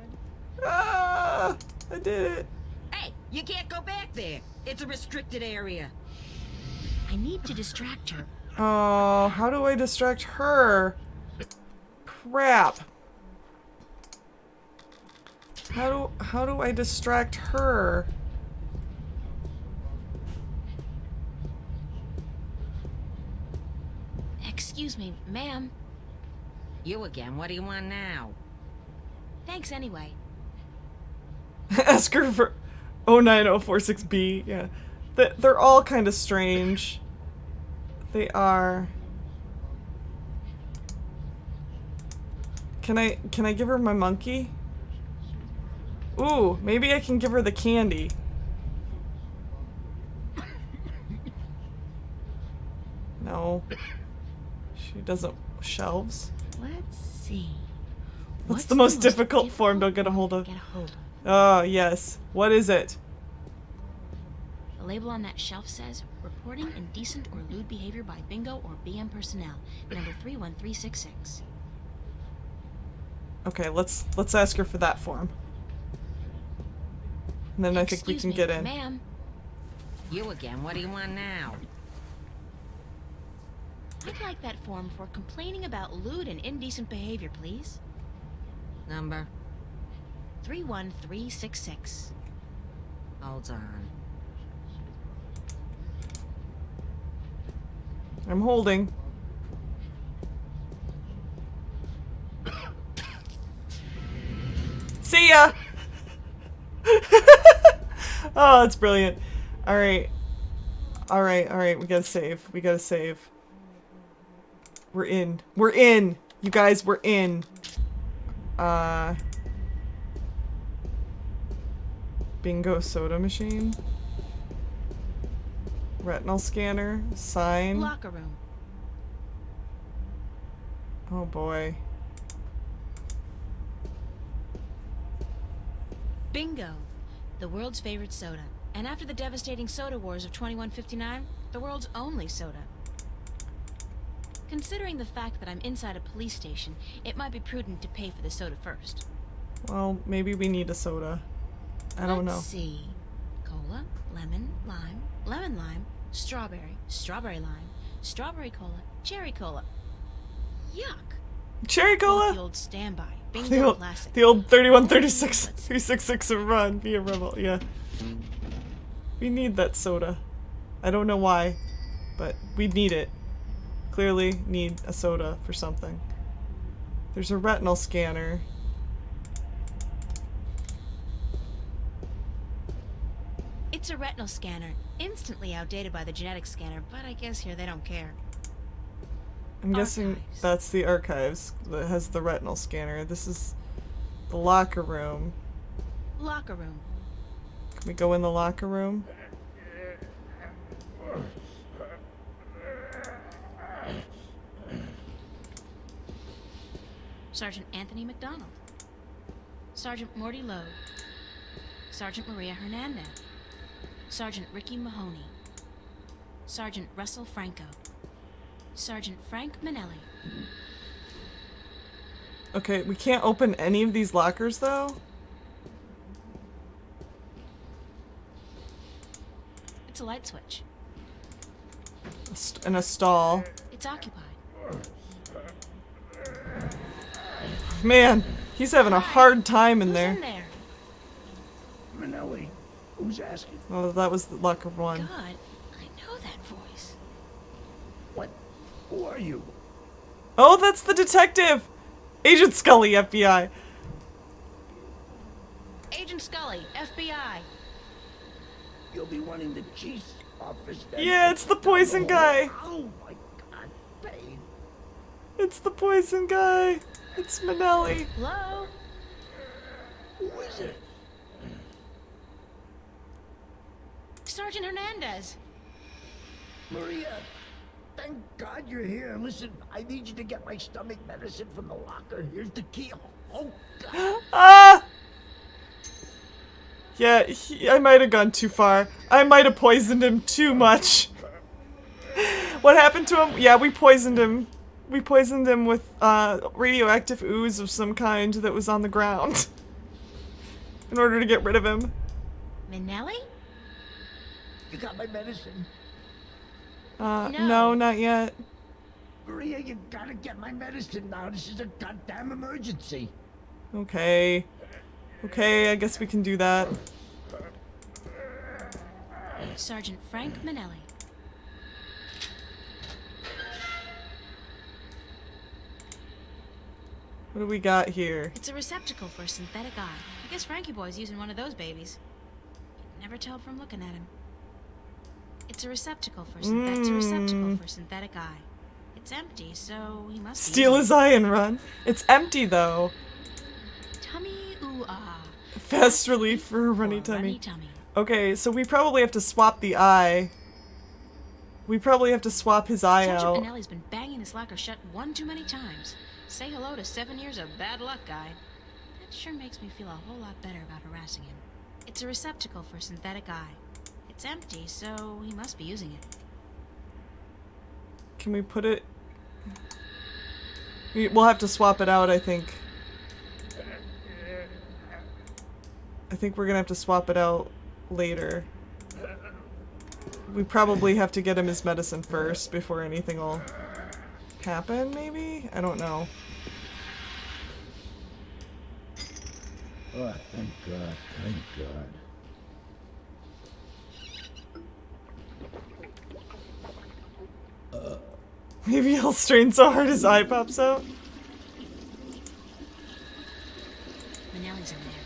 Ah! I did it. Hey, you can't go back there. It's a restricted area. I need to distract her. Oh, how do I distract her? crap. How do I distract her? Excuse me, ma'am. You again. What do you want now? Thanks anyway. Ask her for 09046B. Yeah. They're all kind of strange. They are. Can I give her my monkey? Ooh, maybe I can give her the candy. No. She doesn't. Shelves? Let's see. What's the most difficult form to get a hold of? Oh, yes. What is it? The label on that shelf says, reporting indecent or lewd behavior by bingo or BM personnel, number 31366. Okay, let's ask her for that form. And then I think we can get in. Ma'am. You again. What do you want now? I'd like that form for complaining about lewd and indecent behavior, please. Number? 31366. Hold on. I'm holding. See ya! Oh, that's brilliant. Alright. Alright, we gotta save. We gotta save. We're in. We're in! You guys, we're in. Bingo soda machine. Retinal scanner. Sign. Locker room. Oh boy. Bingo! The world's favorite soda. And after the devastating soda wars of 2159, the world's only soda. Considering the fact that I'm inside a police station, it might be prudent to pay for the soda first. Well, maybe we need a soda. I don't know. Let's see. Cola, lemon, lime, lemon lime, strawberry, strawberry lime, strawberry cola, cherry cola. Yuck. Cherry cola? The old standby. Bingo classic. The old 3136 366 and run. Be a rebel. Yeah. We need that soda. I don't know why, but we need it. Clearly need a soda for something. There's a retinal scanner. It's a retinal scanner, instantly outdated by the genetic scanner, but I guess here they don't care. I'm guessing that's the archives that has the retinal scanner. This is the locker room. Locker room. Can we go in the locker room? Sergeant Anthony McDonald. Sergeant Morty Lowe. Sergeant Maria Hernandez. Sergeant Ricky Mahoney. Sergeant Russell Franco. Sergeant Frank Manelli. Okay, we can't open any of these lockers though? It's a light switch. In a stall. It's occupied. Man, he's having a hard time in there. Who's in there? Manelli, who's asking? Oh, that was the locker one. God, I know that voice. What? Who are you? Oh, that's the detective! Agent Scully, FBI. Agent Scully, FBI. You'll be wanting the chief's office then. Yeah, it's the poison guy. Oh my God, babe. It's the poison guy. It's Manelli. Hello? Who is it? Sergeant Hernandez. Maria, thank God you're here. Listen, I need you to get my stomach medicine from the locker. Here's the key. Oh, God. Ah! Yeah, I might have gone too far. I might have poisoned him too much. What happened to him? Yeah, we poisoned him. We poisoned him with radioactive ooze of some kind that was on the ground. In order to get rid of him. Manelli? You got my medicine? No, not yet. Maria, you gotta get my medicine now. This is a goddamn emergency. Okay. Okay, I guess we can do that. Sergeant Frank Manelli. What do we got here? It's a receptacle for a synthetic eye. I guess Frankie Boy's using one of those babies. You'd never tell from looking at him. It's a receptacle for synthetic eye. It's empty, so he must Steal his eye and run. It's empty though. Tummy ooh ah. Fast relief for a runny tummy. Okay, so we probably have to swap the eye. We probably have to swap his eye Sergeant out. Manelli's been banging his locker shut one too many times. Say hello to 7 years of bad luck, guy. That sure makes me feel a whole lot better about harassing him. It's a receptacle for synthetic eye. It's empty, so he must be using it. Can we put it... We'll have to swap it out, I think. I think we're gonna have to swap it out later. We probably have to get him his medicine first before anything will happen, maybe? I don't know. Oh, thank God, thank God. Maybe he'll strain so hard his eye pops out. Manelli's in there.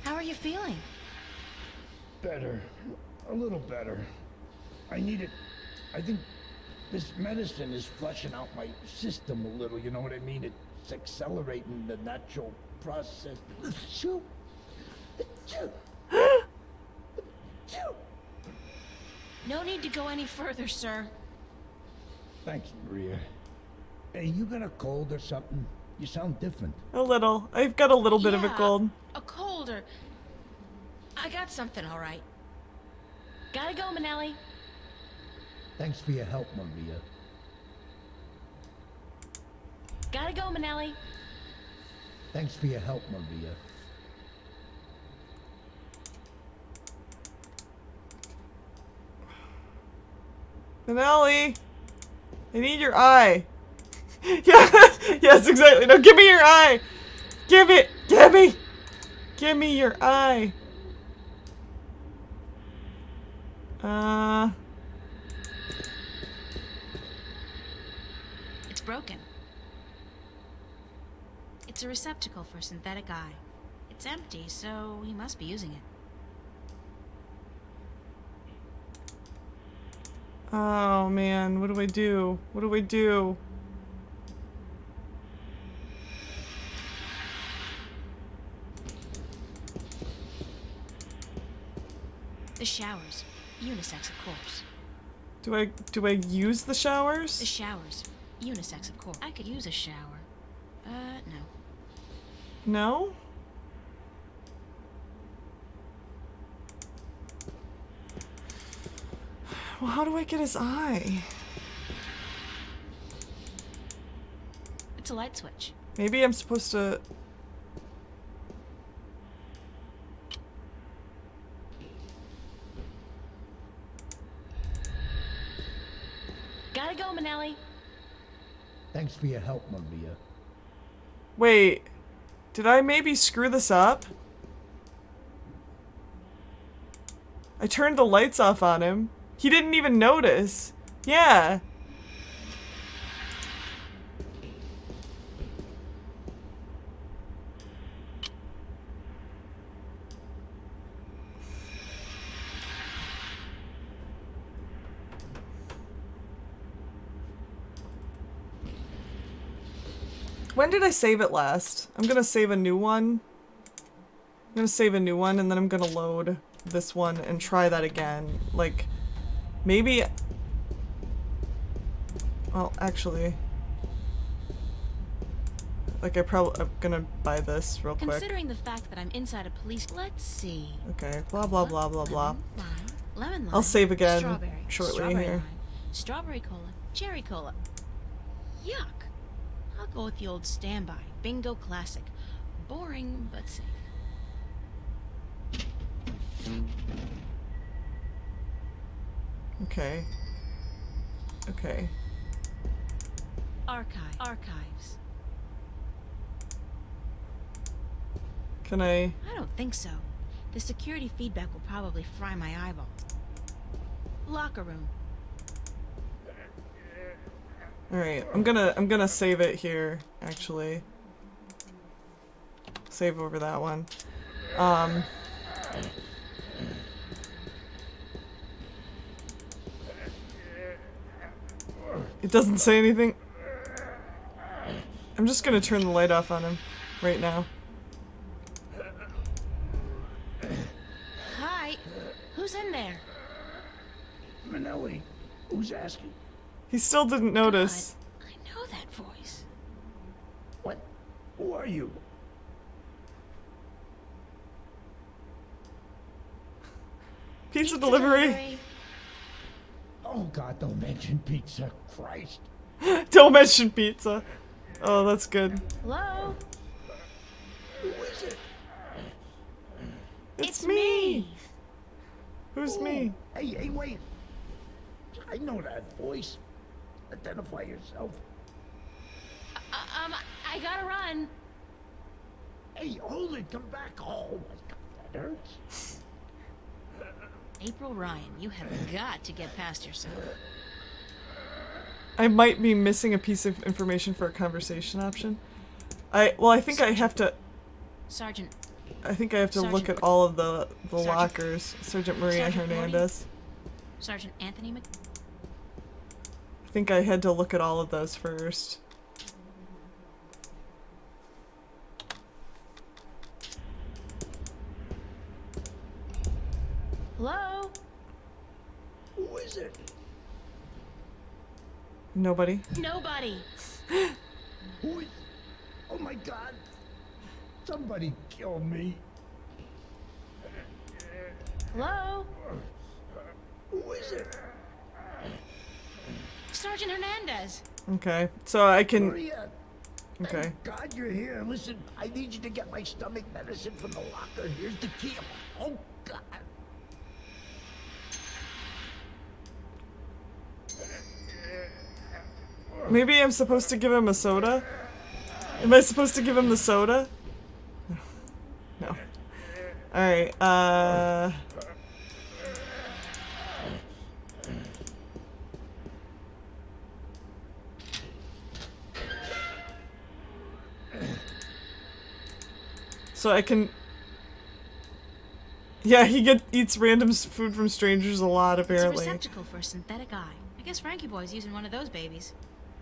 How are you feeling? Better. A little better. I need it. I think this medicine is flushing out my system a little, you know what I mean? It's accelerating the natural process. Achoo. Achoo. Achoo. No need to go any further, sir. Thanks, Maria. Hey, you got a cold or something? You sound different. A little. I've got a little bit of a cold. A cold or... I got something, all right. Gotta go, Manelli. Thanks for your help, Maria. Gotta go, Manelli. Thanks for your help, Maria. Manelli! I need your eye. Yes, exactly. No, give me your eye! Give it! Give me! Give me your eye. It's broken. It's a receptacle for synthetic eye. It's empty, so he must be using it. Oh man, what do I do? What do I do? The showers. Unisex, of course. Do I use the showers? The showers. Unisex, of course. I could use a shower. No. No? Well, how do I get his eye? It's a light switch. Maybe I'm supposed to... Gotta go, Manelli. Thanks for your help, Maria. Wait. Did I maybe screw this up? I turned the lights off on him. He didn't even notice. Yeah. When did I save it last? I'm gonna save a new one. I'm gonna save a new one and then I'm gonna load this one and try that again. Like, maybe... Well, actually... Like, I'm gonna buy this real quick. Considering the fact that I'm inside a police... Let's see. Okay, blah blah blah blah blah. Lemon lime, I'll save again strawberry, shortly strawberry here. lime, strawberry cola, cherry cola. Yuck. I'll go with the old standby. Bingo classic. Boring, but safe. Okay. Okay. Archives. Can I... I don't think so. The security feedback will probably fry my eyeball. Locker room. Alright, I'm gonna save it here, actually. Save over that one. It doesn't say anything. I'm just gonna turn the light off on him right now. Hi. Who's in there? Manelli, who's asking? He still didn't notice. I know that voice. What? Who are you? Pizza delivery. Oh God, don't mention pizza. Christ. Don't mention pizza. Oh, that's good. Hello? Who is it? It's me. Who's me? Hey, wait. I know that voice. Identify yourself. I gotta run. Hey, hold it. Come back. Oh, my God, that hurts. April Ryan, you have got to get past yourself. I might be missing a piece of information for a conversation option. I think I have to... Sergeant. I think I have to look at all of the lockers. Sergeant Maria Hernandez. Sergeant Anthony Mc... I think I had to look at all of those first. Hello? Who is it? Nobody. Nobody. Who is... Oh my God. Somebody kill me. Hello? Who is it? Sergeant Hernandez. Okay, so I can... Maria. Okay. Thank God you're here. Listen, I need you to get my stomach medicine from the locker. Here's the key. Oh, God. Maybe I'm supposed to give him a soda? Am I supposed to give him the soda? No. Alright, so I can... Yeah, he eats random food from strangers a lot, apparently. It's a receptacle for a synthetic eye. I guess Frankie Boy's using one of those babies.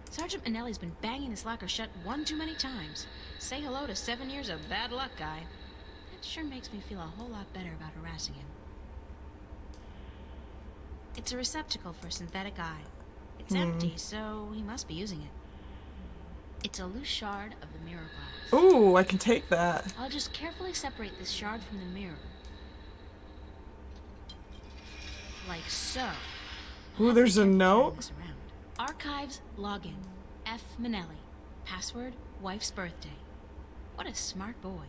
Sergeant Manelli's been banging this locker shut one too many times. Say hello to 7 years of bad luck, guy. That sure makes me feel a whole lot better about harassing him. It's a receptacle for a synthetic eye. It's empty, so he must be using it. It's a loose shard of the mirror glass. Ooh, I can take that. I'll just carefully separate this shard from the mirror. Like so. Ooh, there's a note? Archives login. F. Manelli. Password, wife's birthday. What a smart boy.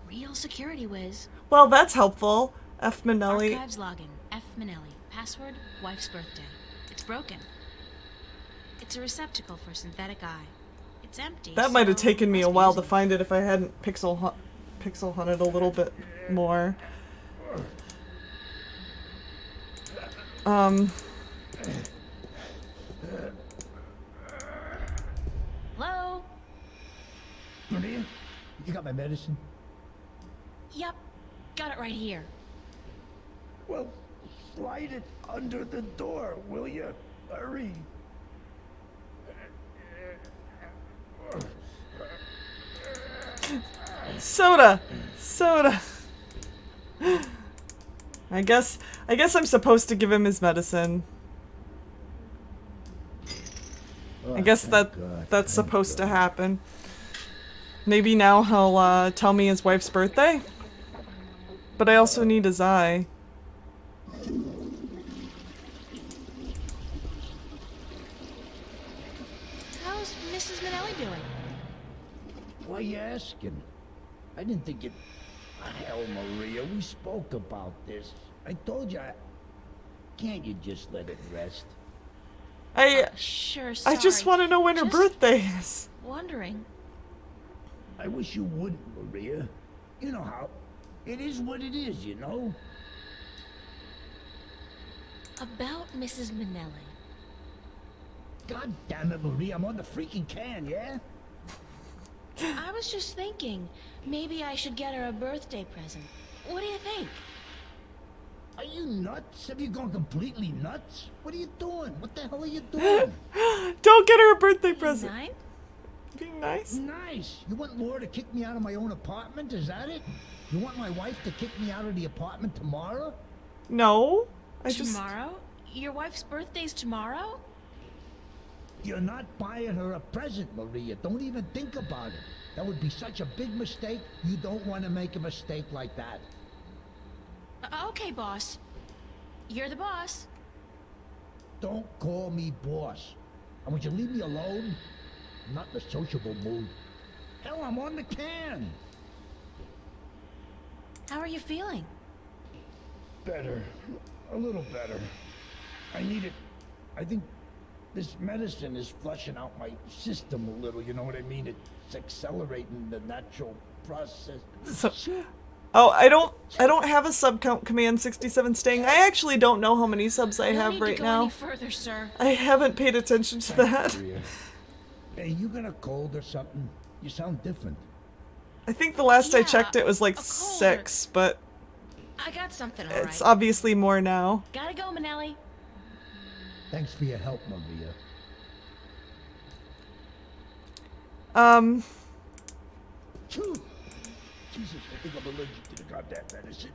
Real security whiz. Well, that's helpful. F. Manelli. Archives login. F. Manelli. Password, wife's birthday. It's broken. It's a receptacle for synthetic eye. It's empty. That might have taken me a while to find it if I hadn't pixel hunted a little bit more. Hello? Maria, you got my medicine? Yep. Got it right here. Well, slide it under the door, will you? Hurry. Soda! Soda! I guess I'm supposed to give him his medicine. I guess that's supposed to happen. Maybe now he'll tell me his wife's birthday? But I also need his eye. How's Mrs. Manelli doing? Why you asking? I didn't think it... Hell, Maria, we spoke about this. I told you Can't you just let it rest? Sure, I sorry. just want to know when her birthday is. Wondering. I wish you wouldn't, Maria. You know how. It is what it is, you know? About Mrs. Minnelli. God damn it, Maria, I'm on the freaking can, yeah? I was just thinking, maybe I should get her a birthday present. What do you think? Are you nuts? Have you gone completely nuts? What are you doing? What the hell are you doing? Don't get her a birthday present. Nine? Being nice? Nice. You want Laura to kick me out of my own apartment? Is that it? You want my wife to kick me out of the apartment tomorrow? No. Tomorrow? Your wife's birthday's tomorrow? You're not buying her a present, Maria. Don't even think about it. That would be such a big mistake. You don't want to make a mistake like that. Okay, boss. You're the boss. Don't call me boss. And would you leave me alone? I'm not in a sociable mood. Hell, I'm on the can. How are you feeling? Better. A little better. I need it. I think this medicine is flushing out my system a little, you know what I mean? It's accelerating the natural process. Oh, I don't have a sub count command 67 staying. I actually don't know how many subs I have right now. Any further, sir. I haven't paid attention to that. Hey, you got a cold or something? You sound different. I think the last I checked it was like 6, but I got something, all right. it's obviously more now. Gotta go, Minnelli. Thanks for your help, Maria. Jesus, I think I'm allergic to the goddamn medicine.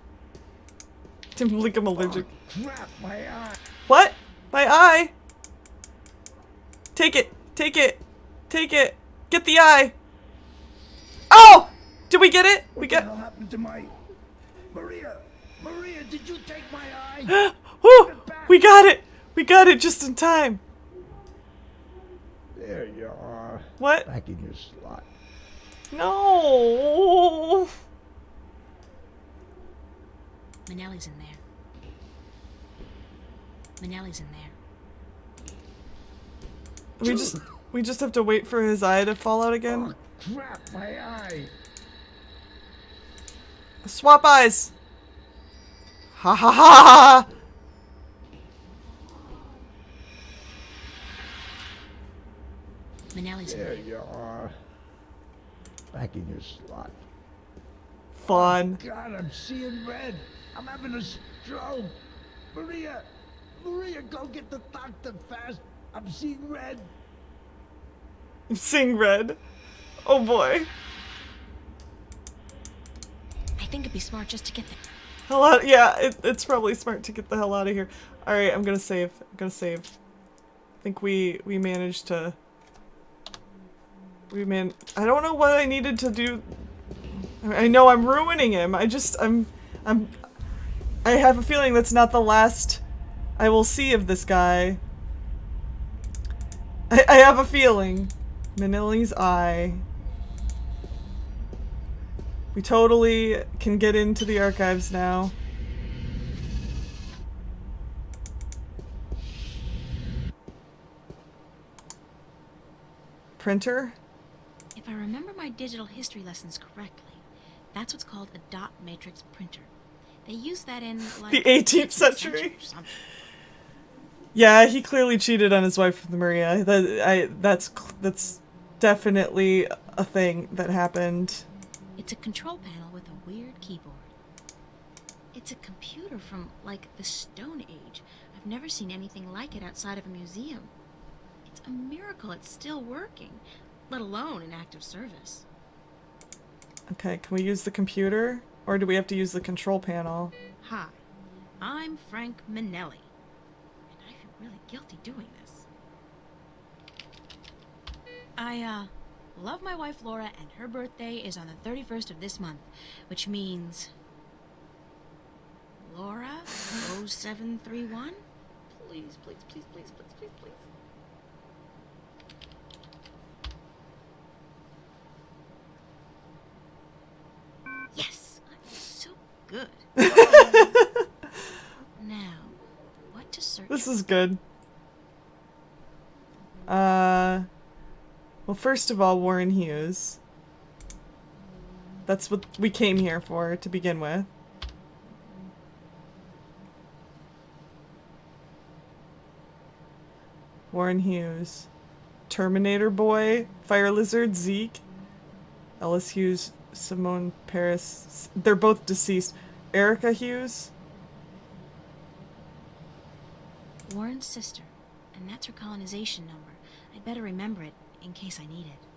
Didn't think I'm allergic. Oh, crap, my eye. What? My eye? Take it. Take it. Take it. Get the eye. Oh! Did we get it? What the hell happened to my... Maria! Maria, did you take my eye? Woo! We got it! We got it just in time. There you are. What? Back in your slot. No. Minnelli's in there. Minnelli's in there. We just have to wait for his eye to fall out again. Oh, crap, my eye. Swap eyes. Ha ha ha! Minnelli's in there. There you are. Back in your slot. Fun. Oh, God, I'm seeing red. I'm having a stroke. Maria! Maria, go get the doctor fast. I'm seeing red. I'm seeing red. Oh boy. I think it'd be smart just to get the Hell out. Yeah, it's probably smart to get the hell out of here. Alright, I'm gonna save. I think we managed to... I don't know what I needed to do. I know I'm ruining him. I have a feeling that's not the last I will see of this guy. I have a feeling. Minnelli's eye. We totally can get into the archives now. Printer? If I remember my digital history lessons correctly, that's what's called a dot matrix printer. They used that in like the 18th century. Yeah, he clearly cheated on his wife with Maria. That's definitely a thing that happened. It's a control panel with a weird keyboard. It's a computer from like the Stone Age. I've never seen anything like it outside of a museum. It's a miracle it's still working, let alone in active service. Okay, can we use the computer? Or do we have to use the control panel? Hi, I'm Frank Minnelli. And I feel really guilty doing this. I love my wife Laura, and her birthday is on the 31st of this month, which means... Laura 0731? Please, please, please, please, please, please, please. Yes, I'm so good. Now, what to This is good. Well, first of all, Warren Hughes. That's what we came here for to begin with. Warren Hughes. Terminator Boy, Fire Lizard, Zeke. Ellis Hughes, Simone Paris. They're both deceased. Erica Hughes. Warren's sister, and that's her colonization number. I'd better remember it in case I need it.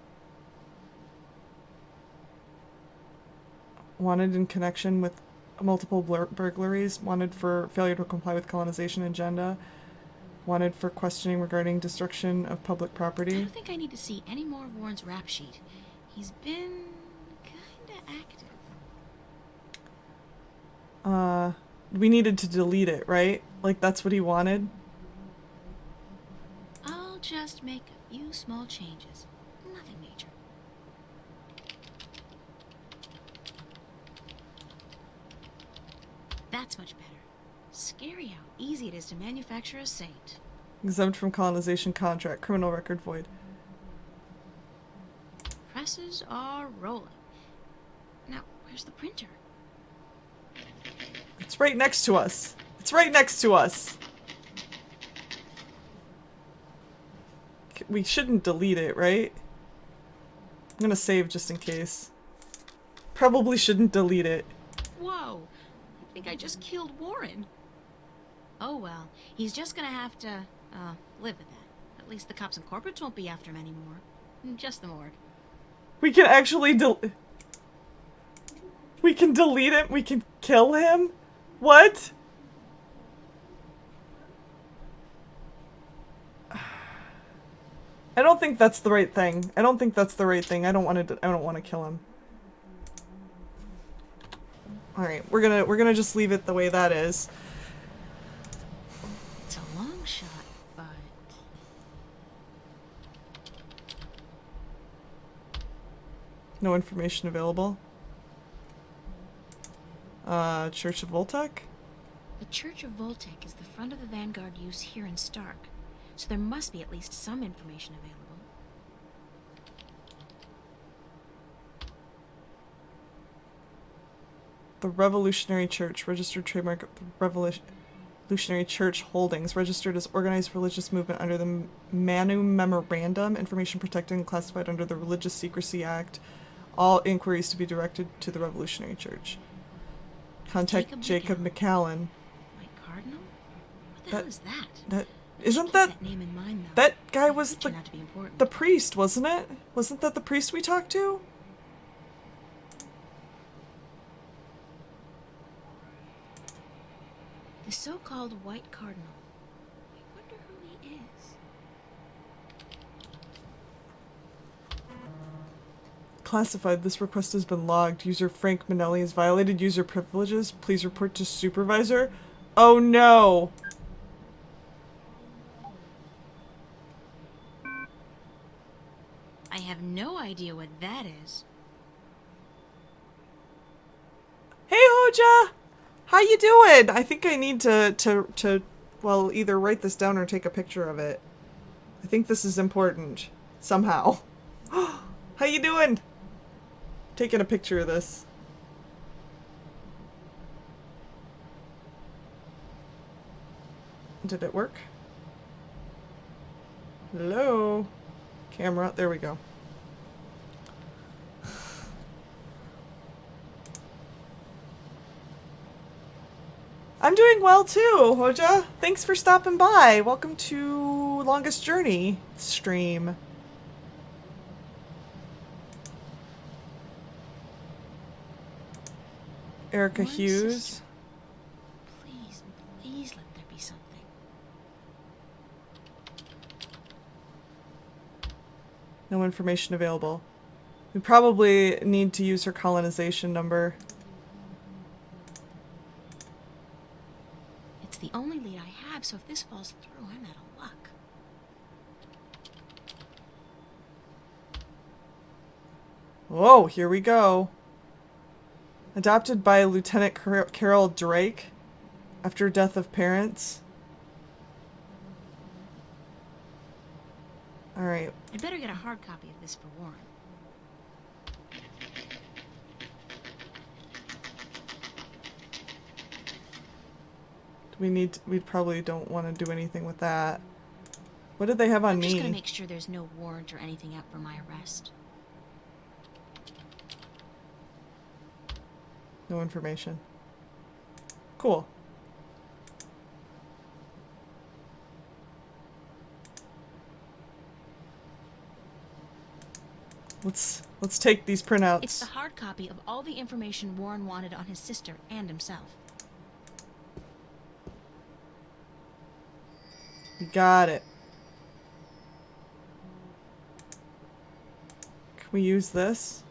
Wanted in connection with multiple burglaries. Wanted for failure to comply with colonization agenda. Wanted for questioning regarding destruction of public I property. don't think I need to see any more of Warren's rap sheet. He's been kinda active. We needed to delete it, right? Like, that's what he wanted? I'll just make a few small changes. Nothing major. That's much better. Scary how easy it is to manufacture a saint. Exempt from colonization contract. Criminal record void. Presses are rolling. Now, where's the printer? It's right next to us. It's right next to us. We shouldn't delete it, right? I'm gonna save just in case. Probably shouldn't delete it. Whoa! I think I just killed Warren. Oh well, he's just gonna have to, live with that. At least the cops and corporates won't be after him anymore. Just the morgue. We can actually we can delete him? We can kill him? What? I don't think that's the right thing. I don't think that's the right thing. I don't want to kill him. All right, we're gonna just leave it the way that is. It's a long shot, but No information available. Church of Voltec? the Church of Voltec is the front of the Vanguard use here in Stark, so there must be at least some information available. The Revolutionary Church, registered trademark of the Revolutionary Church Holdings, registered as organized religious movement under the Manu Memorandum, information protected and classified under the Religious Secrecy Act. All inquiries to be directed to the Revolutionary Church. Contact Jacob McCallan. My cardinal? What the hell is that? That isn't that That name in mind, though. that guy was It turned out to be important. the priest, wasn't it? Wasn't that the priest we talked to? The so-called White Cardinal. I wonder who he is. Classified. This request has been logged. User Frank Minelli has violated user privileges. Please report to supervisor. Oh no! I have no idea what that is. Hey Hoja! How you doing? I think I need to well, either write this down or take a picture of it. I think this is important. Somehow. How you doing? Taking a picture of this. Did it work? Hello? Camera. There we go. I'm doing well too, Hoja. Thanks for stopping by. Welcome to Longest Journey stream. Erica Warren's Hughes. sister. Please, please let there be something. No information available. We probably need to use her colonization number. It's the only lead I have, so if this falls through, I'm out of luck. Whoa, here we go. Adopted by Lieutenant Carol Drake after death of parents. Alright. I'd better get a hard copy of this for Warren. We probably don't want to do anything with that. What did they have on I'm me? just gonna make sure there's no warrant or anything out for my arrest. No information. Cool. Let's take these printouts. It's the hard copy of all the information Warren wanted on his sister and himself. We got it. Can we use this?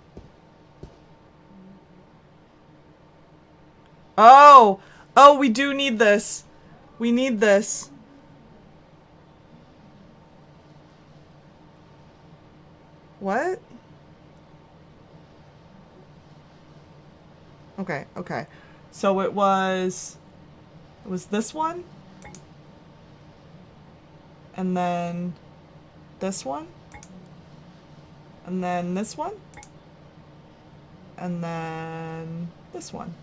Oh! Oh, we do need this. We need this. What? Okay, okay. So it was this one? And then this one? And then this one? And then this one.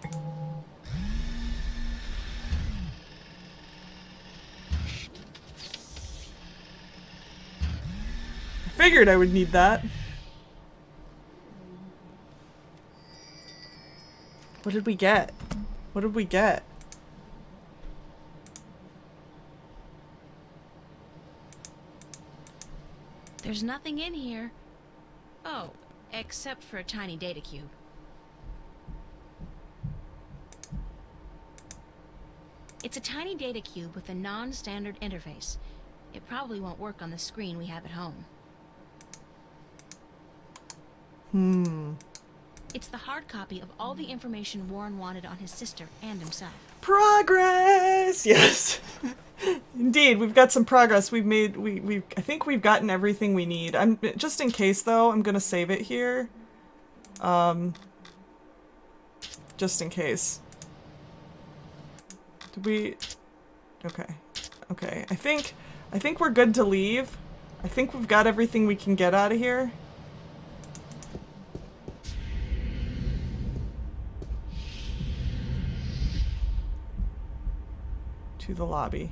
I figured I would need that. What did we get? What did we get? There's nothing in here. Oh, except for a tiny data cube. It's a tiny data cube with a non-standard interface. It probably won't work on the screen we have at home. It's the hard copy of all the information Warren wanted on his sister and himself. Progress! Yes. Indeed, we've got some progress. We've made I think we've gotten everything we need. I'm just in case though, I'm going to save it here. Just in case. Did we Okay. Okay. I think we're good to leave. I think we've got everything we can get out of here. To the lobby.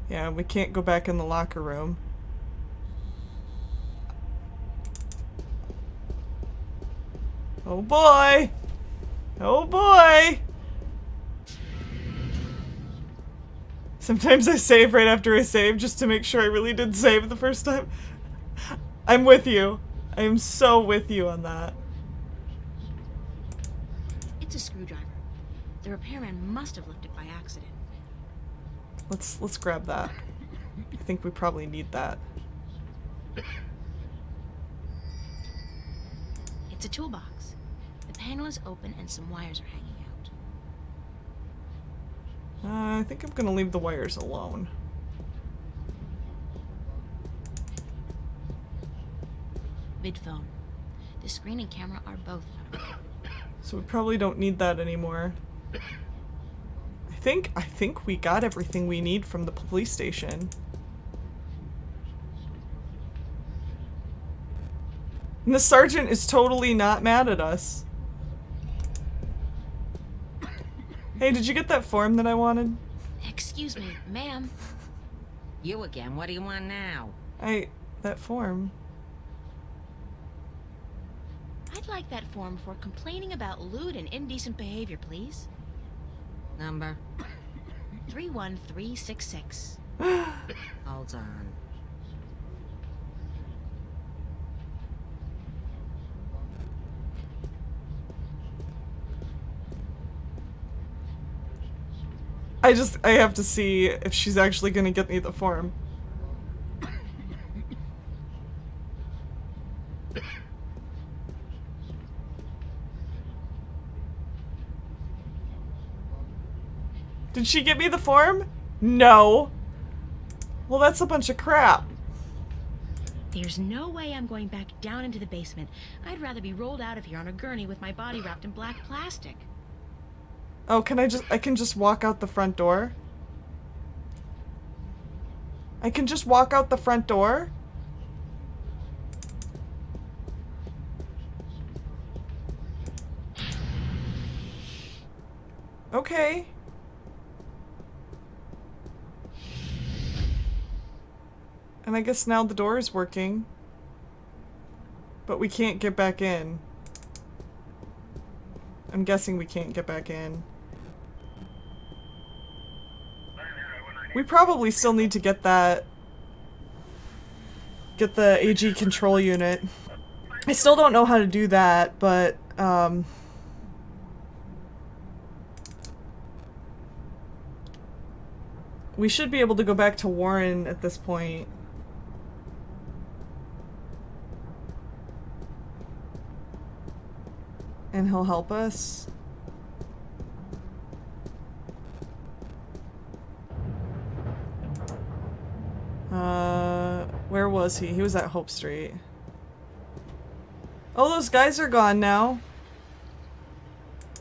Yeah, we can't go back in the locker room. Oh boy! Oh boy! Sometimes I save right after I save just to make sure I really did save the first time. I'm with you. I am so with you on that. It's a screwdriver. The repairman must have left it by accident. Let's grab that. I think we probably need that. It's a toolbox. The panel is open and some wires are hanging out. I think I'm gonna leave the wires alone. Vidphone. The screen and camera are both out. So we probably don't need that anymore. I think we got everything we need from the police station. And the sergeant is totally not mad at us. Hey, did you get that form that I wanted? Excuse me, ma'am. You again. What do you want now? That form. I'd like that form for complaining about lewd and indecent behavior, please. Number? 31366. Hold on. I have to see if she's actually gonna get me the form. Did she get me the form? No. Well, that's a bunch of crap. There's no way I'm going back down into the basement. I'd rather be rolled out of here on a gurney with my body wrapped in black plastic. Oh, I can just walk out the front door? I can just walk out the front door? Okay. And I guess now the door is working. But we can't get back in. I'm guessing we can't get back in. We probably still need to get that... Get the AG control unit. I still don't know how to do that, but, we should be able to go back to Warren at this point. And he'll help us. Where was he? He was at Hope Street. Oh, those guys are gone now.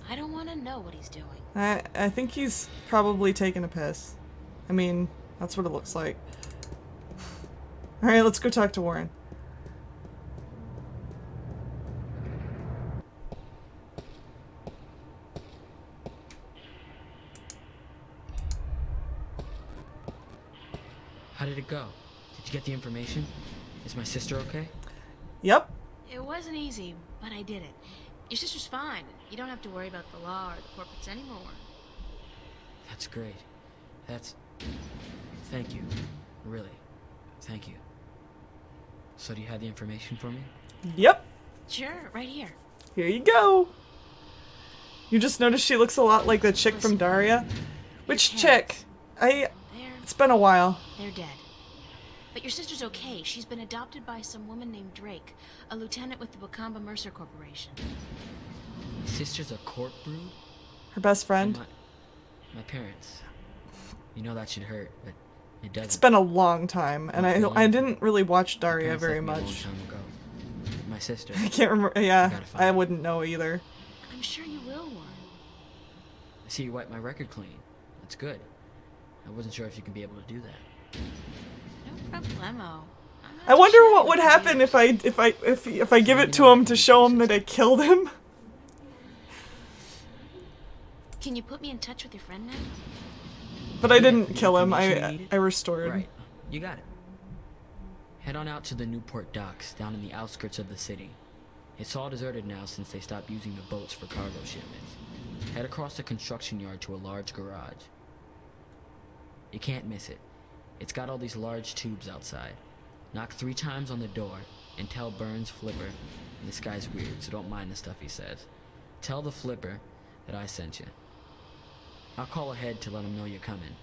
I don't want to know what he's doing. I think he's probably taking a piss. I mean, that's what it looks like. Alright, let's go talk to Warren. How did it go? Did you get the information? Is my sister okay? Yep. It wasn't easy, but I did it. Your sister's fine. You don't have to worry about the law or the corporates anymore. That's great. That's... Thank you. Really. Thank you. So do you have the information for me? Yep. Sure, right here. Here you go. You just noticed she looks a lot like the chick from Daria? Which chick? It's been a while. They're dead. But your sister's okay. She's been adopted by some woman named Drake, a lieutenant with the Wakamba Mercer Corporation. My sister's a court brood? Her best friend? My parents. You know that should hurt, but it doesn't. It's been a long time, and I didn't really watch Daria very My much. time ago. My sister. I can't remember. Yeah, I wouldn't know either. I'm sure you will, Warren. I see you wiped my record clean. That's good. I wasn't sure if you can be able to do that. No problemo. I wonder what would happen if I give it to him to show him that I killed him. Can you put me in touch with your friend now? But I didn't kill him. I restored. Right. You got it. Head on out to the Newport docks down in the outskirts of the city. It's all deserted now since they stopped using the boats for cargo shipments. Head across the construction yard to a large garage. You can't miss it. It's got all these large tubes outside. Knock 3 times on the door and tell Burns Flipper, and this guy's weird, so don't mind the stuff he says. Tell the Flipper that I sent you. I'll call ahead to let him know you're coming.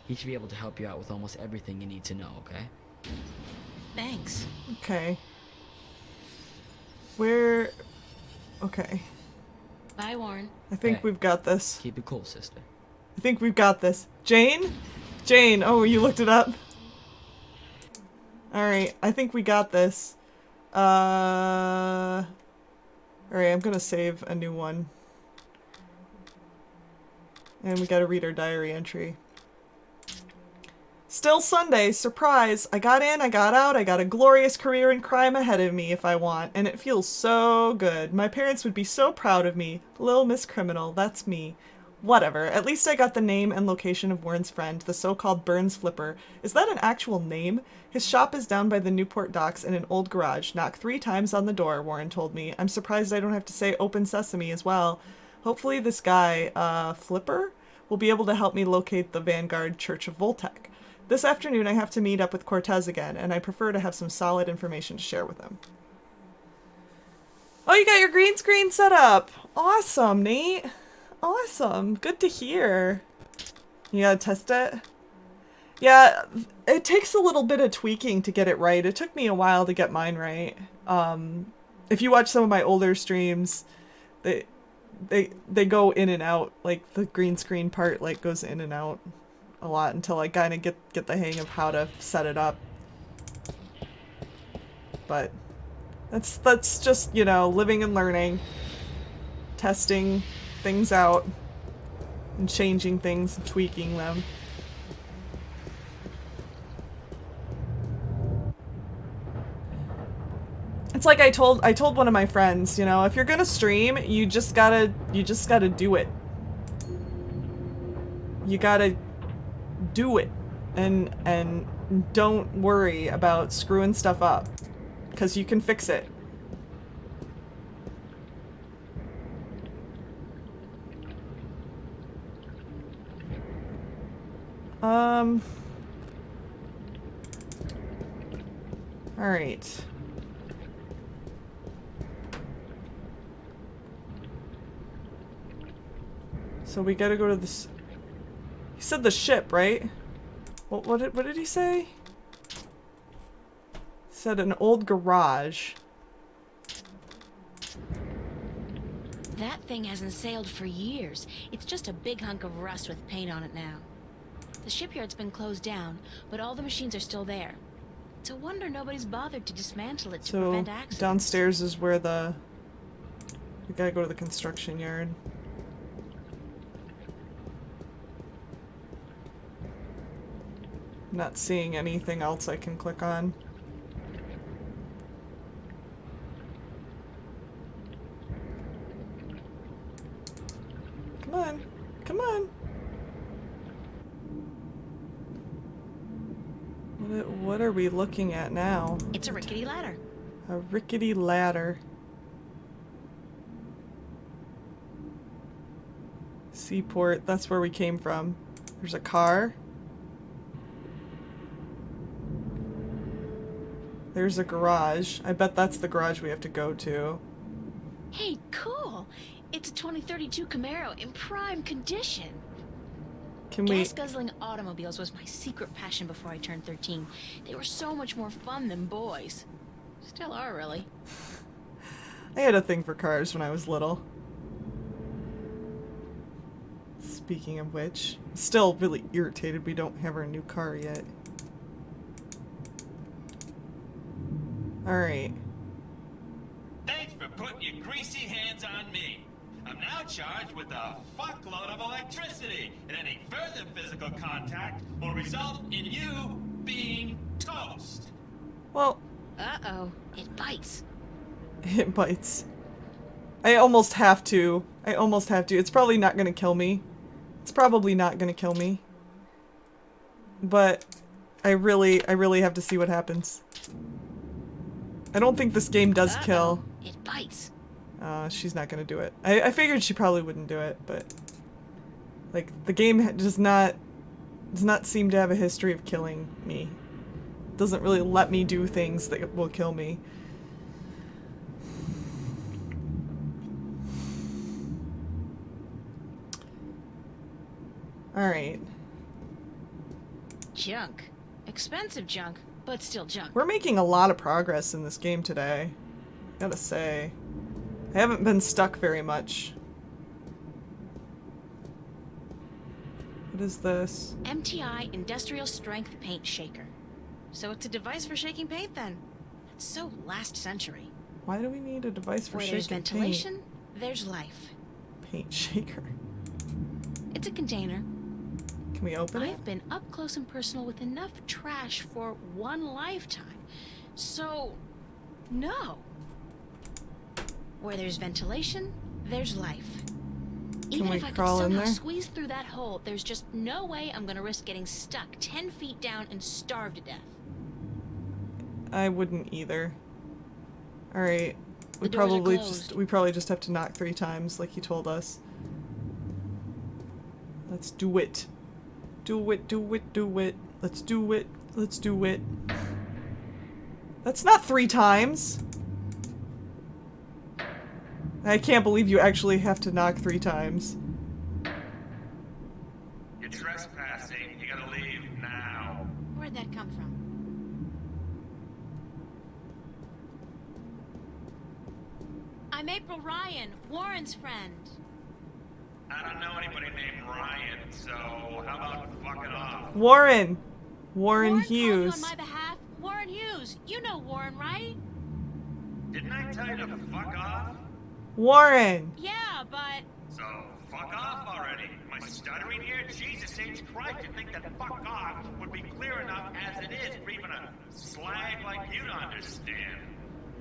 He should be able to help you out with almost everything you need to know, okay? Thanks. Okay. Where... Okay. Bye, Warren. I think we've got this. Keep it cool, sister. I think we've got this. Jane? Jane, oh, you looked it up? Alright, I think we got this. Alright, I'm gonna save a new one. And we gotta read our diary entry. Still Sunday, surprise! I got in, I got out, I got a glorious career in crime ahead of me if I want, and it feels so good. My parents would be so proud of me. Little Miss Criminal, that's me. Whatever, at least I got the name and location of Warren's friend, the so-called Burns Flipper. Is that an actual name? His shop is down by the Newport docks in an old garage. Knock 3 times on the door, Warren told me. I'm surprised I don't have to say open sesame as well. Hopefully this guy, Flipper, will be able to help me locate the Vanguard Church of Voltec. This afternoon I have to meet up with Cortez again, and I prefer to have some solid information to share with him. Oh, you got your green screen set up! Awesome, Nate! Awesome. Good to hear. You gotta test it? Yeah, it takes a little bit of tweaking to get it right. It took me a while to get mine right. If you watch some of my older streams, they go in and out. Like, the green screen part, like, goes in and out a lot until I kind of get the hang of how to set it up. But that's just, you know, living and learning. Testing things out and changing things and tweaking them. It's like I told one of my friends, you know, if you're gonna stream, you just gotta do it. You gotta do it, and don't worry about screwing stuff up, because you can fix it. All right. So we gotta go to this. He said the ship, right? What did he say? He said an old garage. That thing hasn't sailed for years. It's just a big hunk of rust with paint on it now. The shipyard's been closed down, but all the machines are still there. It's a wonder nobody's bothered to dismantle it to prevent accidents. Downstairs is where we gotta go to the construction yard. Not seeing anything else I can click on. Come on. Come on. What are we looking at now? It's a rickety ladder. A rickety ladder. Seaport, that's where we came from. There's a car. There's a garage. I bet that's the garage we have to go to. Hey, cool! It's a 2032 Camaro in prime condition. Can we... Gas-guzzling automobiles was my secret passion before I turned 13. They were so much more fun than boys. Still are, really. I had a thing for cars when I was little. Speaking of which, still really irritated we don't have our new car yet. Alright. Thanks for putting your greasy hands on me. I'm now charged with a fuckload of electricity, and any further physical contact will result in you being toast. Well... Uh-oh. It bites. It bites. I almost have to. It's probably not gonna kill me. But I really have to see what happens. I don't think this game does kill. It bites. She's not gonna do it. I figured she probably wouldn't do it, but... Like, the game does not seem to have a history of killing me. It doesn't really let me do things that will kill me. Alright. Junk. Expensive junk, but still junk. We're making a lot of progress in this game today. Gotta say. I haven't been stuck very much. What is this? MTI Industrial Strength Paint Shaker. So it's a device for shaking paint then? That's so last century. Why do we need a device for Where shaking there's ventilation, paint? there's life. Paint shaker. It's a container. Can we open it? I've been up close and personal with enough trash for one lifetime. So, no. Where there's ventilation, there's life. Even if I could somehow squeeze through that hole, there's just no way I'm gonna risk getting stuck 10 feet down and starve to death. I wouldn't either. Alright. We The doors are probably just have to knock 3 times like he told us. Let's do it. Do it, do it, do it. Let's do it. Let's do it. That's not 3 times! I can't believe you actually have to knock 3 times. You're trespassing. You gotta leave now. Where'd that come from? I'm April Ryan, Warren's friend. I don't know anybody named Ryan, so how about fucking off? Warren Hughes. Warren called you on my behalf. Warren Hughes. You know Warren, right? Didn't I tell you to fuck off? Warren! Yeah, but... So, fuck off already. Am I stuttering here? Jesus H. Christ, you think that fuck off would be clear enough as it is for even a slag like you to understand?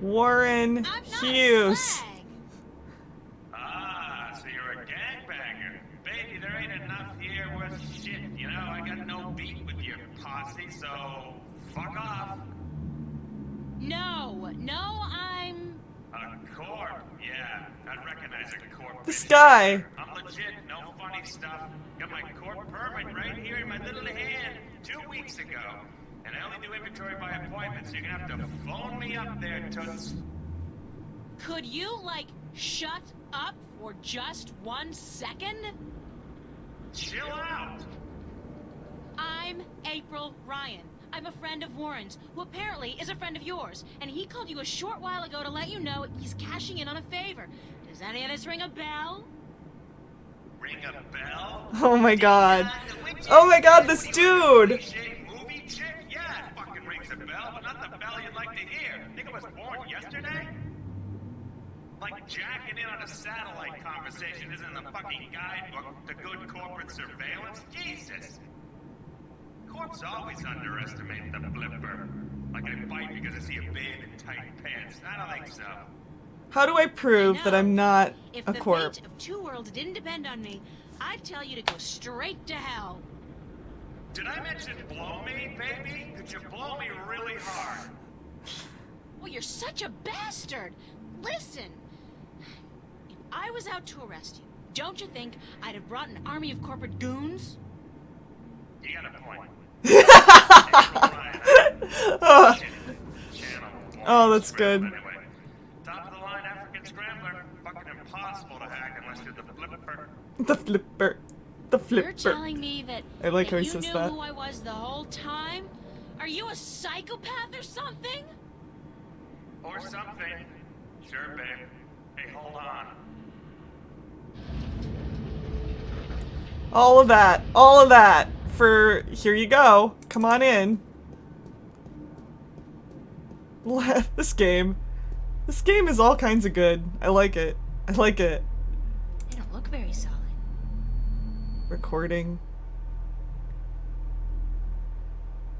Warren Hughes. Ah, so you're a gangbanger. Baby, there ain't enough here worth shit. You know, I got no beef with your posse, so fuck off. No, I'm... A corp? Yeah, I'd recognize a corp. This guy. I'm legit, no funny stuff. Got my corp permit right here in my little hand 2 weeks ago. And I only do inventory by appointment, so you're gonna have to phone me up there, Toots. Could you, like, shut up for just 1 second? Chill out. I'm April Ryan. I'm a friend of Warren's, who apparently is a friend of yours. And he called you a short while ago to let you know he's cashing in on a favor. Does any of this ring a bell? Ring a bell? Oh my god. Oh my god, this dude! Movie chick? Yeah, it fucking rings a bell, but not the bell you'd like to hear. Think it was born yesterday? Like jacking in on a satellite conversation isn't in the fucking guidebook to good corporate surveillance? Jesus! Corps always underestimate the flipper. Like I fight because I see a babe in tight pants. I don't think so. How do I prove that I'm not If a the corp? fate of two worlds didn't depend on me, I'd tell you to go straight to hell. Did I mention blow me, baby? Could you blow me really hard? Well, you're such a bastard. Listen, if I was out to arrest you, don't you think I'd have brought an army of corporate goons? You got a point. Oh, that's good. Top of the line African scrambler. Fucking impossible to hack unless you're the flipper. The flipper. The flipper. You're telling me that, I like how he you says knew that. who I was the whole time? Are you a psychopath or something? Or something. Sure, babe. Hey, hold on. All of that for here you go. Come on in. This game is all kinds of good. I like it. I like it. They don't look very solid. Recording.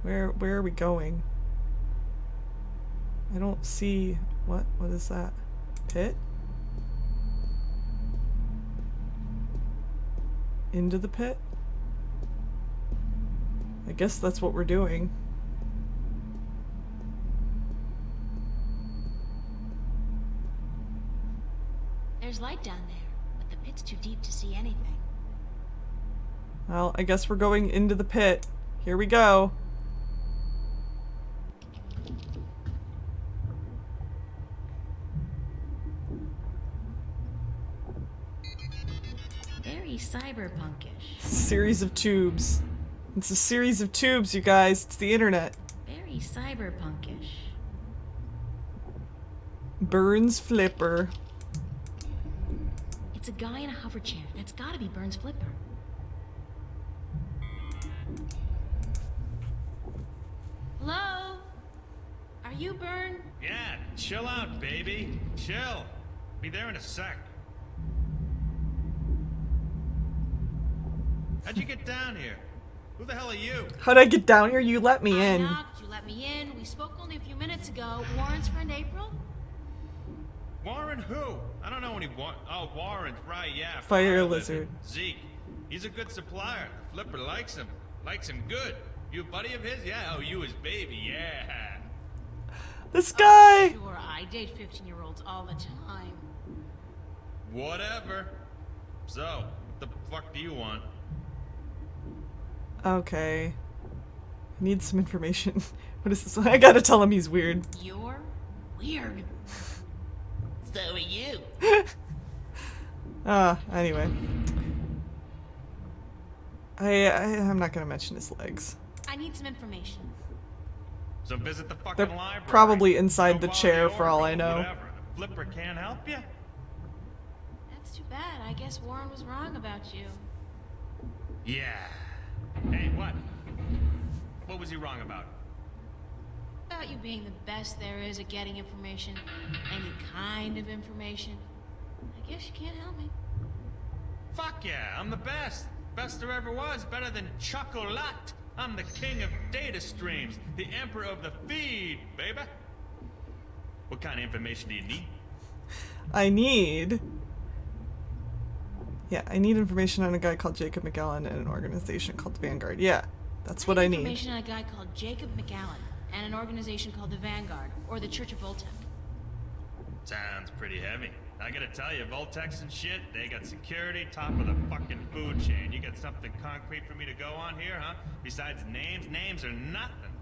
Where are we going? I don't see what is that? Pit? Into the pit? I guess that's what we're doing. There's light down there, but the pit's too deep to see anything. Well, I guess we're going into the pit. Here we go. Very cyberpunkish. Series of tubes. It's a series of tubes, you guys. It's the internet. Very cyberpunkish. Burns Flipper. It's a guy in a hover chair. That's gotta be Burns' flipper. Hello? Are you Burn? Yeah, chill out, baby. Chill. Be there in a sec. How'd you get down here? Who the hell are you? How'd I get down here? You let me I in. knocked, you let me in. We spoke only a few minutes ago. Warren's friend April? Warren who? I don't know any Oh, Warren, right, yeah. Fire lizard. Zeke. He's a good supplier. The flipper likes him. Likes him good. You a buddy of his? Yeah, oh, you his baby, yeah. This guy! Sure, I date 15-year-olds all the time. Whatever. So, what the fuck do you want? Okay. I need some information. What is this? I gotta tell him he's weird. You're weird. So are you. Anyway. I'm not gonna mention his legs. I need some information. So visit the fucking They're library. probably inside the Go chair follow for all the I know. Whatever. The flipper can't help you? That's too bad. I guess Warren was wrong about you. Yeah. Hey, what? What was he wrong about? About you being the best there is at getting information. Any kind of information. I guess you can't help me. Fuck yeah, I'm the best. Best there ever was. Better than Chocolat. I'm the king of data streams. The emperor of the feed, baby. What kind of information do you need? I need information on a guy called Jacob McAllen and an organization called the Vanguard. Yeah, that's what I need. Information on a guy called Jacob McAllen and an organization called the Vanguard, or the Church of Voltec. Sounds pretty heavy. I gotta tell you, Voltex and shit, they got security, top of the fucking food chain. You got something concrete for me to go on here, huh? Besides names? Names are nothing.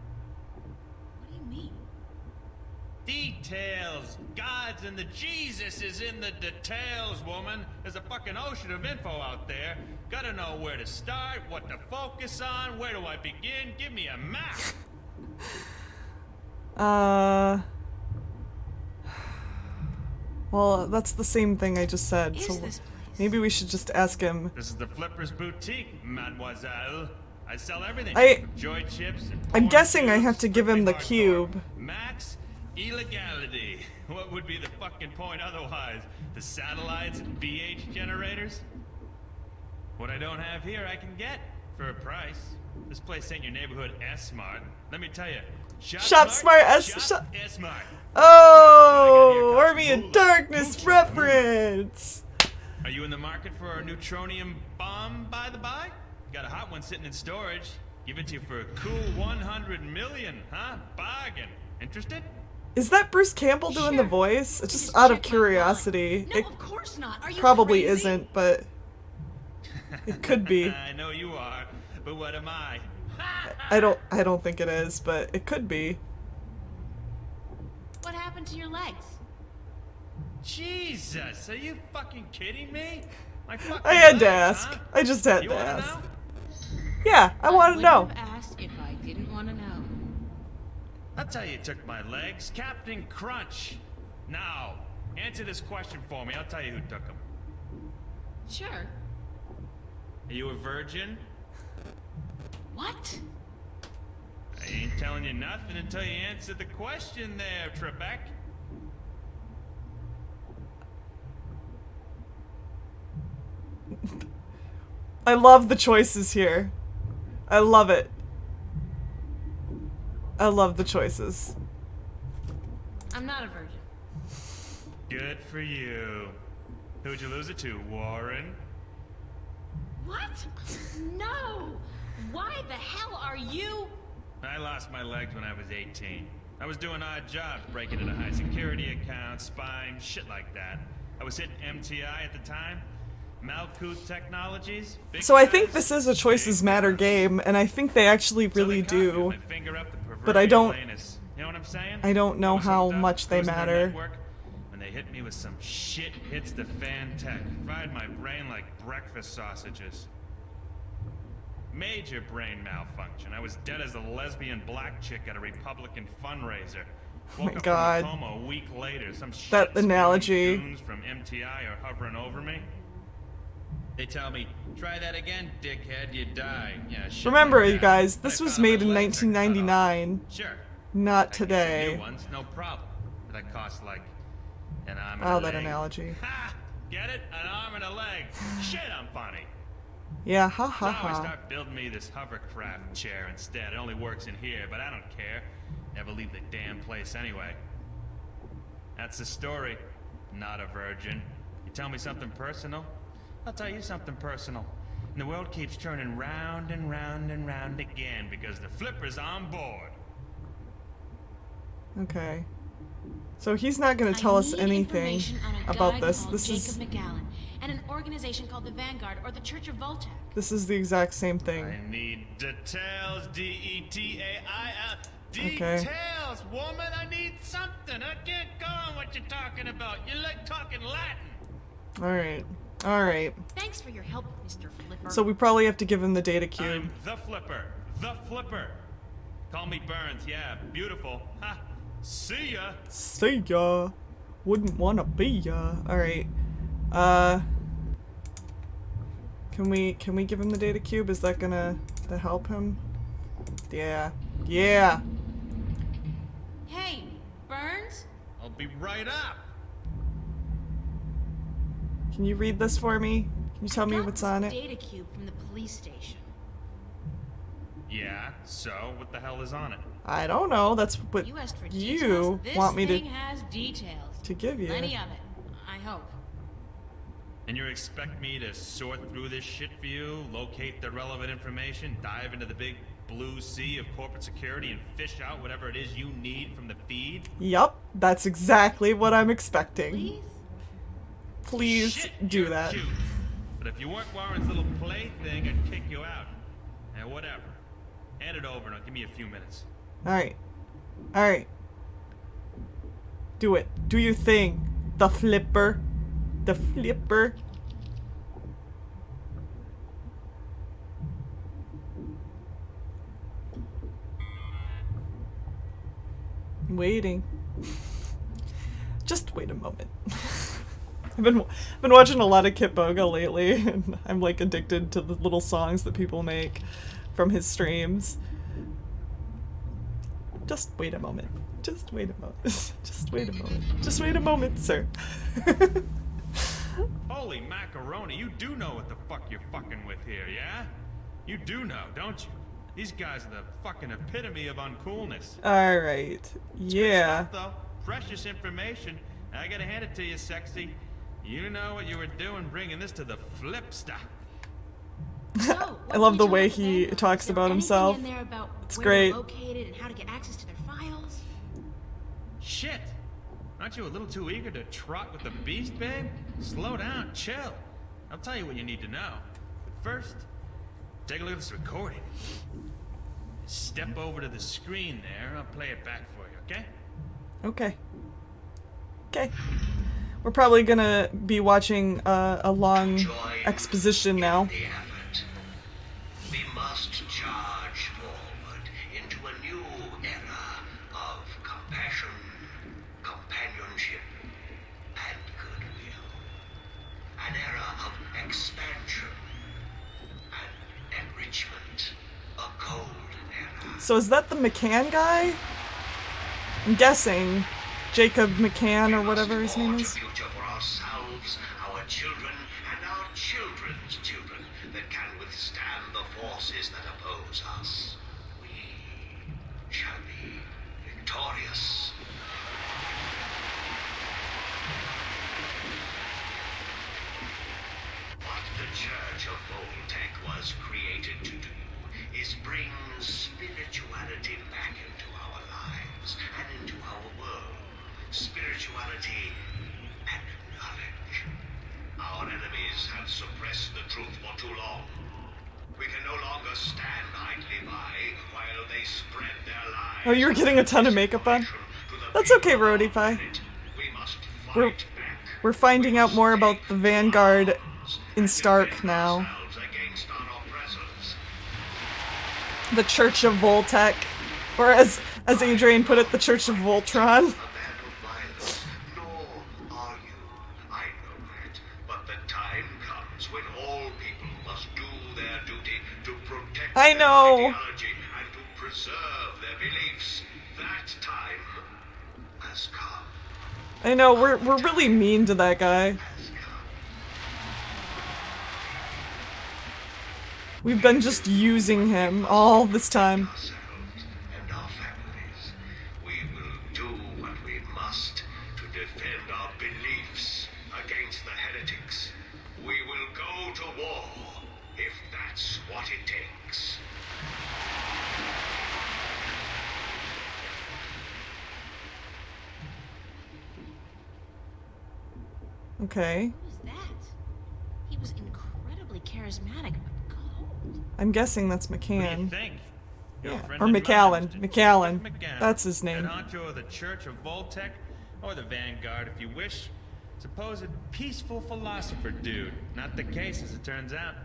What do you mean? Details! Gods and the Jesus is in the details, woman. There's a fucking ocean of info out there. Gotta know where to start, what to focus on, where do I begin? Give me a map! Well, that's the same thing I just said, so maybe we should just ask him. This is the Flipper's Boutique, mademoiselle. I sell everything. From joy chips and I'm porn guessing I juice have to give him the hardcore. cube. Max illegality. What would be the fucking point otherwise? The satellites and VH generators? What I don't have here, I can get for a price. This place ain't your neighborhood S-Mart. Let me tell you. Shop Smart Shop S-Mart. Oh, Army of Darkness reference. Are you in the market for a neutronium bomb, by the by? Got a hot one sitting in storage. Give it to you for a cool 100 million, huh? Bargain. Interested? Is that Bruce Campbell doing the voice? It's just out of curiosity. No, of course not. Are you probably crazy? isn't, but it could be. I know you are, but what am I? I don't think it is, but it could be. What happened to your legs? Jesus, are you fucking kidding me? My fucking I had to legs, ask. huh? I just had You to wanna ask. know? Yeah, I want to know. Would have asked if I didn't want to know. I'll tell you who took my legs. Captain Crunch. Now, answer this question for me. I'll tell you who took them. Sure. Are you a virgin? What? I ain't telling you nothing until you answer the question there, Trebek. I love the choices here. I love it. I love the choices. I'm not a virgin. Good for you. Who'd you lose it to, Warren? What? No! Why the hell are you? I lost my legs when I was 18. I was doing odd jobs, breaking into high security accounts, spying, shit like that. I was hitting MTI at the time. Malkuth Technologies. So I think this is a choices matter game, and I think they actually really do. But I don't. You know what I'm saying? I don't know how much they Cruising their matter. network, when they hit me with some shit hits the fan tech, fried my brain like breakfast sausages. Major brain malfunction. I was dead as a lesbian black chick at a Republican fundraiser. Oh Woke my up God. from a coma a week later. Some That shit-spewing analogy. goons from MTI are hovering over me. They tell me, try that again, dickhead, you die. Yeah, shit Remember, like you that. guys, When this I was found made my in legs, I cut off. 1999. Sure. Not I can get some today. new ones, no problem. But that costs like an arm and Oh, a that leg. analogy. Ha! Get it? An arm and a leg. Shit, I'm funny. Yeah, ha So ha I ha. start building me this hovercraft chair instead. It only works in here, but I don't care. Never leave the damn place anyway. That's the story. Not a virgin. You tell me something personal, I'll tell you something personal. And the world keeps turning round and round and round again because the Flipper's on board. Okay. So he's not going to tell us anything Information on a about guy this. called This Jacob is McAllen and an organization called the Vanguard, or the Church of Voltec. the exact same I thing. need details, D-E-T-A-I-L. Okay. Details, woman, I need something. I can't go on what you're talking about. You like talking Latin. All right. All right. Thanks for your help, Mr. Flipper. So we probably have to give him the data cube. I'm the Flipper. The Flipper. Call me Burns, yeah, beautiful. Ha! See ya! See ya. Wouldn't wanna be ya. Alright. Can we give him the data cube? Is that gonna help him? Yeah. Yeah. Hey, Burns? I'll be right up. Can you read this for me? Can you tell me what's on it? Data cube from the police station. Yeah, so what the hell is on it? I don't know. That's what You asked for you details. This want me thing has details. to give you. Plenty of it. I hope. And you expect me to sort through this shit for you, locate the relevant information, dive into the big blue sea of corporate security, and fish out whatever it is you need from the feed? Yup, that's exactly what I'm expecting. Please? Please Shit, do you're that. cute. But if you weren't Warren's little plaything, I'd kick you out. And whatever. Hand it over and I'll give me a few minutes. Alright. Alright. Do it. Do your thing. The flipper. The flipper. Waiting. Just wait a moment. I've been watching a lot of Kit Boga lately, and I'm like addicted to the little songs that people make from his streams. Just wait a moment. Just wait a moment. Just wait a moment. Just wait a moment, sir. Holy macaroni, you do know what the fuck you're fucking with here, yeah? You do know, don't you? These guys are the fucking epitome of uncoolness. Alright. Yeah. Stuff, though. Precious information. I gotta hand it to you, sexy. You know what you were doing bringing this to the flipster. I love the way he talks about himself. In there about It's where great. they're located and how to get access to their files? Shit! Aren't you a little too eager to trot with the beast, babe? Slow down, chill. I'll tell you what you need to know. But first, take a look at this recording. Step over to the screen there, I'll play it back for you, okay? Okay. Okay. We're probably gonna be watching a long exposition now. We must charge forward into a new era of compassion, companionship, and goodwill. An era of expansion and enrichment. A golden era. So is that the McCann guy? I'm guessing. Jacob McCann or whatever his name is. Future for ourselves, our children, and our children's children that can withstand the forces that oppose us. We shall be victorious. What the Church of Voltec was created to do is bring spirituality back into our lives and into our world. Spirituality and knowledge. Our enemies have suppressed the truth for too long. We can no longer stand idly by while they spread their lies. Oh, you're getting a ton of makeup on? That's okay, Rodify. We're finding out more about the Vanguard in Stark now. The Church of Voltec. Or as Adrian put it, the Church of Voltron. I know. And to preserve their beliefs. That time has come. I know, we're really mean to that guy. We've been just using him all this time. And our families. We will do what we must to defend our beliefs against the heretics. We will go to war if that's what it takes. Okay. Who was that? He was incredibly charismatic, but cold. I'm guessing that's What do you McCann. think? Your Yeah. friend Or and McAllen. mine, McAllen. McGann, That's his name. Head honcho of the Church of Voltec, or the Vanguard if you wish. Supposed peaceful philosopher dude. Not the case, as it turns out.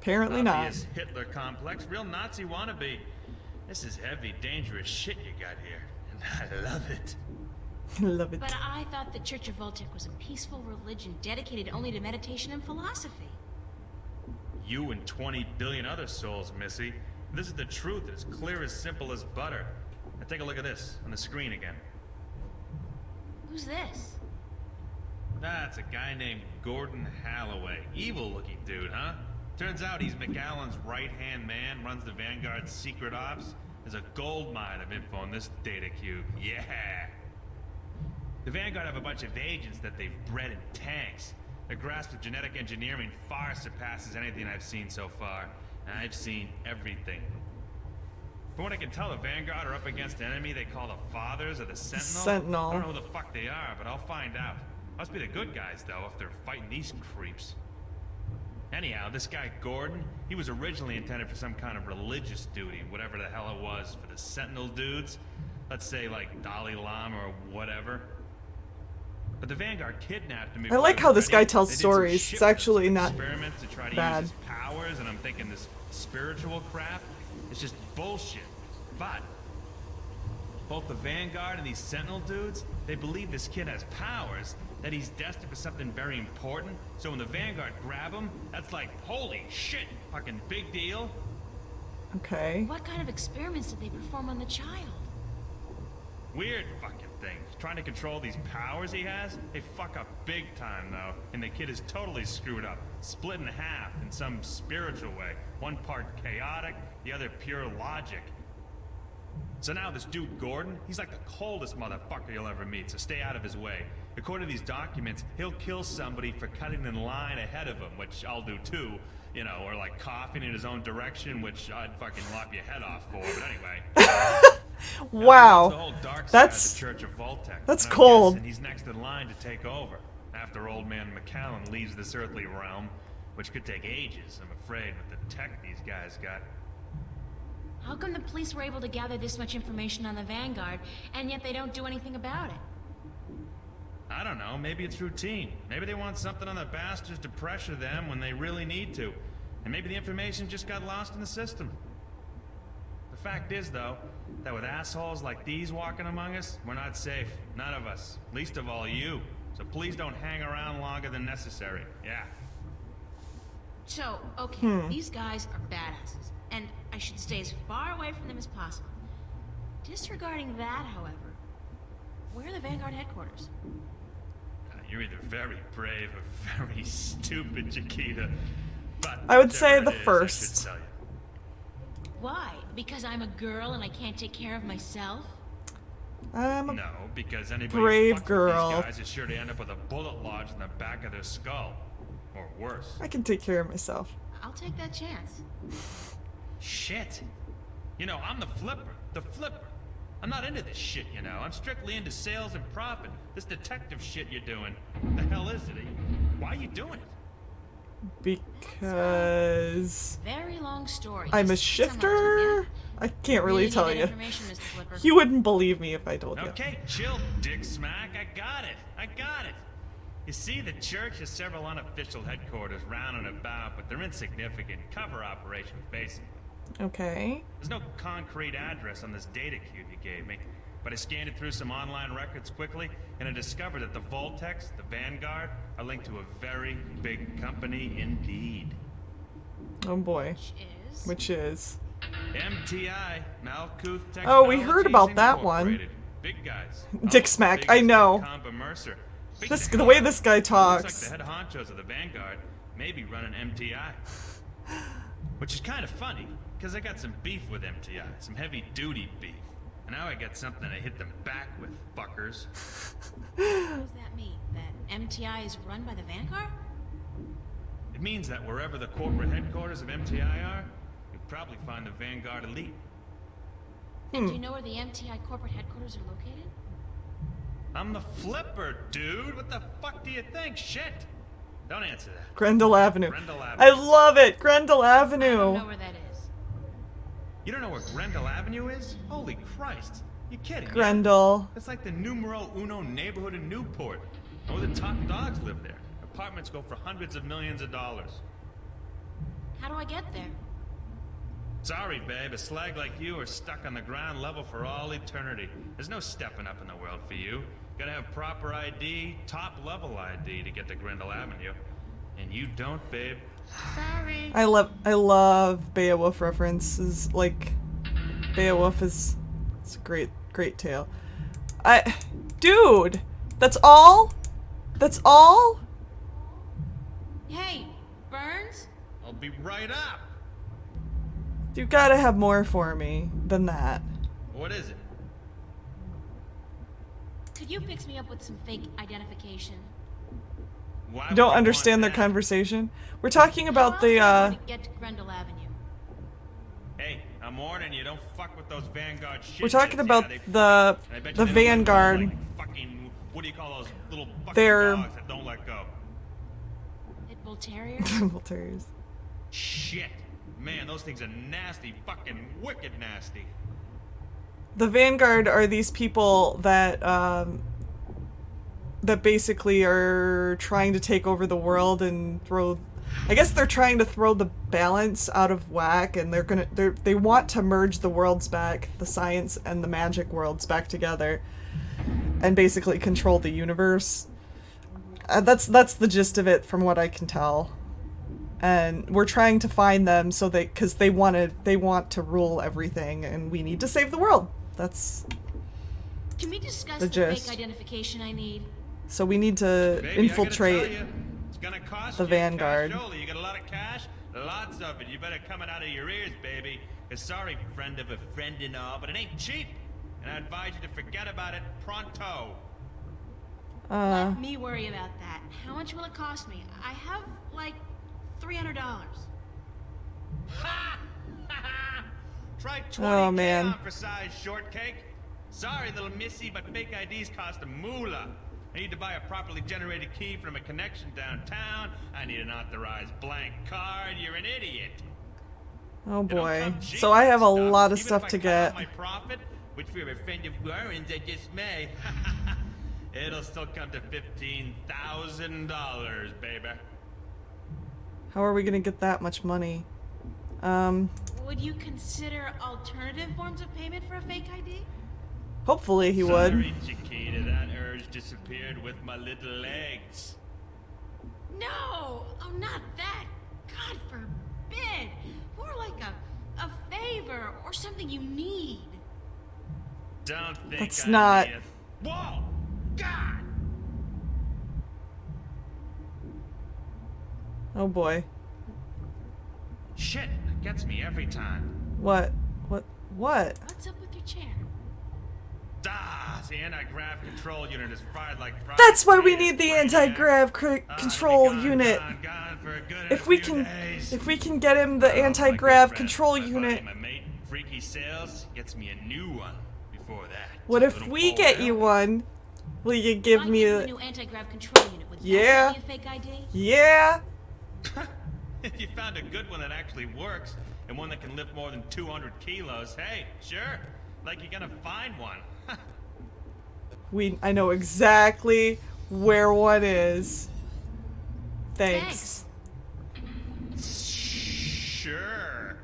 Apparently not. Obvious Hitler complex, real Nazi wannabe. This is heavy, dangerous shit you got here, and I love it. Love it. But I thought the Church of Voltec was a peaceful religion dedicated only to meditation and philosophy. You and 20 billion other souls, Missy. This is the truth, as clear as simple as butter. Now take a look at this, on the screen again. Who's this? That's a guy named Gordon Halloway. Evil-looking dude, huh? Turns out he's McAllen's right-hand man, runs the Vanguard's secret ops. There's a gold mine of info in this data cube. Yeah. The Vanguard have a bunch of agents that they've bred in tanks. Their grasp of genetic engineering far surpasses anything I've seen so far. And I've seen everything. From what I can tell, the Vanguard are up against an enemy they call the Fathers or the Sentinel. Sentinel. I don't know who the fuck they are, but I'll find out. Must be the good guys, though, if they're fighting these creeps. Anyhow, this guy Gordon, he was originally intended for some kind of religious duty, whatever the hell it was, for the Sentinel dudes. Let's say, like, Dalai Lama or whatever. But the Vanguard kidnapped him. I like how this guy tells They did some stories. shit It's actually with not experiments to try to bad. use his powers, and I'm thinking this spiritual crap is just bullshit. But both the Vanguard and these Sentinel dudes, they believe this kid has powers, that he's destined for something very important. So when the Vanguard grab him, that's like, holy shit, fucking big deal. Okay. What kind of experiments did they perform on the child? Weird fucking things. Trying to control these powers he has, they fuck up big time though. And the kid is totally screwed up, split in half in some spiritual way. One part chaotic, the other pure logic. So now this dude Gordon, he's like the coldest motherfucker you'll ever meet, so stay out of his way. According to these documents, he'll kill somebody for cutting in line ahead of him, which I'll do too, you know, or like coughing in his own direction, which I'd fucking lop your head off for, but anyway. Wow. The whole dark side That's of the Church of Voltec. that's And I'm cold. guessing he's next in line to take over, after old man McCallum leaves this earthly realm, which could take ages, I'm afraid, with the tech these guys got. How come the police were able to gather this much information on the Vanguard, and yet they don't do anything about it? I don't know, maybe it's routine. Maybe they want something on the bastards to pressure them when they really need to. And maybe the information just got lost in the system. The fact is, though, that with assholes like these walking among us, we're not safe. None of us. Least of all you. So please don't hang around longer than necessary. Yeah. So, okay, these guys are badasses, and I should stay as far away from them as possible. Disregarding that, however, where are the Vanguard headquarters? You're either very brave or very stupid, Chiquita. But I would say whatever the it is, I should first. tell you. Why? Because I'm a girl and I can't take care of myself? I'm a No, because anybody brave who fucks with girl. these guys is sure to end up with a bullet lodged in the back of their skull. Or worse. I can take care of myself. I'll take that chance. Shit. You know, I'm the flipper. The flipper. I'm not into this shit, you know. I'm strictly into sales and profit. This detective shit you're doing. What the hell is it? Why are you doing it? Because Very long story. I'm a Just sum up to shifter? me. I can't really Need tell that you. information, Mr. Flipper. You wouldn't believe me if I told you. Okay, chill, Dick Smack. I got it. I got it. You see, the church has several unofficial headquarters round and about, but they're insignificant cover operations, basically. Okay. There's no concrete address on this data cube you gave me, but I scanned it through some online records quickly, and I discovered that the Voltex, the Vanguard, are linked to a very big company indeed. Oh boy. Which is? MTI, Malkuth Technologies. Oh, we heard about that one. Incorporated. Big guys. Dick Smack, I know. Compa Mercer. Big This the the way hell this out. guy Looks talks. like the head honchos of the Vanguard may be running MTI. Which is kind of funny, because I got some beef with MTI, some heavy-duty beef. And now I got something to hit them back with, fuckers. What does that mean? That MTI is run by the Vanguard? It means that wherever the corporate headquarters of MTI are, you'll probably find the Vanguard elite. And do you know where the MTI corporate headquarters are located? I'm the flipper, dude. What the fuck do you think? Shit. Don't answer that. Grendel Avenue. Grendel Avenue. I love it. Grendel Avenue. I don't know where that is. You don't know where Grendel Avenue is? Holy Christ. You kidding? Grendel. It's like the numero uno neighborhood in Newport. All the top dogs live there. Apartments go for hundreds of millions of dollars. How do I get there? Sorry, babe. A slag like you are stuck on the ground level for all eternity. There's no stepping up in the world for you. Gotta have proper ID, top level ID to get to Grendel Avenue. And you don't, babe. Sorry. I love Beowulf references. Like, Beowulf is it's a great tale. Dude, that's all? That's all? Hey, Burns? I'll be right up. You gotta have more for me than that. What is it? Could you fix me up with some fake identification? Why You don't would you understand their want that? conversation? We're talking about How the, else am I gonna get to Grendel Avenue? Hey, I'm warning you, don't fuck with those Vanguard shit. we're talking about the Vanguard. Like fucking, what do you call those little fucking They're dogs that don't let go? Pit Bull Terriers? Bull Terriers. Shit. Man, those things are nasty, fucking wicked nasty. The Vanguard are these people that that basically are trying to take over the world and throw. I guess they're trying to throw the balance out of whack, and they want to merge the worlds back, the science and the magic worlds back together, and basically control the universe. That's the gist of it, from what I can tell. And we're trying to find them because they want to rule everything, and we need to save the world. That's Can we discuss the the gist. fake identification I need? So we need to Baby, infiltrate I gotta tell you, it's gonna cost the you Vanguard. cashola. You got a lot of cash? Lots of it. You better come it out of your ears, baby. 'Cause sorry, friend of a friend and all, but it ain't cheap. And I advise you to forget about it pronto. Let me worry about that. How much will it cost me? I have, like, $300. Try 20K Oh, man. on for size shortcake. Sorry, little missy, but fake IDs cost a moolah. I need to buy a properly generated key from a connection downtown. I need an authorized blank card. You're an idiot. Oh boy. Come cheap, So I have a stuff. lot of Even stuff if I to cut out get. my profit, which for a friend of Warren's I just may. It'll still come to $15,000, baby. How are we gonna get that much money? Would you consider alternative forms of payment for a fake ID? Hopefully he Sorry, would. Chiquita, that urge disappeared with my little legs. No! Oh, not that! God forbid! More like a favor or something you need. Don't think That's I not- need it. Whoa! God! Oh boy. Shit, that gets me every time. What? What? What's up with your chair? The anti-grav control unit is fired like fries. That's why we need the anti-grav control unit. Gone for a good If we few can, days. if we can get him the anti-grav control My buddy, unit. my mate, Freaky Sales, gets me a new one before that. What It's a if little we pull get out. you one? Will you give If I me give you a? a new anti-grav control unit, would Yeah. that be a fake ID? Yeah. If you found a good one that actually works, and one that can lift more than 200 kilos, hey, sure. Like you're gonna find one. I know exactly where one is. Thanks. Sure.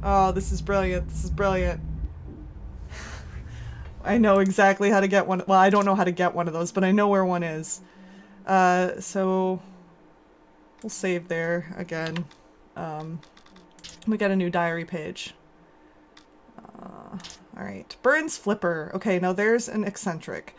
Oh, this is brilliant. This is brilliant. I know exactly how to get one. Well, I don't know how to get one of those, but I know where one is. So we'll save there again. We got a new diary page. Alright. Burns Flipper. Okay, now there's an eccentric.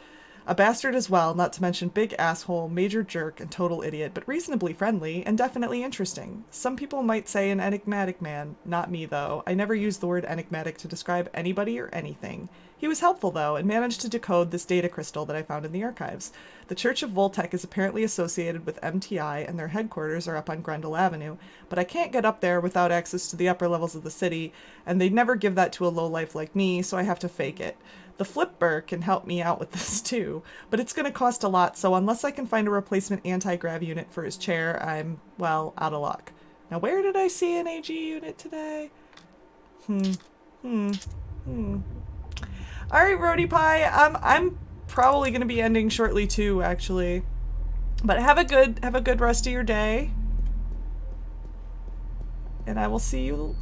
A bastard as well, not to mention big asshole, major jerk, and total idiot, but reasonably friendly and definitely interesting. Some people might say an enigmatic man. Not me, though. I never use the word enigmatic to describe anybody or anything. He was helpful, though, and managed to decode this data crystal that I found in the archives. The Church of Voltec is apparently associated with MTI, and their headquarters are up on Grendel Avenue, but I can't get up there without access to the upper levels of the city, and they'd never give that to a lowlife like me, so I have to fake it. The Flipper can help me out with this too, but it's going to cost a lot, so unless I can find a replacement anti-grav unit for his chair, I'm, well, out of luck. Now where did I see an AG unit today? Alright, Roadie Pie, I'm probably going to be ending shortly too, actually. But have a good rest of your day. And I will see you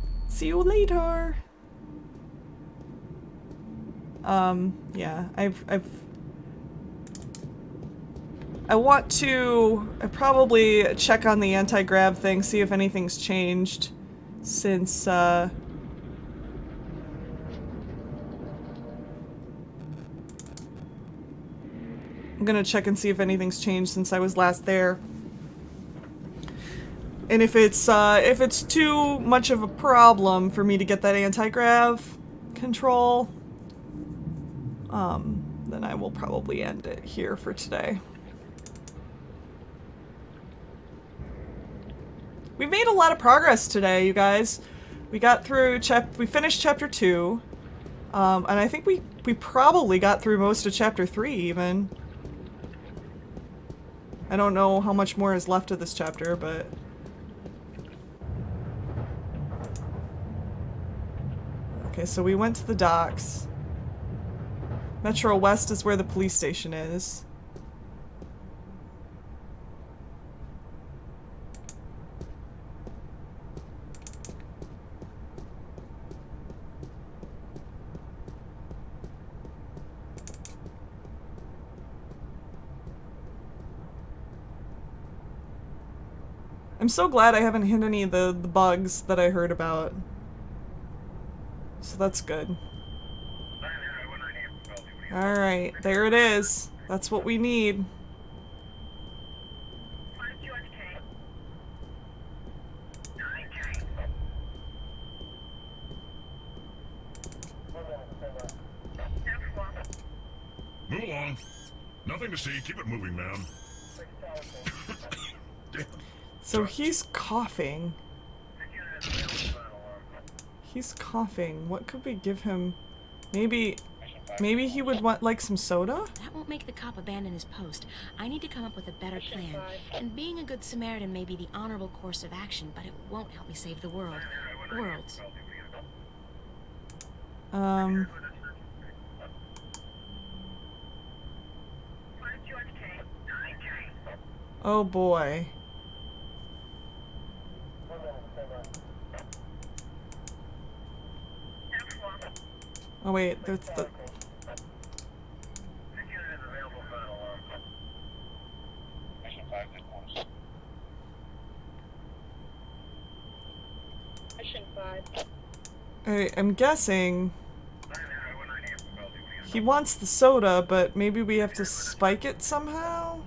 later. Yeah, I probably check on the anti-grav thing, see if anything's changed since, I'm gonna check and see if anything's changed since I was last there. And if it's too much of a problem for me to get that anti-grav control, then I will probably end it here for today. We made a lot of progress today, you guys. We got through we finished chapter 2, and I think we probably got through most of chapter 3 even. I don't know how much more is left of this chapter, but okay, so we went to the docks. Metro West is where the police station is. I'm so glad I haven't hit any of the bugs that I heard about. So that's good. Alright, there it is. That's what we need. Move along. Nothing to see. Keep it moving, ma'am. So he's coughing. He's coughing. What could we give him? Maybe he would want like some soda? That won't make the cop abandon his post. I need to come up with a better plan. And being a good Samaritan may be the honorable course of action, but it won't help me save the world. Worlds. Oh boy. Oh wait, that's the... I'm guessing he wants the soda, but maybe we have to spike it somehow?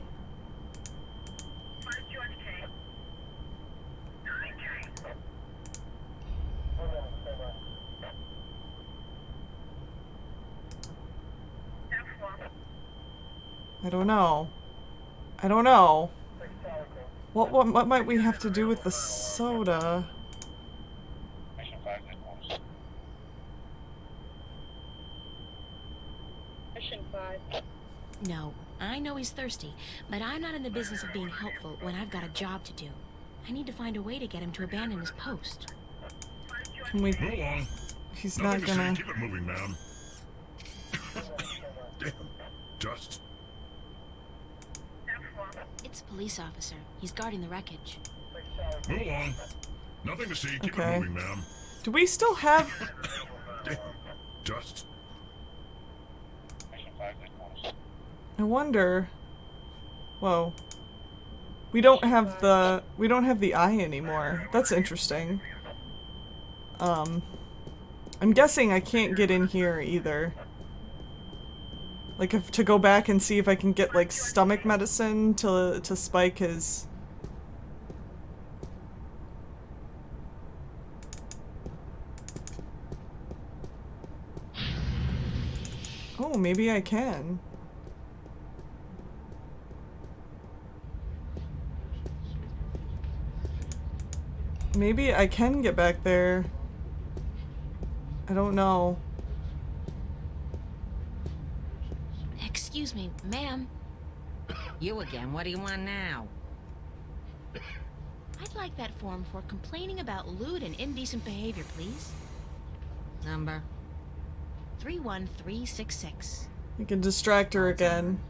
I don't know. I don't know. What might we have to do with the soda? No, I know he's thirsty, but I'm not in the business of being helpful when I've got a job to do. I need to find a way to get him to abandon his post. Can we... Move along. He's Nothing not to see. gonna... Keep it moving, ma'am. Just... It's a police officer. He's guarding the wreckage. Move along. Nothing to see. Keep Okay. it moving, ma'am. Do we still have... Just... I wonder... Whoa. We don't have the eye anymore. That's interesting. I'm guessing I can't get in here either. Like, to go back and see if I can get, like, stomach medicine to spike his... Oh, maybe I can. Maybe I can get back there. I don't know. Excuse me, ma'am. You again. What do you want now? I'd like that form for complaining about lewd and indecent behavior, please. Number? 31366. I can distract her again.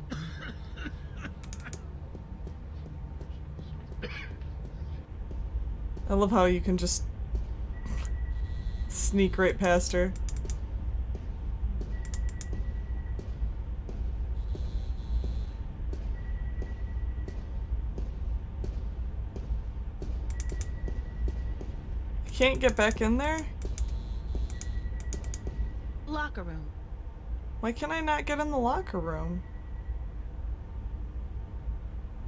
I love how you can just sneak right past her. I can't get back in there? Locker room. Why can I not get in the locker room?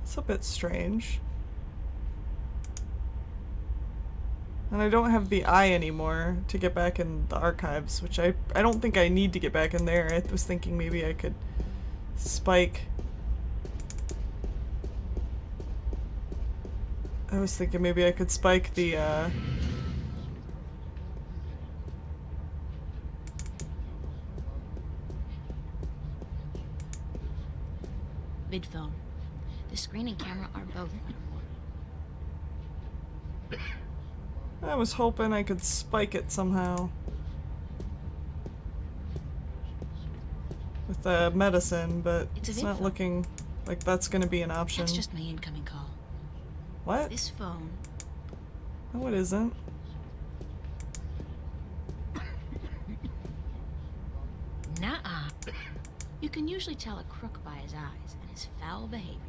It's a bit strange. And I don't have the eye anymore to get back in the archives, which I don't think I need to get back in there. I was thinking maybe I could spike... I was thinking maybe I could spike the, Midphone. The screen and camera are both out of order. I was hoping I could spike it somehow. With the medicine, but it's not looking like that's gonna be an option. That's just my incoming call. What? This phone. No, it isn't. Nuh-uh. You can usually tell a crook by his eyes and his foul behavior.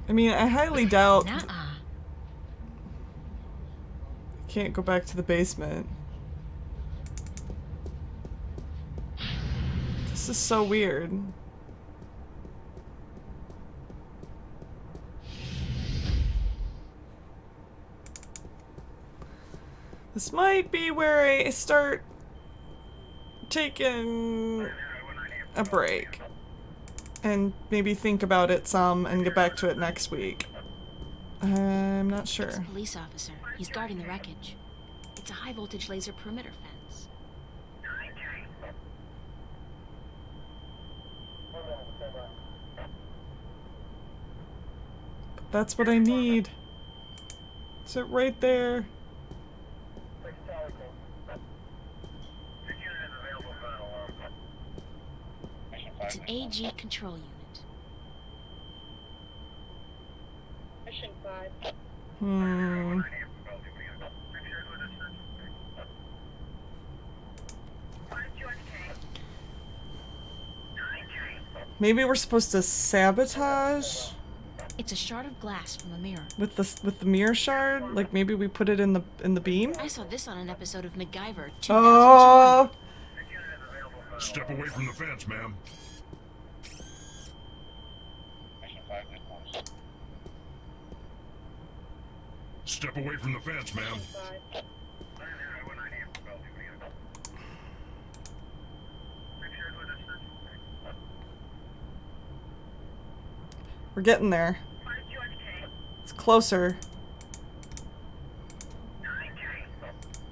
I mean, I highly doubt... Nuh-uh. Can't go back to the basement. This is so weird. This might be where I start taking a break. And maybe think about it some and get back to it next week. I'm not sure. It's a police officer. He's guarding the wreckage. It's a high-voltage laser perimeter fence. But that's what I need. Is it right there? It's an AG control unit. Mission 5. Maybe we're supposed to sabotage It's a shard of glass from a mirror. with the mirror shard. Like maybe we put it in the beam. I saw this on an episode of MacGyver 2002. Oh! Step away from the fence, ma'am. Step away from the fence, ma'am. We're getting there. It's closer.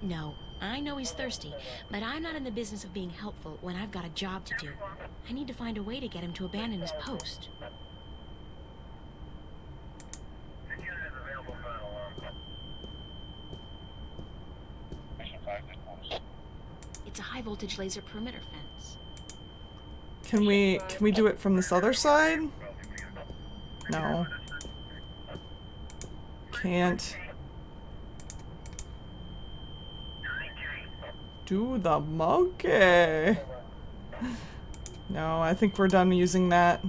No, I know he's thirsty, but I'm not in the business of being helpful when I've got a job to do. I need to find a way to get him to abandon his post. It's a high-voltage laser perimeter fence. Can we do it from this other side? No. Can't. Do the monkey. No, I think we're done using that.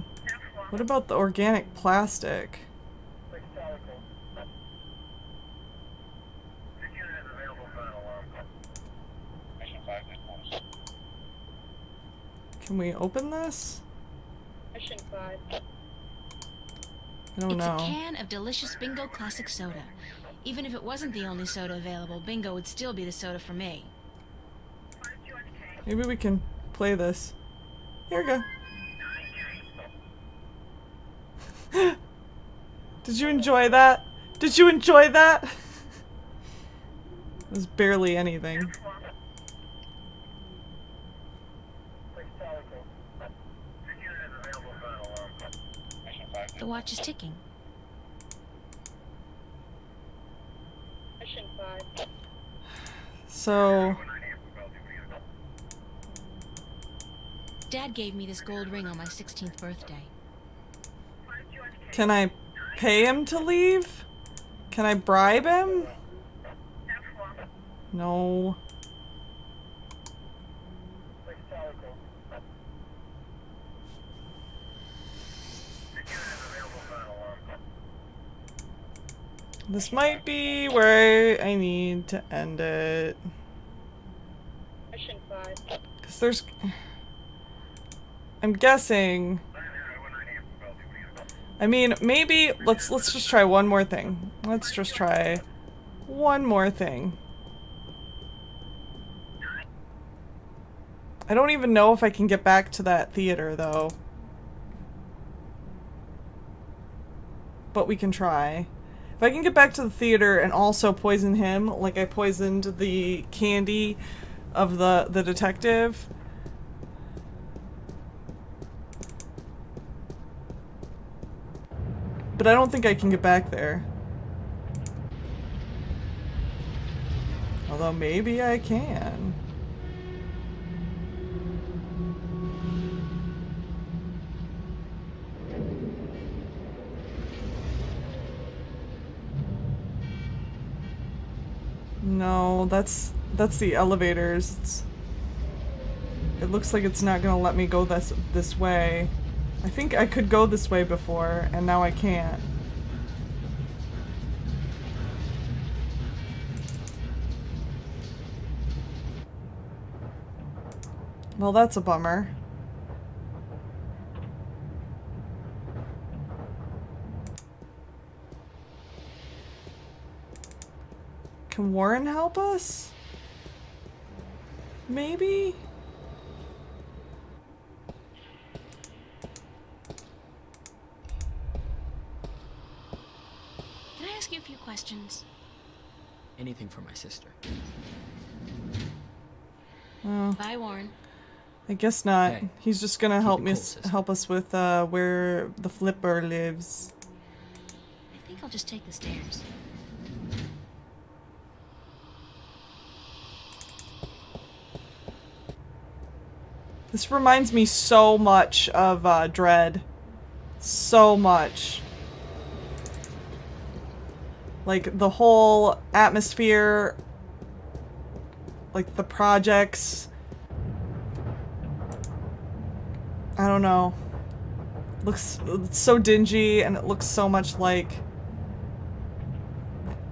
What about the organic plastic? Can we open this? Mission 5. I don't It's know. a can of delicious Bingo Classic Soda. Even if it wasn't the only soda available, Bingo would still be the soda for me. Maybe we can play this. Here we go. Did you enjoy that? Did you enjoy that? It was barely anything. The watch is ticking. Mission 5. So, Dad gave me this gold ring on my 16th birthday. can I pay him to leave? Can I bribe him? No. This might be where I need to end it. Mission 5. Because there's... I'm guessing. I mean, maybe let's just try one more thing. Let's just try one more thing. I don't even know if I can get back to that theater though. But we can try. If I can get back to the theater and also poison him, like I poisoned the candy of the detective. But I don't think I can get back there. Although maybe I can. No, that's the elevators. It looks like it's not gonna let me go this way. I think I could go this way before, and now I can't. Well, that's a bummer. Can Warren help us? Maybe? Can I ask you a few questions? Anything for my sister. Oh, Bye, Warren. I guess not. Hey, He's just gonna keep help it me cool, sister. help us with where the flipper lives. I think I'll just take the stairs. This reminds me so much of Dread. So much. Like the whole atmosphere, like the projects. I don't know. It's so dingy and it looks so much like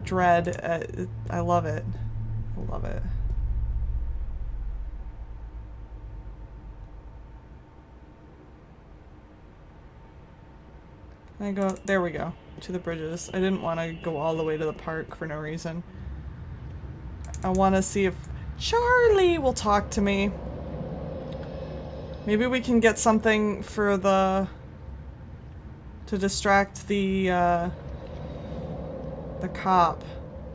Dread. I love it. I love it. I go, there we go, to the bridges. I didn't want to go all the way to the park for no reason. I want to see if Charlie will talk to me. Maybe we can get something for to distract the cop.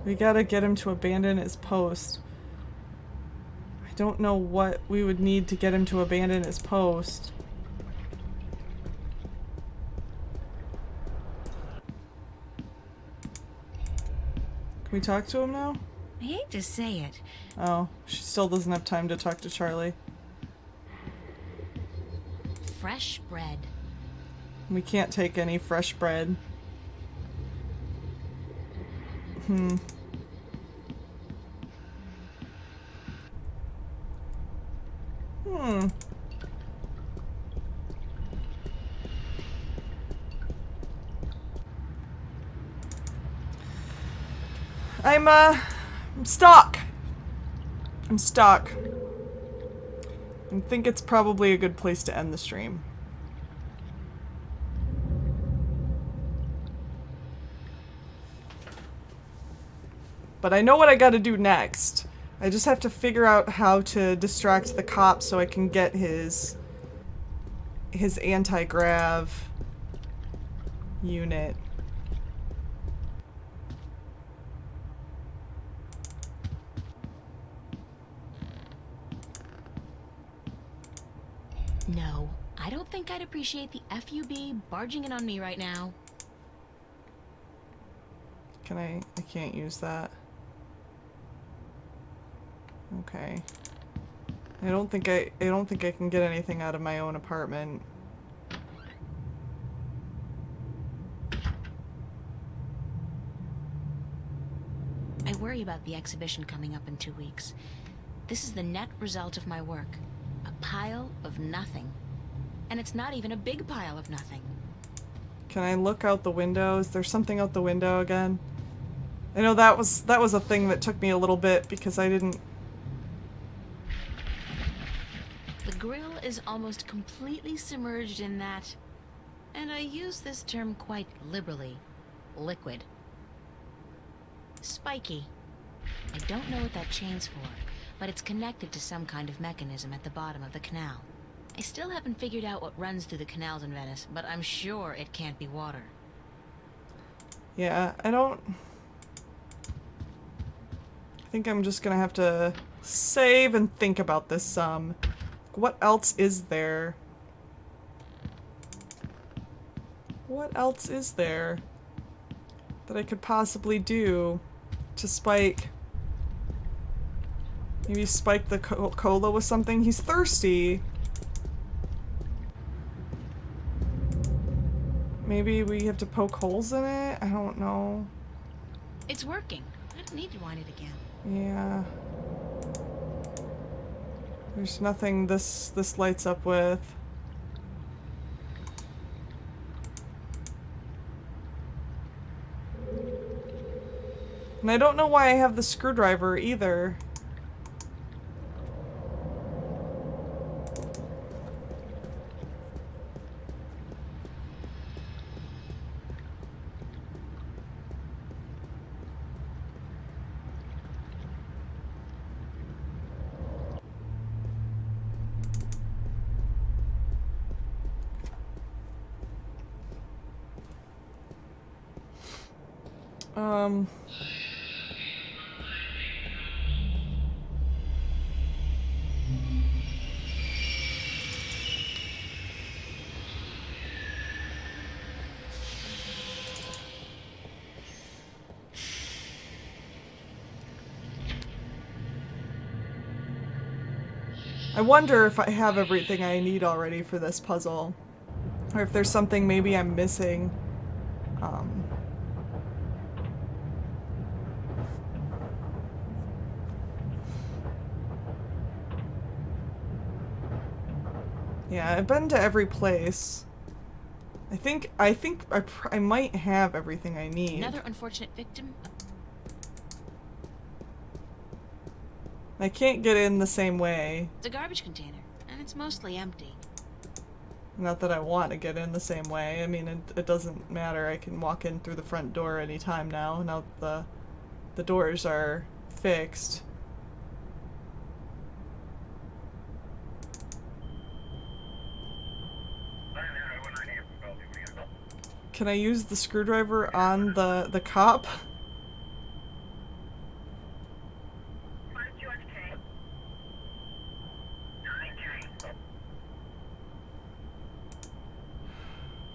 We gotta get him to abandon his post. I don't know what we would need to get him to abandon his post. Can we talk to him now? I hate to say it. Oh, she still doesn't have time to talk to Charlie. Fresh bread. We can't take any fresh bread. Hmm. Hmm. I'm stuck. I'm stuck. I think it's probably a good place to end the stream. But I know what I gotta do next. I just have to figure out how to distract the cop so I can get his anti-grav unit. No, I don't think I'd appreciate the FUB barging in on me right now. Can I can't use that. Okay. I don't think I can get anything out of my own apartment. I worry about the exhibition coming up in 2 weeks. This is the net result of my work. A pile of nothing. And it's not even a big pile of nothing. Can I look out the window? Is there something out the window again? I know that was a thing that took me a little bit because I didn't... The grill is almost completely submerged in that, and I use this term quite liberally, liquid. Spiky. I don't know what that chain's for, but it's connected to some kind of mechanism at the bottom of the canal. I still haven't figured out what runs through the canals in Venice, but I'm sure it can't be water. Yeah, I think I'm just gonna have to save and think about this some. What else is there? What else is there that I could possibly do to spike? Maybe spike the cola with something? He's thirsty. Maybe we have to poke holes in it? I don't know. It's working. I don't need to wind it again. Yeah. There's nothing this lights up with. And I don't know why I have the screwdriver either. Um... I wonder if I have everything I need already for this puzzle. Or if there's something maybe I'm missing. Yeah, I've been to every place. I think I might have everything I need. Another unfortunate victim. I can't get in the same way. It's a garbage container, and it's mostly empty. Not that I want to get in the same way. I mean, it doesn't matter. I can walk in through the front door anytime now. Now the doors are fixed. Can I use the screwdriver on the cop?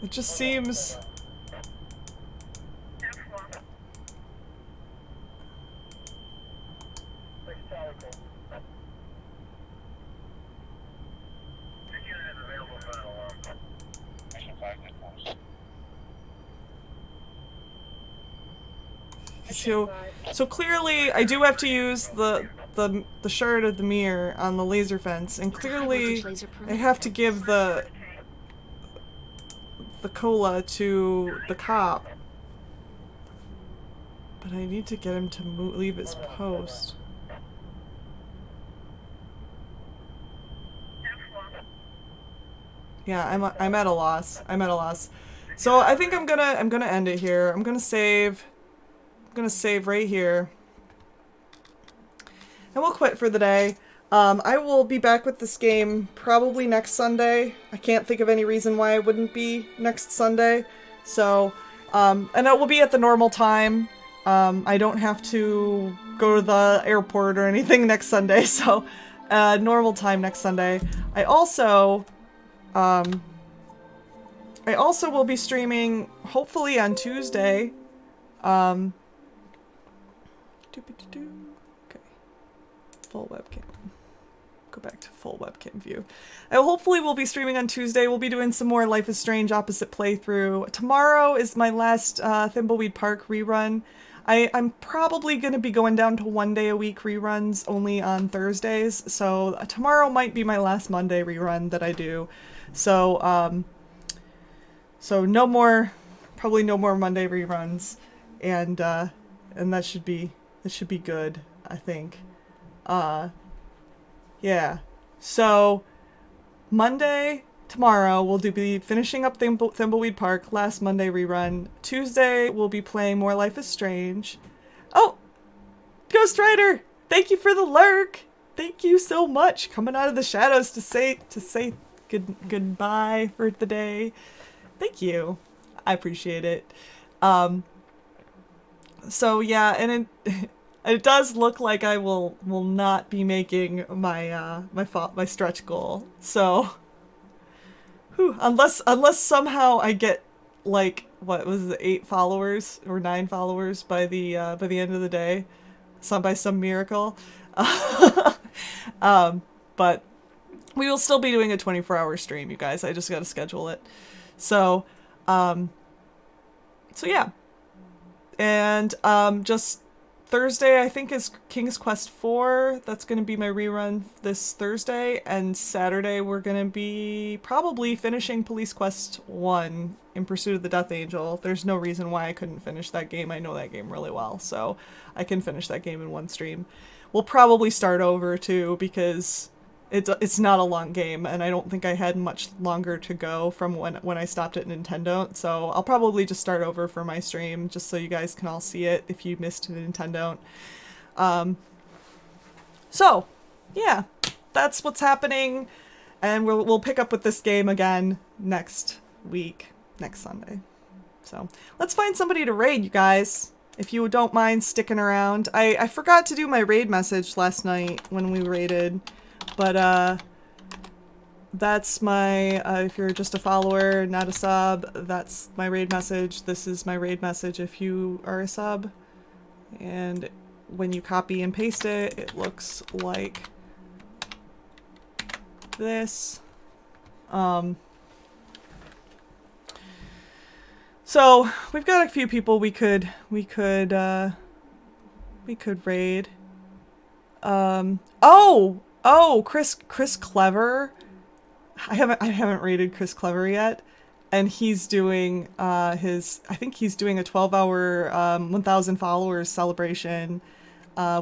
It just seems... So clearly I do have to use the shard of the mirror on the laser fence, and clearly I have to give the cola to the cop. But I need to get him to leave his post. Yeah, I'm at a loss. I'm at a loss. So I think I'm gonna end it here. I'm gonna save right here. And we'll quit for the day. I will be back with this game probably next Sunday. I can't think of any reason why I wouldn't be next Sunday. So, and it will be at the normal time. I don't have to go to the airport or anything next Sunday, so normal time next Sunday. I also will be streaming, hopefully on Tuesday. Okay. Full webcam. Go back to full webcam view. I hopefully will be streaming on Tuesday. We'll be doing some more Life is Strange Opposite playthrough. Tomorrow is my last Thimbleweed Park rerun. I'm probably going to be going down to 1 day a week reruns only on Thursdays. So tomorrow might be my last Monday rerun that I do. So, so no more, probably no more Monday reruns. And that should be good, I think. Yeah. So, Monday, tomorrow, we'll be finishing up Thimbleweed Park, last Monday rerun. Tuesday, we'll be playing more Life is Strange. Oh, Ghost Rider, thank you for the lurk. Thank you so much, coming out of the shadows to say goodbye for the day. Thank you. I appreciate it. So yeah, and it does look like I will not be making my my stretch goal. So, unless somehow I get like what was it, 8 followers or 9 followers by the end of the day, by some miracle. But we will still be doing a 24-hour stream, you guys. I just got to schedule it. So, so yeah. And just Thursday, I think, is King's Quest 4. That's going to be my rerun this Thursday. And Saturday, we're going to be probably finishing Police Quest 1 in Pursuit of the Death Angel. There's no reason why I couldn't finish that game. I know that game really well, so I can finish that game in one stream. We'll probably start over, too, because it's not a long game, and I don't think I had much longer to go from when I stopped at Nintendo, so I'll probably just start over for my stream, just so you guys can all see it if you missed Nintendo. So, yeah, that's what's happening, and we'll pick up with this game again next week, next Sunday. So, let's find somebody to raid, you guys, if you don't mind sticking around. I forgot to do my raid message last night when we raided. But, that's my, if you're just a follower, not a sub, that's my raid message. This is my raid message if you are a sub. And when you copy and paste it, it looks like this. So, we've got a few people we could raid. Oh, Chris Clever. I haven't rated Chris Clever yet, and he's doing I think he's doing a 12-hour 1,000 followers celebration.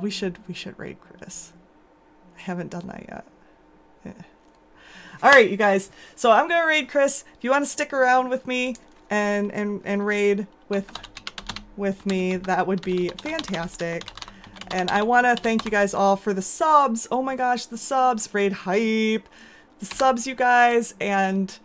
We should raid Chris. I haven't done that yet. Yeah. All right, you guys. So I'm gonna raid Chris. If you want to stick around with me and raid with me, that would be fantastic. And I want to thank you guys all for the subs. Oh my gosh, the subs. Raid hype. The subs, you guys. And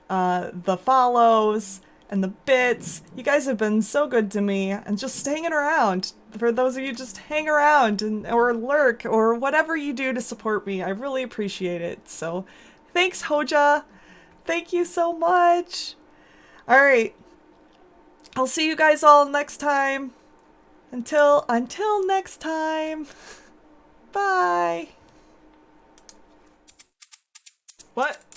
the follows. And the bits. You guys have been so good to me. And just hanging around. For those of you just hang around. Or lurk. Or whatever you do to support me. I really appreciate it. So, thanks, Hoja. Thank you so much. Alright. I'll see you guys all next time. Until next time. Bye. What?